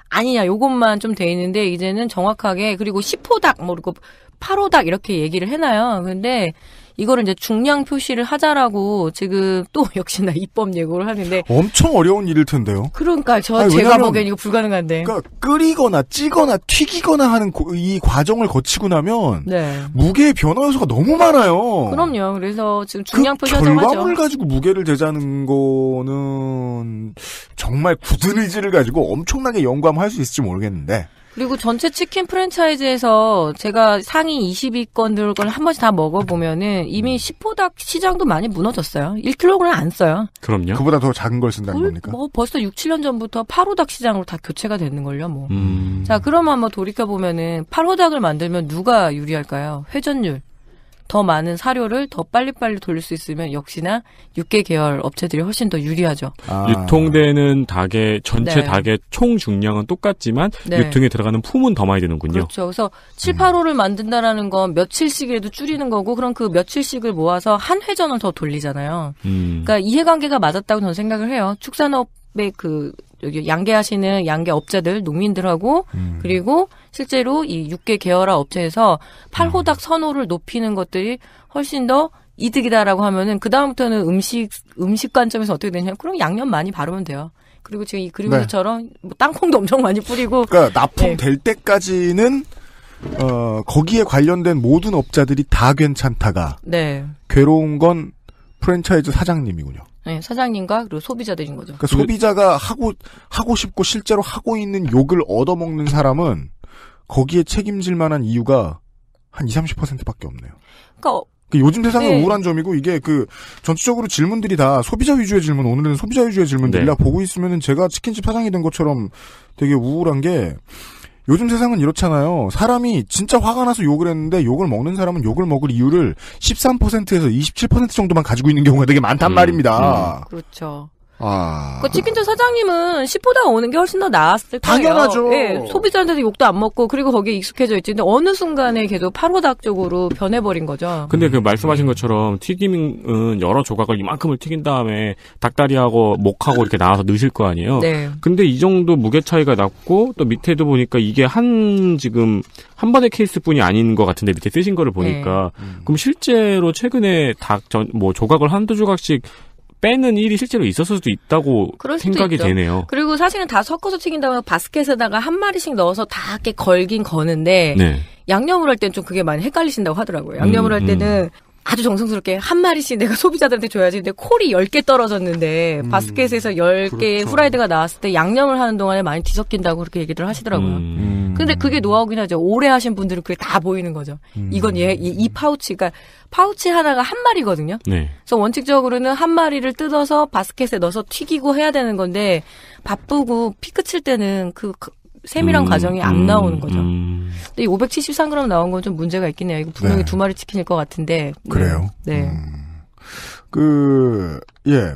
아니냐 요것만 좀 돼 있는데 이제는 정확하게 그리고 10호닭 그리고 8호닭 이렇게 얘기를 해놔요. 근데 이거를 이제 중량 표시를 하자라고 지금 또 역시나 입법 예고를 하는데 엄청 어려운 일일 텐데요. 그러니까 제가 왜냐면, 보기엔 이거 불가능한데. 그러니까 끓이거나 찌거나 튀기거나 하는 이 과정을 거치고 나면 네. 무게의 변화 요소가 너무 많아요. 그럼요. 그래서 지금 중량 표시 하자고 결과물을 하죠. 가지고 무게를 재자는 거는 정말 굳은 의지를 가지고 엄청나게 연구할 수 있을지 모르겠는데. 그리고 전체 치킨 프랜차이즈에서 제가 상위 20위권들을 한 번씩 다 먹어보면은 이미 10호닭 시장도 많이 무너졌어요. 1kg은 안 써요. 그럼요. 그보다 더 작은 걸 쓴다는 겁니까? 벌써 6, 7년 전부터 8호닭 시장으로 다 교체가 되는걸요, 뭐. 자, 그러면 한번 돌이켜보면은 8호닭을 만들면 누가 유리할까요? 회전율. 더 많은 사료를 더 빨리빨리 돌릴 수 있으면 역시나 육개 계열 업체들이 훨씬 더 유리하죠. 유통되는 닭의 전체 네. 닭의 총 중량은 똑같지만 네. 유통에 들어가는 품은 더 많이 드는군요. 그렇죠. 그래서 7, 8호를 만든다라는 건 며칠씩이라도 줄이는 거고 그럼 그 며칠씩을 모아서 한 회전을 더 돌리잖아요. 그러니까 이해관계가 맞았다고 저는 생각을 해요. 축산업의 여기 양계하시는 양계업자들, 농민들하고 그리고 실제로 이 육계 계열화 업체에서 팔호닥 선호를 높이는 것들이 훨씬 더 이득이다라고 하면은 그 다음부터는 음식 관점에서 어떻게 되냐? 그럼 양념 많이 바르면 돼요. 그리고 지금 이 그림처럼 뭐 땅콩도 엄청 많이 뿌리고. 그러니까 납품될 때까지는 거기에 관련된 모든 업자들이 다 괜찮다가 괴로운 건 프랜차이즈 사장님이군요. 네, 사장님과 그리고 소비자들인 거죠. 그러니까 소비자가 하고 싶고 실제로 하고 있는 욕을 얻어먹는 사람은 거기에 책임질 만한 이유가 한 20-30%밖에 없네요. 그러니까 요즘 세상의 우울한 점이고 이게 전체적으로 질문들이 다 소비자 위주의 질문, 오늘은 소비자 위주의 질문들이라 보고 있으면은 제가 치킨집 사장이 된 것처럼 되게 우울한 게 요즘 세상은 이렇잖아요. 사람이 진짜 화가 나서 욕을 했는데 욕을 먹는 사람은 욕을 먹을 이유를 13%에서 27% 정도만 가지고 있는 경우가 되게 많단 말입니다. 그렇죠. 그 치킨집 사장님은 10보다 오는 게 훨씬 더 나았을 거예요. 당연하죠. 네, 소비자한테도 욕도 안 먹고 그리고 거기에 익숙해져 있지. 근데 어느 순간에 계속 팔호닥 쪽으로 변해버린 거죠. 근데 그 말씀하신 것처럼 튀김은 여러 조각을 이만큼을 튀긴 다음에 닭다리하고 목하고 이렇게 나와서 넣으실 거 아니에요. 네. 근데 이 정도 무게 차이가 났고 또 밑에도 보니까 이게 지금 한 번의 케이스뿐이 아닌 것 같은데 밑에 쓰신 거를 보니까 그럼 실제로 최근에 조각을 한두 조각씩 빼는 일이 실제로 있었을 수도 있다고 생각이 있죠. 되네요. 그리고 사실은 다 섞어서 튀긴다면 바스켓에다가 한 마리씩 넣어서 다 이렇게 걸긴 거는데 양념을 할 때는 좀 그게 많이 헷갈리신다고 하더라고요. 양념을 할 때는 아주 정성스럽게 한 마리씩 내가 소비자들한테 줘야지. 근데 콜이 10개 떨어졌는데 바스켓에서 10개의 그렇죠. 후라이드가 나왔을 때 양념을 하는 동안에 많이 뒤섞인다고 그렇게 얘기를 하시더라고요. 근데 그게 노하우긴 하죠. 오래 하신 분들은 그게 다 보이는 거죠. 이건 이 파우치가 파우치 하나가 한 마리거든요. 네. 그래서 원칙적으로는 한 마리를 뜯어서 바스켓에 넣어서 튀기고 해야 되는 건데 바쁘고 피크 칠 때는 그 세밀한 과정이 안 나오는 거죠. 근데 이 573g 나온 건 좀 문제가 있긴 해요. 이거 분명히 두 마리 치킨일 것 같은데. 그래요? 네.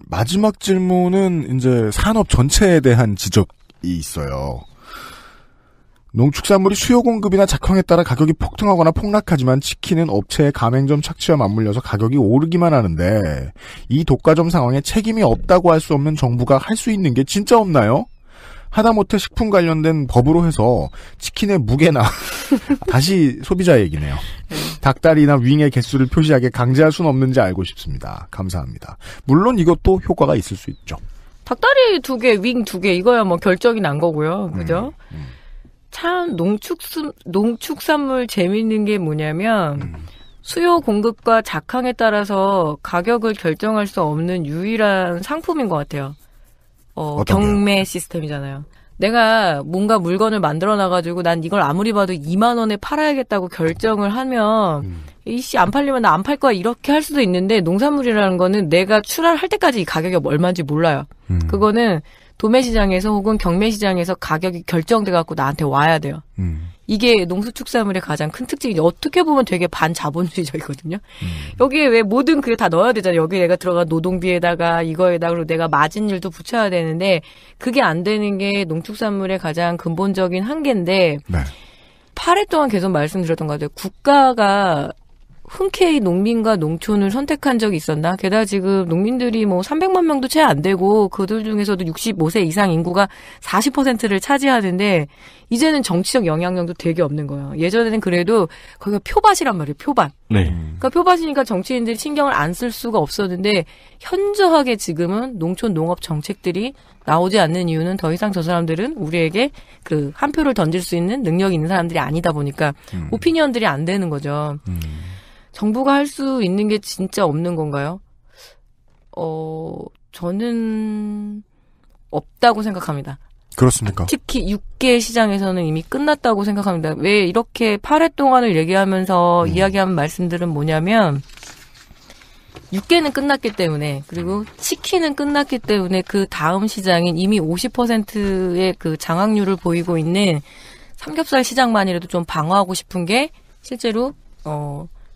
마지막 질문은 이제 산업 전체에 대한 지적이 있어요. 농축산물이 수요 공급이나 작황에 따라 가격이 폭등하거나 폭락하지만 치킨은 업체의 가맹점 착취와 맞물려서 가격이 오르기만 하는데 이 독과점 상황에 책임이 없다고 할 수 없는 정부가 할 수 있는 게 진짜 없나요? 하다못해 식품 관련된 법으로 해서 치킨의 무게나 다시 소비자 얘기네요. 닭다리나 윙의 개수를 표시하게 강제할 수는 없는지 알고 싶습니다. 감사합니다. 물론 이것도 효과가 있을 수 있죠. 닭다리 2개, 윙 2개 이거야 뭐 결정이 난 거고요. 그죠? 참 농축산물 재미있는 게 뭐냐면 수요 공급과 작황에 따라서 가격을 결정할 수 없는 유일한 상품인 것 같아요. 경매 시스템이잖아요. 내가 뭔가 물건을 만들어 놔가지고 난 이걸 아무리 봐도 2만 원에 팔아야겠다고 결정을 하면 이씨 안 팔리면 나 안 팔 거야 이렇게 할 수도 있는데 농산물이라는 거는 내가 출하할 때까지 이 가격이 얼마인지 몰라요. 그거는 도매시장에서 혹은 경매시장에서 가격이 결정돼 갖고 나한테 와야 돼요. 이게 농수축산물의 가장 큰 특징이지. 어떻게 보면 되게 반자본주의적이거든요. 여기에 왜 모든 그게 다 넣어야 되잖아요. 여기 내가 들어간 노동비에다가 이거에다가 그리고 내가 마진율도 붙여야 되는데 그게 안 되는 게 농축산물의 가장 근본적인 한계인데 8회 동안 계속 말씀드렸던 것 같아요. 국가가 흔쾌히 농민과 농촌을 선택한 적이 있었나? 게다가 지금 농민들이 뭐 300만 명도 채 안 되고 그들 중에서도 65세 이상 인구가 40%를 차지하는데 이제는 정치적 영향력도 되게 없는 거예요. 예전에는 그래도 거기가 표밭이란 말이에요. 표밭. 네. 그러니까 표밭이니까 정치인들이 신경을 안 쓸 수가 없었는데 현저하게 지금은 농촌 농업 정책들이 나오지 않는 이유는 더 이상 저 사람들은 우리에게 그 한 표를 던질 수 있는 능력이 있는 사람들이 아니다 보니까 오피니언들이 안 되는 거죠. 정부가 할 수 있는 게 진짜 없는 건가요? 저는 없다고 생각합니다. 그렇습니까? 특히 육계 시장에서는 이미 끝났다고 생각합니다. 왜 이렇게 8회 동안을 얘기하면서 이야기하는 말씀들은 뭐냐면 육계는 끝났기 때문에 그리고 치킨은 끝났기 때문에 그 다음 시장인 이미 50%의 그 장악률을 보이고 있는 삼겹살 시장만이라도 좀 방어하고 싶은 게 실제로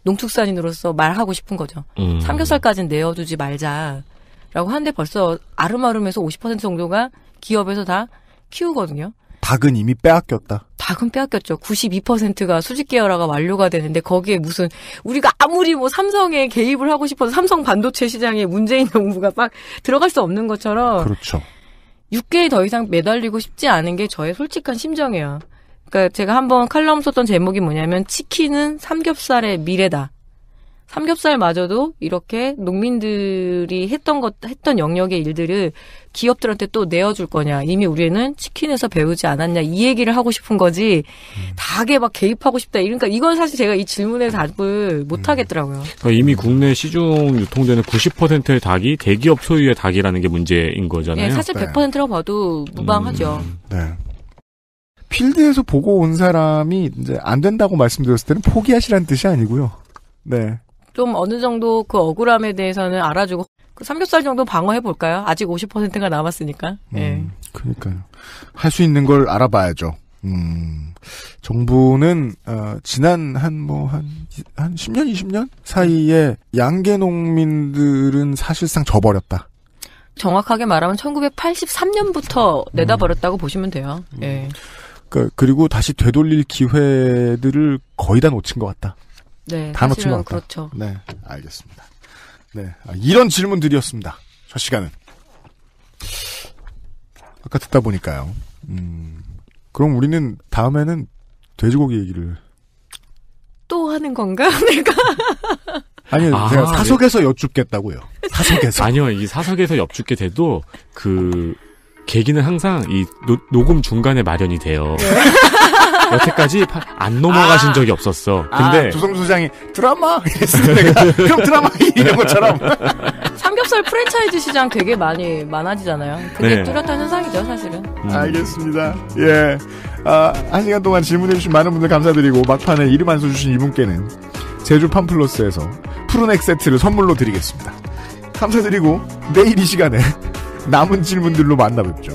농축산인으로서 말하고 싶은 거죠. 삼겹살까지는 내어두지 말자라고 하는데 벌써 아름아름해서 50% 정도가 기업에서 다 키우거든요. 닭은 이미 빼앗겼다. 닭은 빼앗겼죠. 92%가 수직 계열화가 완료가 되는데 거기에 무슨 우리가 아무리 뭐 삼성에 개입을 하고 싶어서 삼성 반도체 시장에 문재인 정부가 막 들어갈 수 없는 것처럼 그렇죠. 육개에 더 이상 매달리고 싶지 않은 게 저의 솔직한 심정이에요. 그러니까 제가 한번 칼럼 썼던 제목이 뭐냐면 치킨은 삼겹살의 미래다. 삼겹살마저도 이렇게 농민들이 했던 영역의 일들을 기업들한테 또 내어줄 거냐. 이미 우리는 치킨에서 배우지 않았냐. 이 얘기를 하고 싶은 거지. 닭에 막 개입하고 싶다. 그러니까 이건 사실 제가 이 질문에 답을 못 하겠더라고요. 그러니까 이미 국내 시중 유통되는 90%의 닭이 대기업 소유의 닭이라는 게 문제인 거잖아요. 네, 사실 100%라고 봐도 무방하죠. 네. 필드에서 보고 온 사람이 이제 안 된다고 말씀드렸을 때는 포기하시라는 뜻이 아니고요. 네. 좀 어느 정도 그 억울함에 대해서는 알아주고 그 삼겹살 정도 방어해 볼까요? 아직 50%가 남았으니까. 예. 그러니까요. 할 수 있는 걸 알아봐야죠. 정부는 지난 한 10년, 20년 사이에 양계 농민들은 사실상 져버렸다. 정확하게 말하면 1983년부터 내다버렸다고 보시면 돼요. 예. 그리고 다시 되돌릴 기회들을 거의 다 놓친 것 같다. 네, 다 놓친 것 같다. 그렇죠. 네, 알겠습니다. 네, 이런 질문들이었습니다. 첫 시간은. 아까 듣다 보니까요. 그럼 우리는 다음에는 돼지고기 얘기를 또 하는 건가? 내가 아니요, 제가 사석에서 여쭙겠다고요. 사석에서. 아니요, 이 사석에서 여쭙게 돼도 계기는 항상 이 녹음 중간에 마련이 돼요. 여태까지 안 넘어가신 적이 없었어. 근데 조성주 소장이 드라마 이랬으면 내가 그럼 드라마 이런 것처럼 삼겹살 프랜차이즈 시장 되게 많아지잖아요. 그게 네. 뚜렷한 현상이죠, 사실은. 알겠습니다. 예. 1시간 동안 질문해주신 많은 분들 감사드리고 막판에 이름 안 써주신 이분께는 제주 팜플러스에서 푸른액 세트를 선물로 드리겠습니다. 감사드리고 내일 이 시간에 남은 질문들로 만나뵙죠.